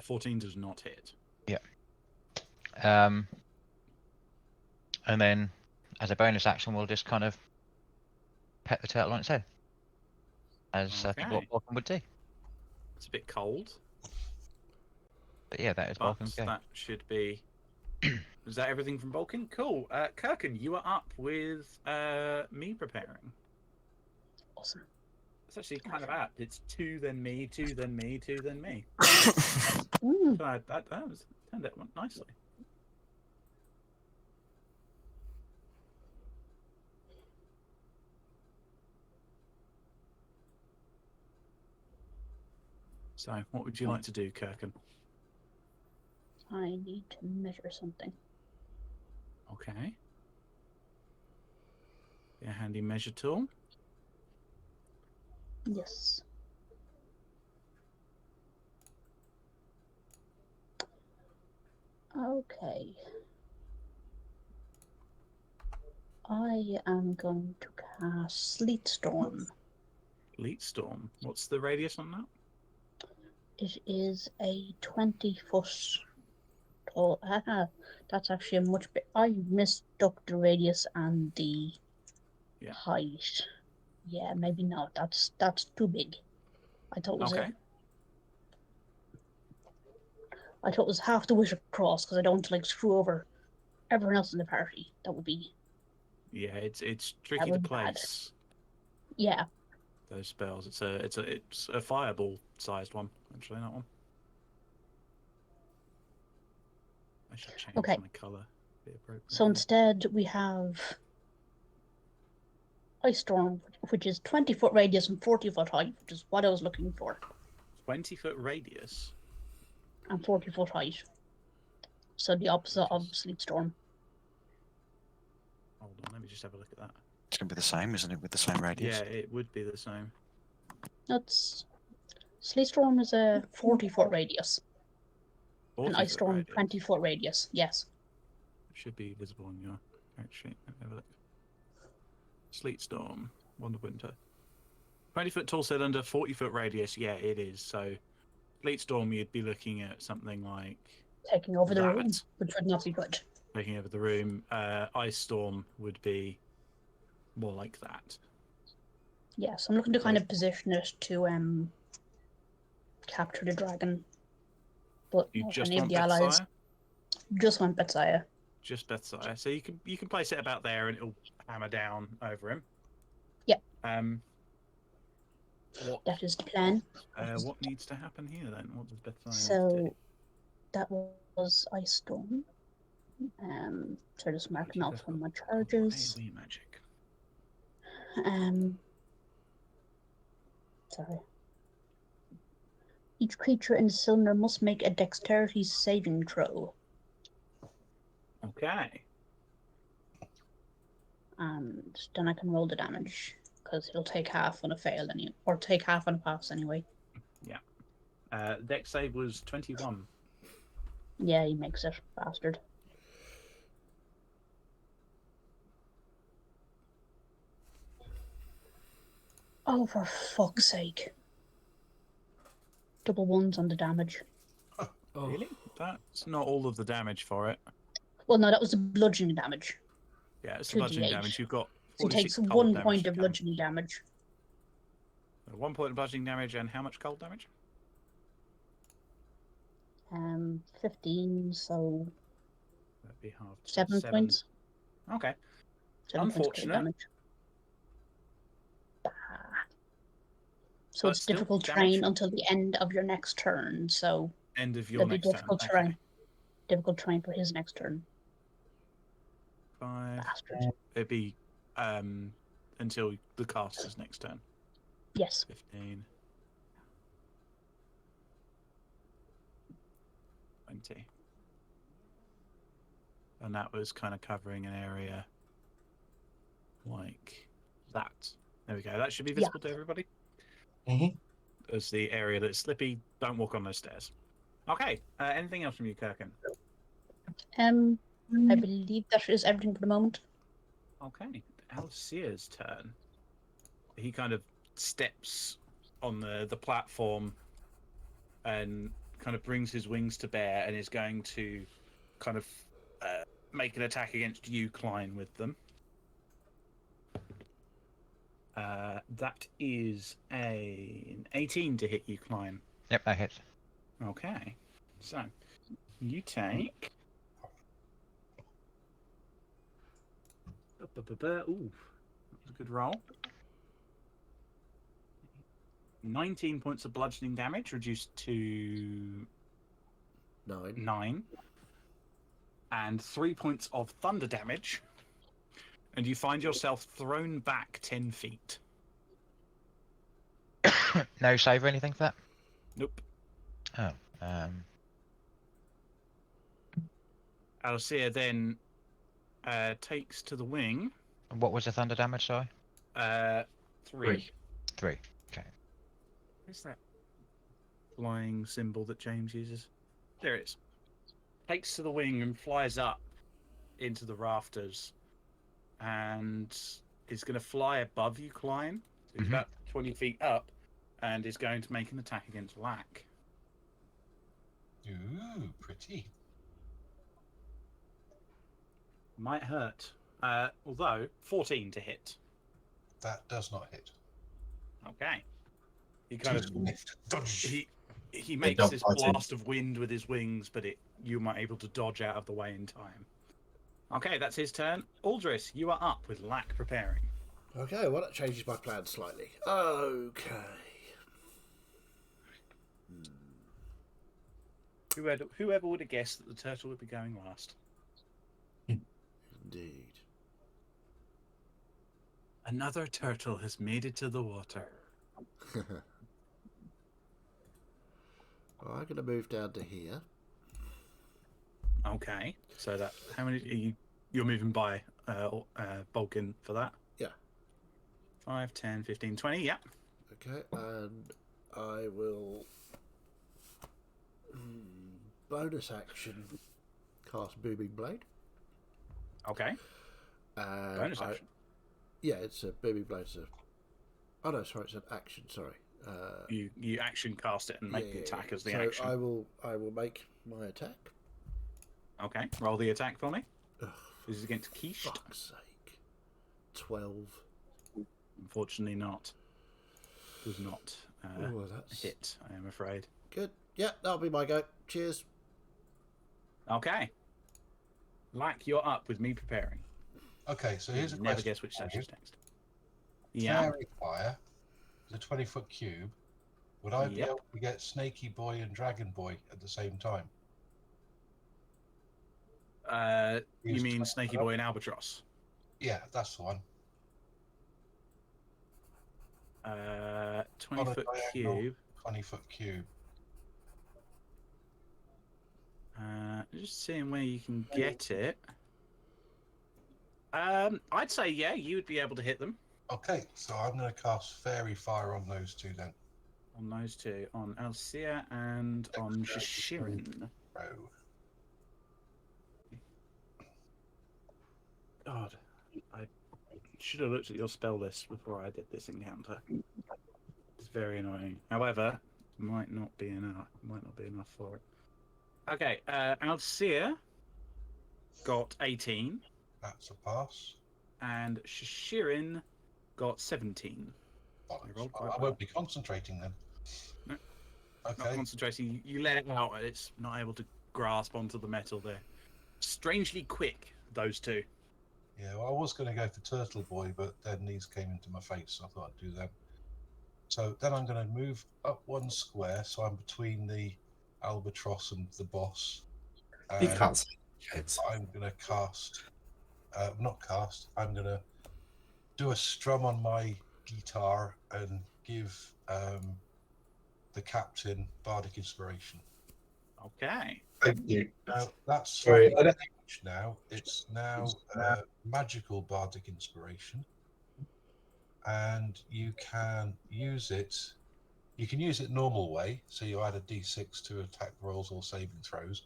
14 does not hit. And then, as a bonus action, we'll just kind of pet the turtle on its head, as I think what Okay. Balkan would do. It's a bit cold, But yeah, that is but Balkan's go. that should be. Is that everything from Balkan? Cool. Kirkin, you are up with me preparing. Awesome. It's actually kind of apt. It's 2 then me, 2 then me, 2 then me. Mm. That turned out nicely. So, what would you like to do, Kirkin? I need to measure something. Okay. Get a handy measure tool. Yes. Okay. I am going to cast Sleet Storm. Leet Storm. What's the radius on that? It is a 20-foot tall. That's actually a much bit. I mistook the radius and the Yeah. height. Yeah, maybe not. That's too big. I thought it was Okay. I thought it was half the wizard cross because I don't want to like screw over everyone else in the party. That would be Yeah, it's tricky to would be bad. place yeah. those spells. It's a fireball sized one, actually, that one. I should change Okay. my colour. Be appropriate. So instead we have Ice Storm, which is 20-foot radius and 40-foot height, which is what I was looking for, 20-foot radius. and 40-foot height. So the opposite of Sleep Storm. Hold on, let me just have a look at that. It's going to be the same, isn't it, with the same radius? Yeah, it would be the same. That's Sleep Storm is a 40-foot radius, and 40 Ice foot Storm radius. 20-foot radius. Yes. Should be visible on your fact sheet. Let me have a look. Sleet Storm, Wonder Winter. 20-foot tall cylinder, 40-foot radius. Yeah, it is. So, Sleet Storm, you'd be looking at something like Taking over the that. room, which would not be good. Taking over the room. Ice Storm would be more like that. Yes, I'm looking to kind of position it to capture the dragon. But You not just any of want the allies. Bethsire? Just want Bethsire. Just Bethsire. So you can place it about there, and it'll hammer down over him. Yep. What That is the plan. what needs to happen here then? What does Bethsire need to So do? that was Ice Storm. So just marking Magic off of on my AoE charges. magic. Sorry. Each creature in the cylinder must make a dexterity saving throw. Okay. And then I can roll the damage, because it'll take half on a fail anyway, or take half on a pass anyway. Dex save was 21. Yeah, he makes it, bastard. Oh, for fuck's sake. Double ones on the damage. Oh. Really? That's not all of the damage for it. Well, no, that was the bludgeoning damage. Yeah, it's the bludgeoning 2d8. damage. You've got So he 46 takes cold 1 damage point to of come. bludgeoning damage. 1 point of bludgeoning damage, and how much cold damage? 15, so That'd be half. 7 points. Okay. 7 points cold Unfortunate. damage. So But it's still difficult damage. terrain until the end of your next turn, so End of your it'll be next turn. difficult Okay. terrain. Difficult terrain for his next turn. 5. Bastard. It'd be until the caster's next turn. Yes. 15. 20. And that was kind of covering an area like that. There we go. That should be visible to everybody. Mhm. As the area that's slippy, don't walk on those stairs. Okay. Anything else from you, Kirkin? I believe that is everything for the moment. Okay. Alcia's turn. He kind of steps on the platform and kind of brings his wings to bear and is going to kind of make an attack against you, Klein, with them. That is an 18 to hit you, Klein. Yep, that hits. Okay. So, you take... Ooh, that was a good roll. 19 points of bludgeoning damage, reduced to 9. And 3 points of thunder damage. And you find yourself thrown back 10 feet. No save or anything for that? Nope. Oh. Alcea then takes to the wing. What was the thunder damage, sorry? 3. 3. Okay. Where's that flying symbol that James uses? There it is. Takes to the wing and flies up into the rafters. And is going to fly above you, Klein. So he's about 20 feet up. And is going to make an attack against Lack. Ooh, pretty. Might hurt. Although, 14 to hit. That does not hit. Okay. He kind of... Dodge. he makes dog this fighting. blast of wind with his wings, but you might able to dodge out of the way in time. Okay, that's his turn. Aldris, you are up with Lack preparing. Okay, well, that changes my plan slightly. Okay. Whoever would have guessed that the turtle would be going last? Indeed. Another turtle has made it to the water. Well, I'm going to move down to here. Okay, so that how many you're moving by Balkan for that? Yeah. 5, 10, 15, 20, yeah. Okay, and I will bonus action cast Booming Blade. Okay. And Bonus action. Yeah, it's a Booming Blade. Oh no, sorry, it's an action. Sorry. You action cast it and make the attack as the so action. I will make my attack. Okay, roll the attack for me. Ugh, This is against Quiche. fuck's sake. 12. Unfortunately, not. Does not That's hit. I am afraid. good. Yeah, that'll be my go. Cheers. Okay. Lack, you're up with me preparing. Okay, so here's a Never question guess which for stage you. is next. Yeah. Fairy Fire is a 20-foot cube. Would I be Yep. able to get Snaky Boy and Dragon Boy at the same time? You Use mean 20 Snaky Boy and Albatross? Yeah, that's the one. 20-foot diagonal. cube. 20-foot cube. Just seeing where you can get it. I'd say yeah, you would be able to hit them Okay, so I'm going to cast Fairy Fire on those two then. on those two, on Alcia and on Shishirin. Oh. God, I should have looked at your spell list before I did this encounter. It's very annoying. However, might not be enough. Might not be enough for it. Okay, Alcia got 18, That's a pass. and Shishirin got 17. Bollocks. rolled quite I well. won't be concentrating then. No. Not Okay. concentrating. You let it out, and it's not able to grasp onto the metal there. Strangely quick, those two. Yeah, well, I was going to go for Turtle Boy, but then these came into my face, so I thought I'd do them. So then I'm going to move up one square, so I'm between the Albatross and the boss. You And can't see kids. I'm going to cast, I'm going to do a strum on my guitar and give the captain Bardic Inspiration. Okay. Thank you. Now, that's Sorry, slightly changed now. It's now magical Bardic Inspiration. And you can use it. You can use it normal way, so you add a d6 to attack rolls or saving throws.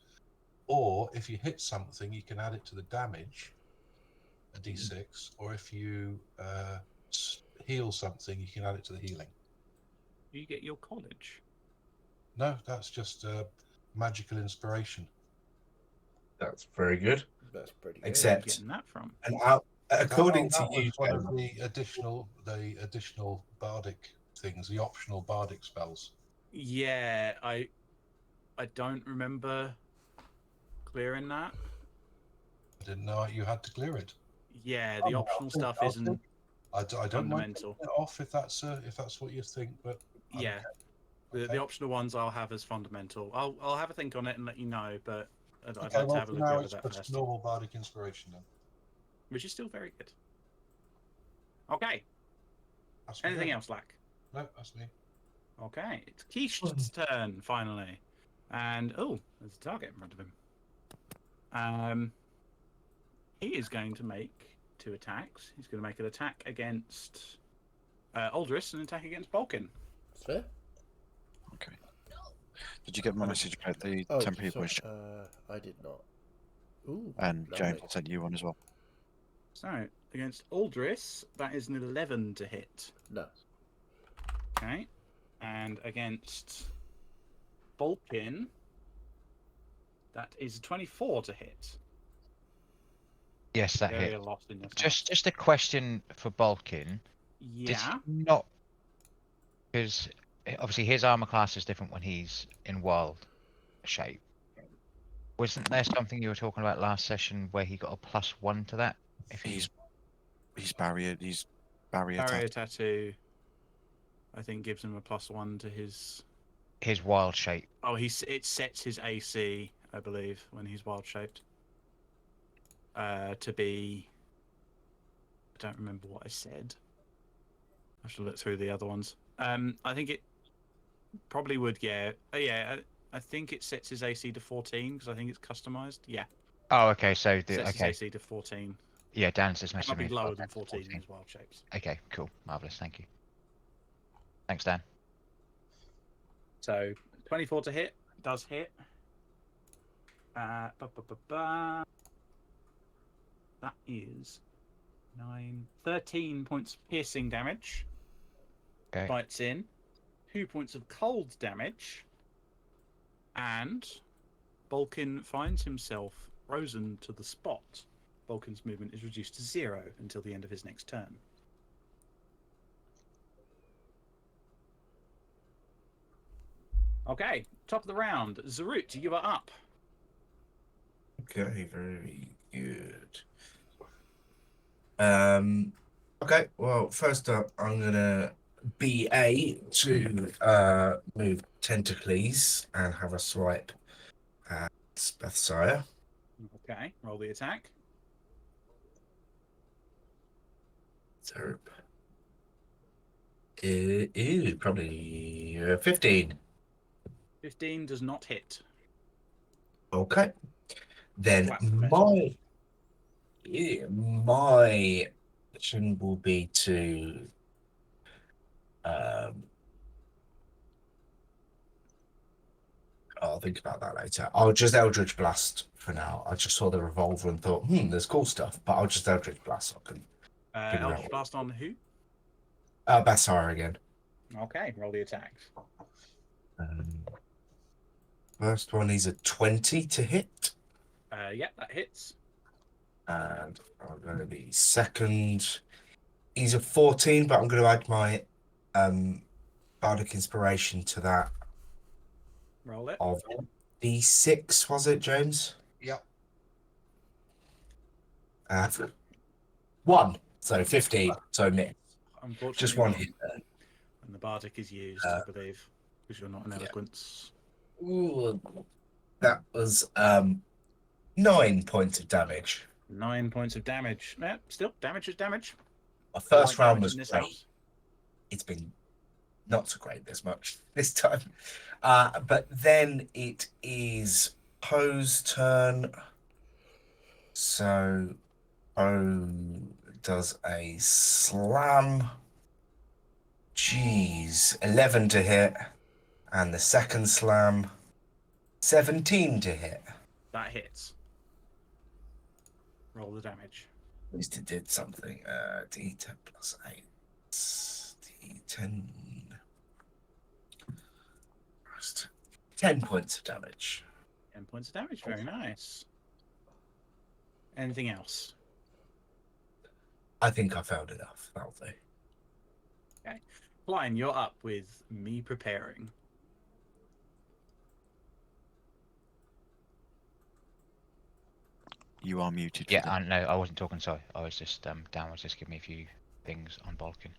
Or if you hit something, you can add it to the damage, a d6. Or if you heal something, you can add it to the healing. You get your college. No, that's just magical inspiration. That's very good. That's pretty good. Where are you Except, getting that from? and according that to you, was one Jen, of the additional bardic things, the optional bardic spells. Yeah, I don't remember clearing that. I didn't know you had to clear it. Yeah, the Oh, optional I'll stuff do- isn't I don't mind fundamental. taking it off if that's what you think, but Yeah, okay. the optional ones I'll have as fundamental. I'll have a think on it and let you know, but I'd like Okay, to well, have a for look now over it's that just first. normal bardic inspiration then. Which is still very good. Okay. That's me Anything then. else, Lack? No, that's me. Okay, it's Quiche's turn finally, and there's a target in front of him. He is going to make 2 attacks. He's going to make an attack against Aldris and an attack against Balkan. Fair. Okay. Did you get my message about the Oh, 10 people? sorry, I did not. Ooh, And lovely. James, I sent you one as well. So against Aldris, that is an 11 to hit. No. Okay, and against Balkan, that is a 24 to hit. Yes, that Very hit. lost in this. Just a question for Balkin. Did Yeah. he not? Because obviously his armor class is different when he's in wild shape. Wasn't there something you were talking about last session where he got a +1 to that? If He's barrier Barrier attack. tattoo, I think, gives him a +1 to his. his wild shape. Oh, it sets his AC, I believe, when he's wild shaped. To be. I don't remember what I said. I should look through the other ones. I think it probably would. Yeah. I think it sets his AC to 14 because I think it's customized. Yeah. Oh, okay. So Sets his okay. AC to 14. Yeah, Dan's just It messaging might me. be as well, lower than Dan, 14 in his wild shapes. Okay, cool, marvelous. Thank you. Thanks, Dan. So 24 to hit does hit. That is 13 points of piercing damage. Okay. Bites in. 2 points of cold damage. And Balkan finds himself frozen to the spot. Balkan's movement is reduced to 0 until the end of his next turn. Okay, top of the round. Zarut, you are up. Okay, very good. Okay, well, first up, I'm gonna BA to move Tentacles and have a swipe at Bethsire. Okay, roll the attack. Zerp. It is probably 15. 15 does not hit. Okay. Then Flat metal. my action will be to I'll think about that later. I'll just Eldritch Blast for now. I just saw the revolver and thought, there's cool stuff, but I'll just Eldritch Blast so I can figure Eldritch out. Blast on who? Bassar again. Okay, roll the attack. First one is a 20 to hit. Yeah, that hits. And I'm going to be second. He's a 14, but I'm going to add my Bardic Inspiration to that. Roll it. Of D6, was it, James? Yep. 1, so 15, so miss. Unfortunately, Just one wrong. hit there. And the Bardic is used, I believe, because you're not an eloquence. Ooh, that was 9 points of damage. 9 points of damage. Still, damage is damage. My first round damage was in this great. house. It's been not so great this time. But then it is Poe's turn. So Poe does a slam. Jeez, 11 to hit. And the second slam, 17 to hit. That hits. Roll the damage. At least it did something. D10 plus 8. D10. 10 points of damage. 10 points of damage. Very nice. Anything else? I think I found enough. That'll do. Okay. Flying, you're up with me preparing. You are muted. Yeah, I know. I wasn't talking. Sorry, I was just Dan was just giving me a few things on Balkan.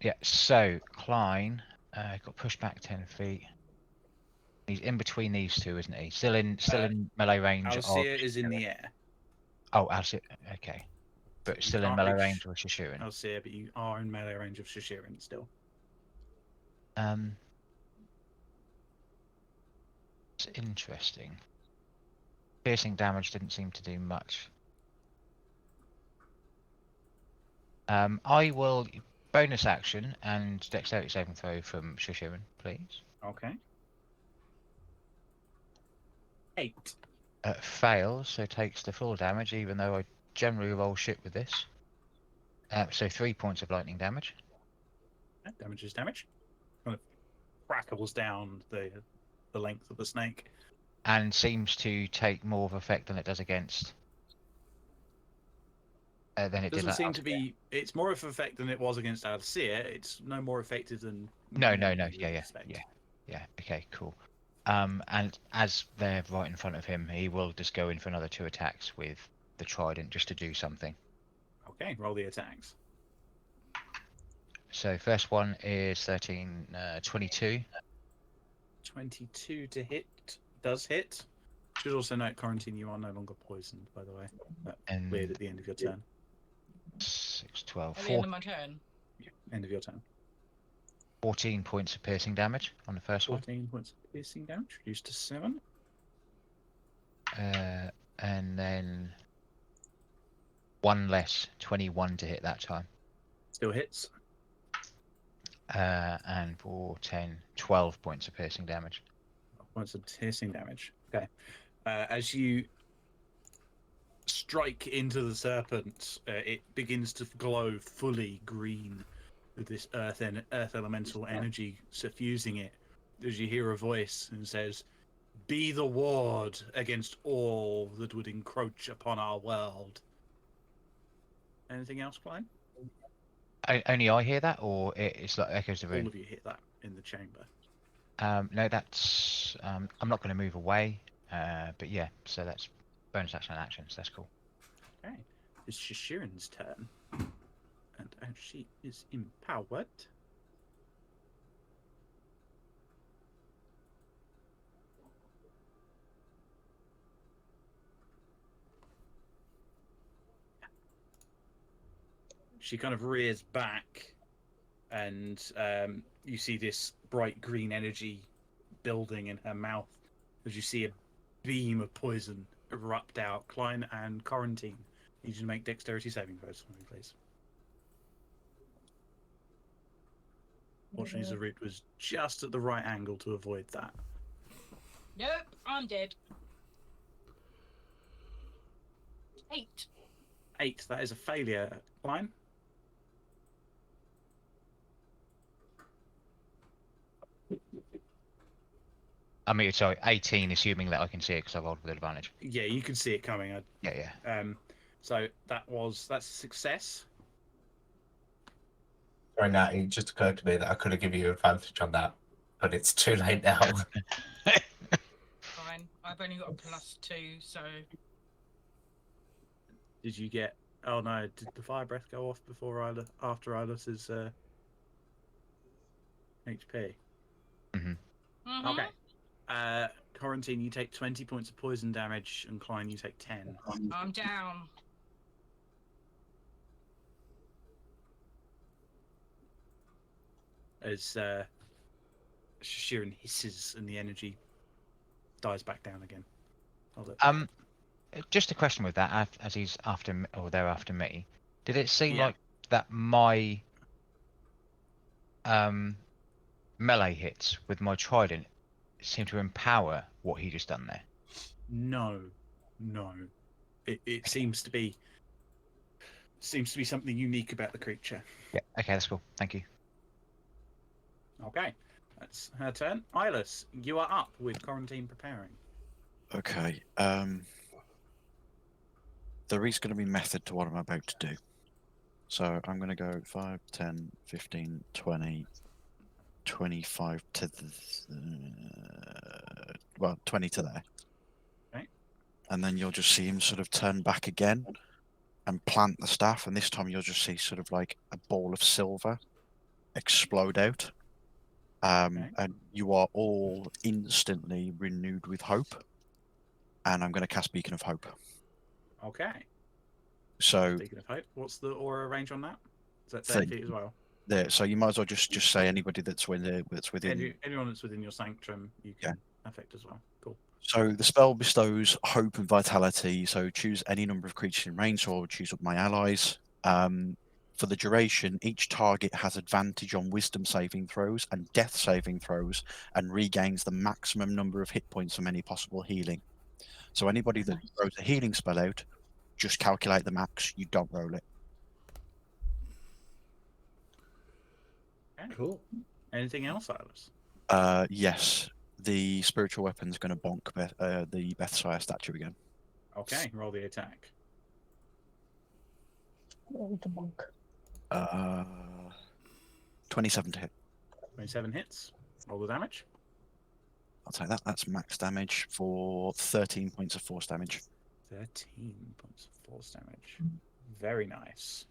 Yeah. So Klein got pushed back 10 feet. He's in between these two, isn't he? Still in melee range. Alcea is in the air. Oh, Alcea. Okay, but still in melee range of Shashirin. Alcea, but you are in melee range of Shashirin still. It's interesting. Piercing damage didn't seem to do much. I will bonus action and dexterity saving throw from Shashirin, please. Okay. 8. Fails, so takes the full damage, even though I generally roll shit with this. So 3 points of lightning damage. Damage is damage. Kind of crackles down the length of the snake. And seems to take more of effect than it does against. Than it Doesn't did. seem to be. It's more of effect than it was against Alcea. It's no more effective than No, more no, than no. you Yeah, would yeah, expect. yeah, yeah. Okay, cool. And as they're right in front of him, he will just go in for another 2 attacks with the trident just to do something. Okay, roll the attacks. So first one is 13, 22. 22 to hit does hit. Should also note, Quarantine, you are no longer poisoned, by the way. That And weird at the end of your turn. 6, 12, At the end of my turn. Yeah, end of your turn. 14 points of piercing damage on the first one. 14 points of piercing damage, reduced to 7. And then 1 less, 21 to hit that time. Still hits. And for 10, 12 points of piercing damage. Points of piercing damage. Okay. As you strike into the serpent, it begins to glow fully green with this earth elemental energy suffusing it. As you hear a voice and says, "Be the ward against all that would encroach upon our world." Anything else, Klein? Only I hear that, or it's like echoes the All room? of you hit that in the chamber. No, that's. I'm not going to move away. But yeah, so that's bonus action and action, so that's cool. Okay. It's Shishirin's turn. And as she is empowered, she kind of rears back, and you see this bright green energy building in her mouth as you see a beam of poison erupt out. Klein and Quarantine, need you to make dexterity saving throws for me, please. Fortunately, Zarut was just at the right angle to avoid that. Nope, I'm dead. 8. 8, that is a failure. Klein? I mean, sorry, 18, assuming that I can see it because I rolled with advantage. Yeah, you can see it coming. Yeah. So that's a success. Right now, it just occurred to me that I could have given you advantage on that, but it's too late now. Fine. I've only got a +2, so Did you get? Oh no! Did the fire breath go off before after Ilus's HP? Mm-hmm. Okay. Quarantine, you take 20 points of poison damage, and Klein, you take 10. I'm down. As Shishirin hisses and the energy dies back down again. Just a question with that, as he's after or they're after me. Did it seem Yeah. like that my melee hits with my trident seem to empower what he just done there? No. It seems to be something unique about the creature. Yeah. Okay, that's cool. Thank you. Okay, that's her turn. Ilus, you are up with Quarantine preparing. Okay. There is going to be method to what I'm about to do. So I'm going to go 5, 10, 15, 20, 25 to well, 20 to there. Okay. And then you'll just see him sort of turn back again and plant the staff, and this time you'll just see sort of like a ball of silver explode out. And you are all instantly renewed with hope. And I'm going to cast Beacon of Hope. Okay. So, Beacon of Hope. What's the aura range on that? Is that 30 feet as well? There, so you might as well just say anybody that's within. Anyone that's within your sanctum, you can affect as well. Cool. So the spell bestows hope and vitality. So choose any number of creatures in range, or choose up my allies. For the duration, each target has advantage on wisdom saving throws and death saving throws, and regains the maximum number of hit points from any possible healing. So anybody that throws a healing spell out, just calculate the max. You don't roll it. Okay. Cool. Anything else, Ilus? Yes, the spiritual weapon's going to bonk the Bethsire statue again. Okay, roll the attack. Roll the monk. 27 to hit. 27 hits. Roll the damage. I'll take that. That's max damage for 13 points of force damage. 13 points of force damage. Very nice.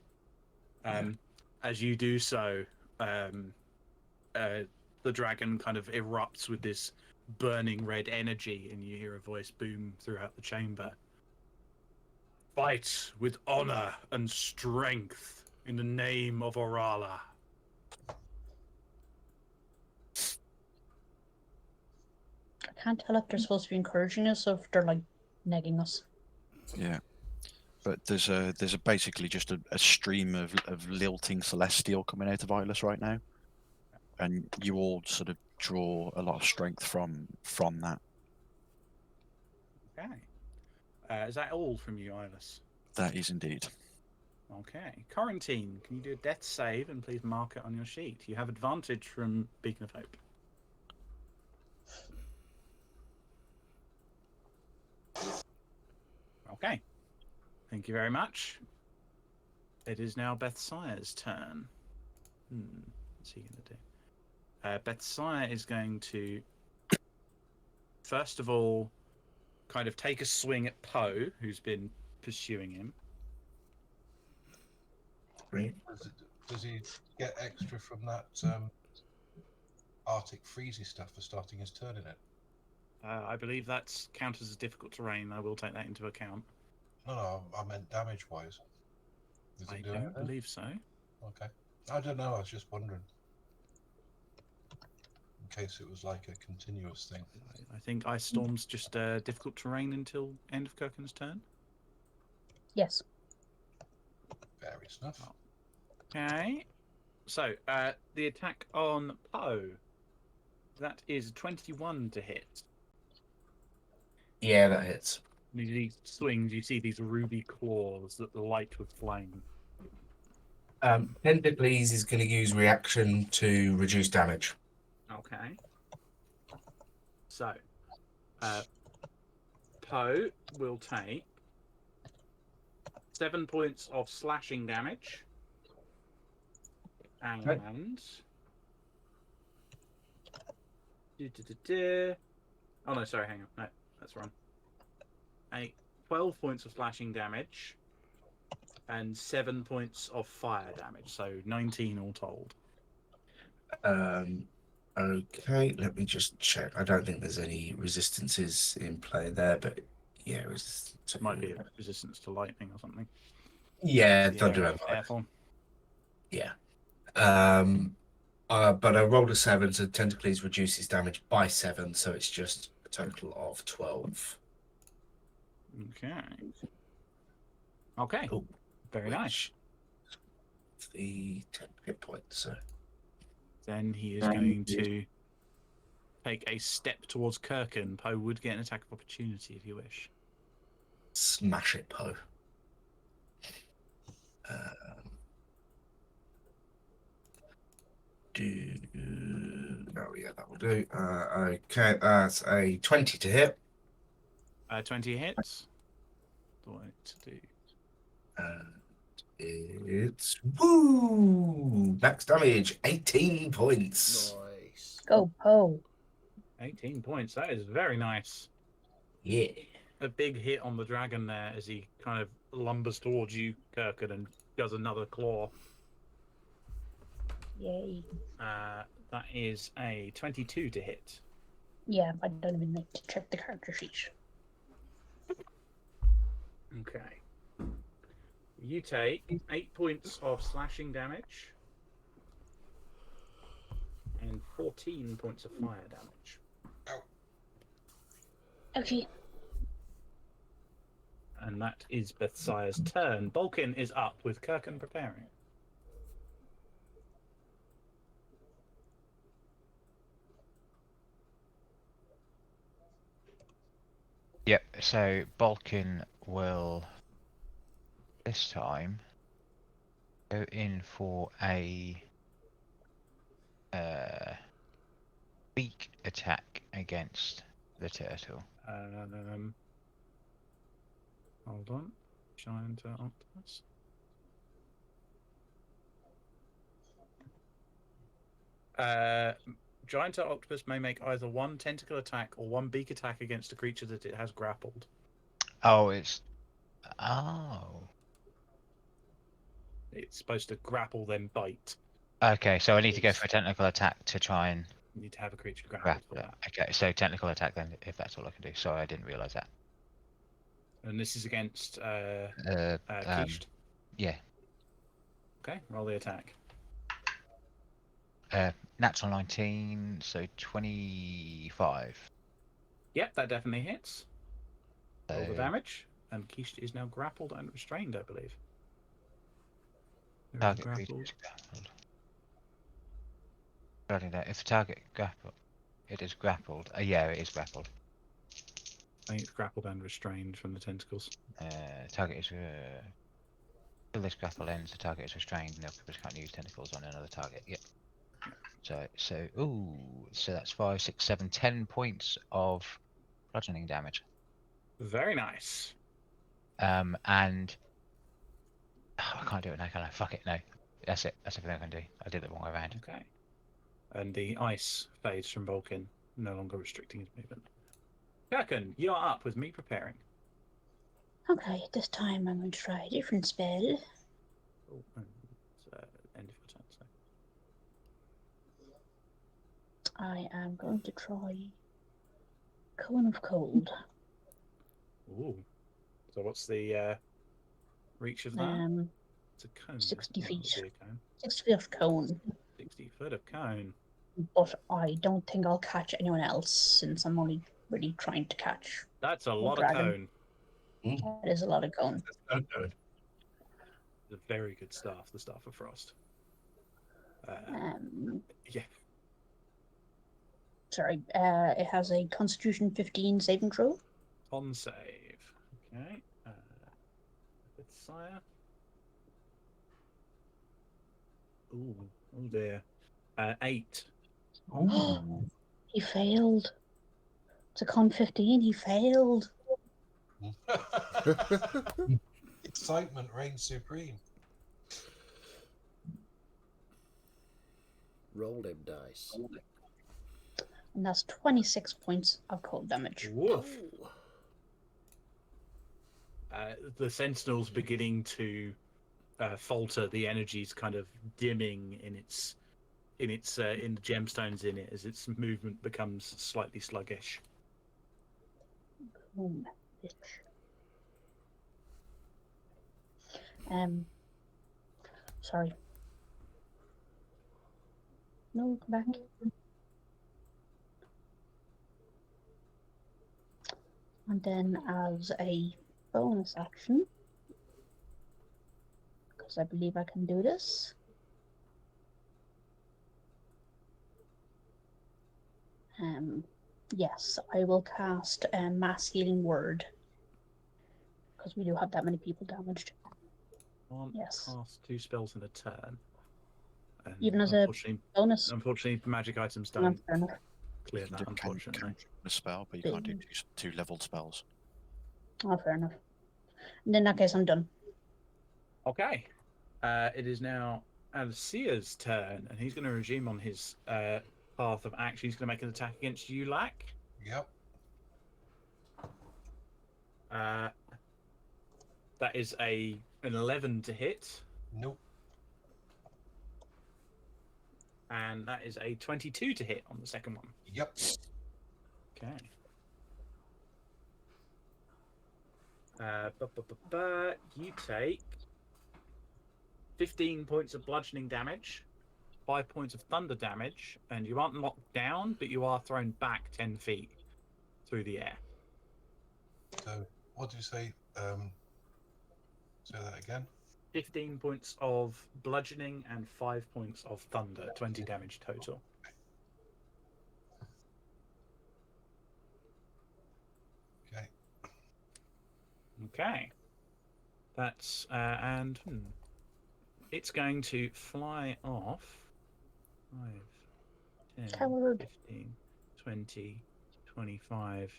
As you do so, the dragon kind of erupts with this burning red energy, and you hear a voice boom throughout the chamber. Fight with honor and strength in the name of Orala. I can't tell if they're supposed to be encouraging us or if they're like negging us. Yeah. But there's basically just a stream of lilting celestial coming out of Eyeless right now. And you all sort of draw a lot of strength from that. Okay. Is that all from you, Iris? That is indeed. Okay. Quarantine, can you do a death save and please mark it on your sheet? You have advantage from Beacon of Hope. Okay. Thank you very much. It is now Bethsire's turn. What's he going to do? Bethsire is going to, first of all, kind of take a swing at Poe, who's been pursuing him. Great. Does he get extra from that Arctic freezy stuff for starting his turn in it? I believe that counts as difficult terrain. I will take that into account. No, I meant damage-wise. Does I it do don't anything? believe so. Okay. I don't know, I was just wondering. In case it was like a continuous thing. I think Ice Storm's just difficult terrain until end of Kirkin's turn. Yes. Fair enough. Okay. So, the attack on Poe. That is 21 to hit. Yeah, that hits. These swings, you see these ruby claws that light with flame. Tentacles is going to use reaction to reduce damage. Okay. So, Poe will take 7 points of slashing damage. And... Oh no, sorry, hang on. No, that's wrong. 12 points of slashing damage and 7 points of fire damage, so 19 all told. Okay, let me just check. I don't think there's any resistances in play there, but yeah, It might be a resistance to lightning or something. Yeah, The thunder air- and air lightning. form. Yeah. But I rolled a 7, so Tentacles reduces damage by 7, so it's just a total of 12. Okay. Okay. Oh, Very nice. The 10 hit points. So. Then he is going to take a step towards Kirkin. Poe would get an attack of opportunity if you wish. Smash it, Poe. Oh yeah, that will do. Okay, that's a 20 to hit. 20 hits. What to do? It's woo max damage, 18 points. Nice. Go, Poe. 18 points. That is very nice. Yeah. A big hit on the dragon there as he kind of lumbers towards you, Kirkin, and does another claw. Yay. That is a 22 to hit. Yeah, I don't even need to check the character sheet. Okay. You take 8 points of slashing damage and 14 points of fire damage. Okay. And that is Bethsire's turn. Balkin is up with Kirkin preparing. Yep, so Balkin will this time go in for a beak attack against the turtle. Hold on. Giant octopus. Giant octopus may make either one tentacle attack or one beak attack against a creature that it has grappled. Oh, it's. Oh. It's supposed to grapple then bite. Okay, so I need to go Yes. for a technical attack to try and You need to have a creature grappled grapple for it. that. Okay, so technical attack then, if that's all I can do. Sorry, I didn't realise that. And this is against Um, Quiche. yeah. Okay, roll the attack. Natural 19, so 25. Yep, that definitely hits. Roll the So damage. And Quiche is now grappled and restrained, I believe. There is a target creature grapple. is grappled. Writing down, if the target grappled, it is grappled. Yeah, it is grappled. I think it's grappled and restrained from the tentacles. Target is till this grapple ends, the target is restrained, and the octopus can't use tentacles on another target. Yep. So that's 5, 6, 7, 10 points of bludgeoning damage. Very nice. And I can't do it now, can I? Fuck it, no. That's it. That's everything I can do. I did it the wrong way around. Okay. And the ice fades from Vulcan, no longer restricting his movement. Kirkin, you're up with me preparing. Okay, this time I'm going to try a different spell. Oh, and it's, end of your turn. So. I am going to try Cone of Cold. Ooh. So what's the reach of that? It's a cone. 60 Well, feet. it'll be a cone. 6 feet of cone. 60 foot of cone. But I don't think I'll catch anyone else since I'm only really trying to catch. That's a a lot dragon. of cone. That is a lot of cone. The very good staff, the Staff of Frost. Yeah. Sorry, it has a Constitution 15 saving throw. On save. Okay. It's Sire. Ooh. Oh dear. 8. He failed. It's a Con 15, he failed. Excitement reigns supreme. Roll them dice. And that's 26 points of cold damage. Woof. The Sentinel's beginning to falter. The energy's kind of dimming in the gemstones in it as its movement becomes slightly sluggish. Boom, bitch. Sorry. No, come back. And then as a bonus action, because I believe I can do this. Yes, I will cast a Mass Healing Word. Because we do have that many people damaged. Yes. Cast 2 spells in a turn. And Even as a bonus? Unfortunately, magic items No, don't fair enough. clear that, unfortunately. Can a spell, but you can't do two leveled spells. Oh, fair enough. And in that case, I'm done. Okay. It is now Alcia's turn, and he's going to resume on his path of action. He's going to make an attack against you, Lack. Yep. That is an 11 to hit. Nope. And that is a 22 to hit on the second one. Yep. Okay. You take 15 points of bludgeoning damage, 5 points of thunder damage, and you aren't knocked down, but you are thrown back 10 feet through the air. So, what did you say? Say that again. 15 points of bludgeoning and 5 points of thunder, 20 damage total. Okay. Okay. That's, it's going to fly off 5, 10, Coward. 15, 20, 25,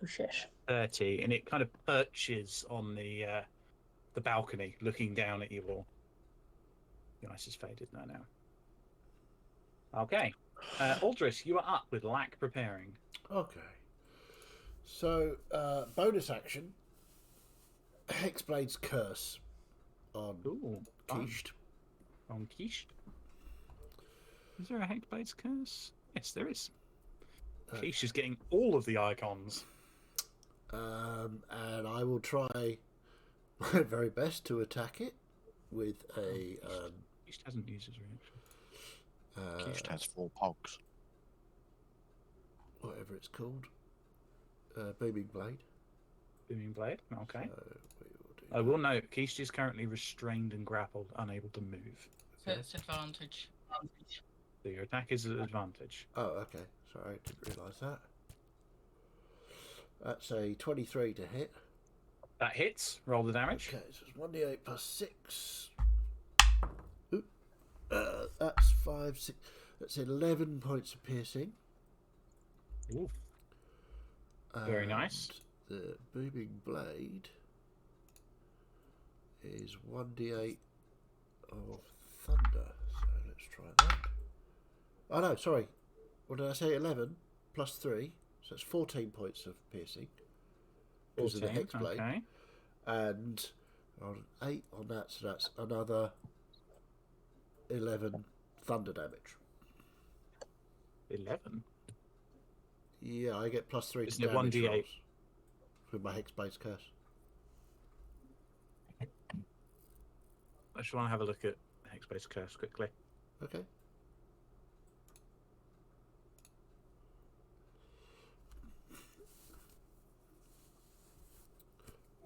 Oh, shit. 30, and it kind of perches on the balcony, looking down at you all. The ice has faded now. Okay. Aldris, you are up with Lack preparing. Okay. So, bonus action. Hexblade's Curse on Ooh, fun. Quiche. On Quiche. Is there a Hexblade's Curse? Yes, there is. Quiche is getting all of the icons. And I will try my very best to attack it with a Quiche hasn't used his reaction. Quiche has 4 pogs. whatever it's called, booming blade. Booming Blade. Okay. So we will do I will note, Quiche is currently restrained and grappled, unable to move. So it's advantage. So your attack is at advantage. Oh, okay. Sorry, I didn't realise that. That's a 23 to hit. That hits. Roll the damage. Okay, so it's 1d8 plus 6. Oop. That's 5, 6. That's 11 points of piercing. Oof. Very nice. And the booming blade is 1d8 of thunder. So let's try that. Oh no, sorry. What did I say? 11 plus 3. So it's 14 points of piercing. Because of the hex blade. Okay. And on 8 on that, so that's another 11 thunder damage. 11? Yeah, I get plus 3 Isn't to it damage 1d8? rolls with my Hexblade's Curse. I just want to have a look at Hexblade's Curse quickly. Okay.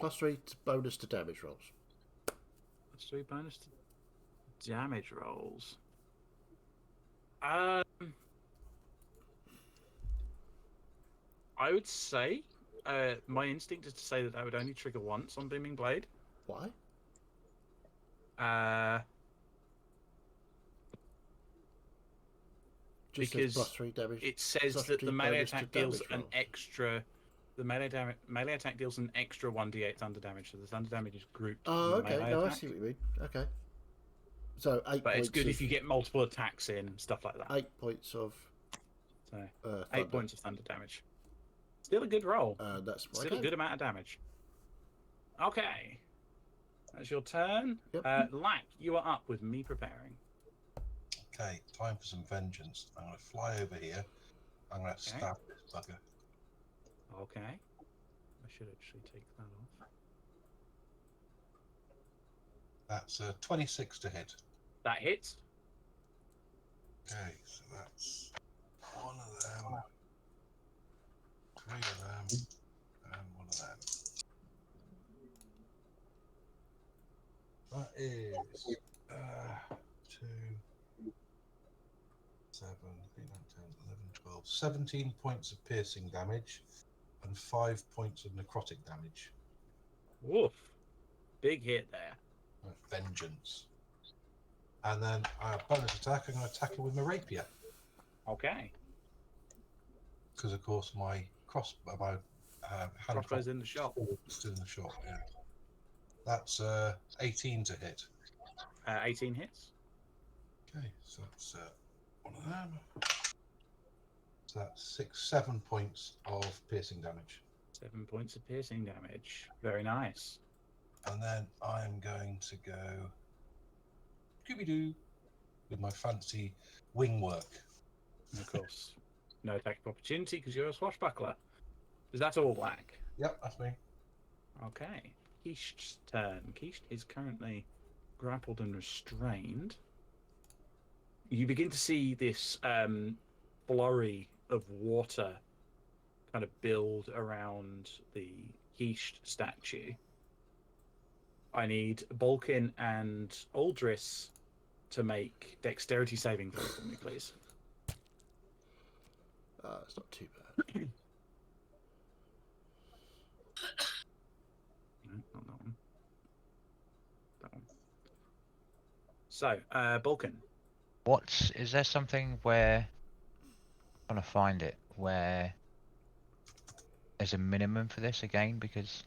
Plus 3 bonus to damage rolls. Plus 3 bonus to damage rolls. I would say, my instinct is to say that would only trigger once on Booming Blade. Why? Just Because plus 3 damage. it says plus that 3 the melee bonus to attack deals damage an rolls. extra. The melee attack deals an extra 1d8 thunder damage, so the thunder damage is grouped. Oh, with the okay. melee No, I attack. see what you mean. Okay. So 8 But points. it's good of, if you get multiple attacks in and stuff like that. 8 points of. So, Thunder. 8 points of thunder damage. Still a good roll. That's my Still go. a good amount of damage. Okay. That's your turn. Yep. Lack, you are up with me preparing. Okay, time for some vengeance. I'm going to fly over here. I'm going to stab this bugger. Okay. I should actually take that off. That's 26 to hit. That hits. Okay, so that's 1 of them, 3 of them, and 1 of them. That is 2, 7, 8, 9, 10, 11, 12, 17 points of piercing damage and 5 points of necrotic damage. Woof. Big hit there. Vengeance. And then bonus attack, I'm going to attack it with my rapier. Okay. Because, of course, my hand Crossbow's in the shop. still in the shop, yeah. That's 18 to hit. 18 hits. Okay, so that's 1 of them. So that's 7 points of piercing damage. 7 points of piercing damage. Very nice. And then I'm going to go Scooby-Doo with my fancy wing work. And of course, no attack of opportunity because you're a swashbuckler. Is that all, Black? Yep, that's me. Okay. Quiche's turn. Quiche is currently grappled and restrained. You begin to see this flurry of water kind of build around the Quiche statue. I need Balkin and Aldris to make dexterity saving throws for me, please. It's not too bad. No, not that one. That one. So, Balkan. Is there something where I'm trying to find it where there's a minimum for this again? Because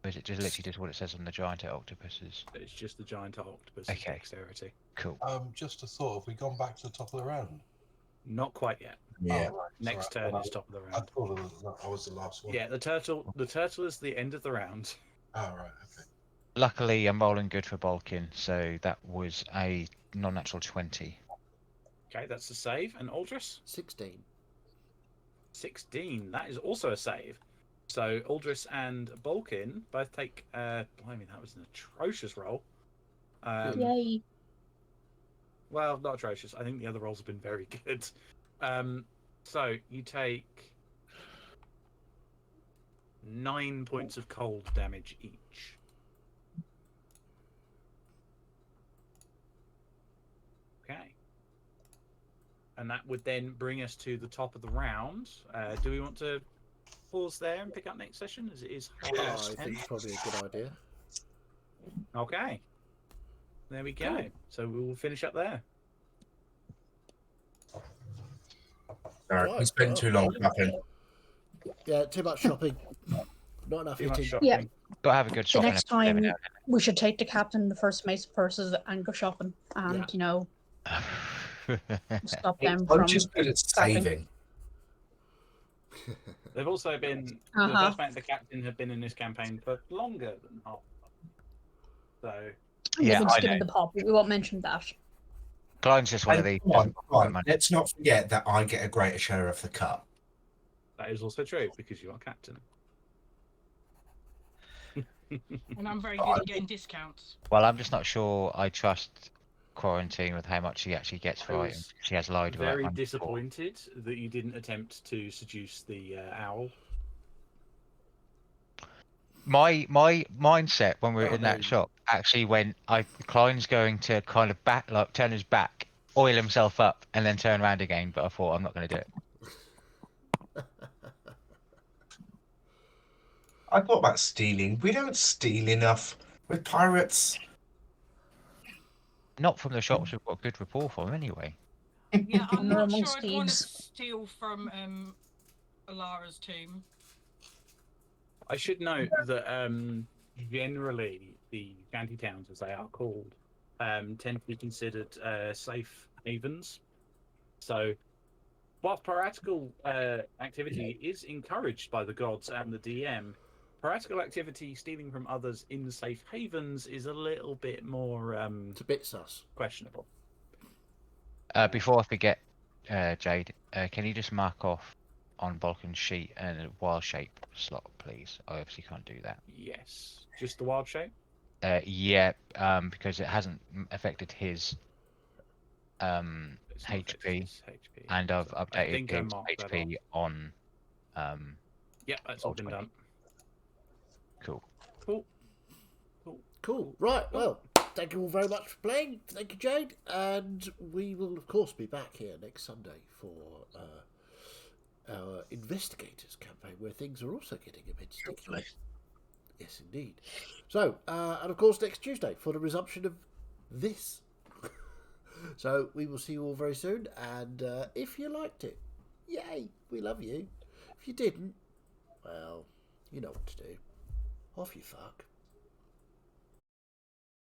Or is it just literally just what it says on the giant octopuses? It's just the giant octopus Okay. dexterity. Cool. Just a thought. Have we gone back to the top of the round? Not quite yet. Yeah. Oh, right. Next Sorry, I turn thought is top of the I round. thought I was the last one. Yeah, the turtle is the end of the round. Oh, right. Okay. Luckily, I'm rolling good for Balkin, so that was a non-natural 20. Okay, that's a save. And Aldris? 16. 16. That is also a save. So Aldris and Balkin both take. Blimey, that was an atrocious roll. Yay. Well, not atrocious. I think the other rolls have been very good. So you take 9 points of cold damage each. Okay. And that would then bring us to the top of the round. Do we want to pause there and pick up next session, as it is half I past 10? think it's probably a good idea. Okay. There we go. Cool. So we will finish up there. Alright, we spent too long shopping. Yeah, too much shopping. Not enough Too much hitting. shopping. Yeah. Got to have a good The shot. next time we should take the captain the first mace purses and go shopping and, Yeah. you know, stop them I'm from just good at saving. They've also been the first mate and the captain have been in this campaign for longer than half. So Yeah, they've been I skimming know. the pop. We won't mention that. Klein's just one of And these. come on. Money. Let's not forget that I get a greater share of the cut. that is also true because you are captain. And I'm very good at getting discounts. Well, I'm just not sure I trust Quarantine with how much he actually gets for I items. was She has lied about Very money before. disappointed that you didn't attempt to seduce the owl. My mindset when we were Oh, in no. that shop actually went, Klein's going to kind of turn his back, oil himself up, and then turn around again. But I thought I'm not going to do it. I thought about stealing. We don't steal enough with pirates. Not from the shops we've got good rapport from anyway. Yeah, I'm Nor not sure amongst I'd want to thieves. steal from Alara's tomb. I should note that generally the shanty towns, as they are called, tend to be considered safe havens. So, whilst piratical activity is encouraged by the gods and the DM, piratical activity stealing from others in safe havens is a little bit more It's a bit sus. questionable. Before I forget, Jade, can you just mark off on Balkan's sheet and a wild shape slot, please? I obviously can't do that. Yes, just the wild shape. Yeah, because it hasn't affected his It's not affected HP, his HP. and I've So I updated think I his marked that HP on. Yep, that's all been 20. done. Cool. Cool. Cool. Right, well, thank you all very much for playing. Thank you, Jade. And we will, of course, be back here next Sunday for our Investigators campaign, where things are also getting a bit sticky. Hopefully. Yes, indeed. So, and of course, next Tuesday for the resumption of this. So, we will see you all very soon. And if you liked it, yay, we love you. If you didn't, well, you know what to do. Off you fuck.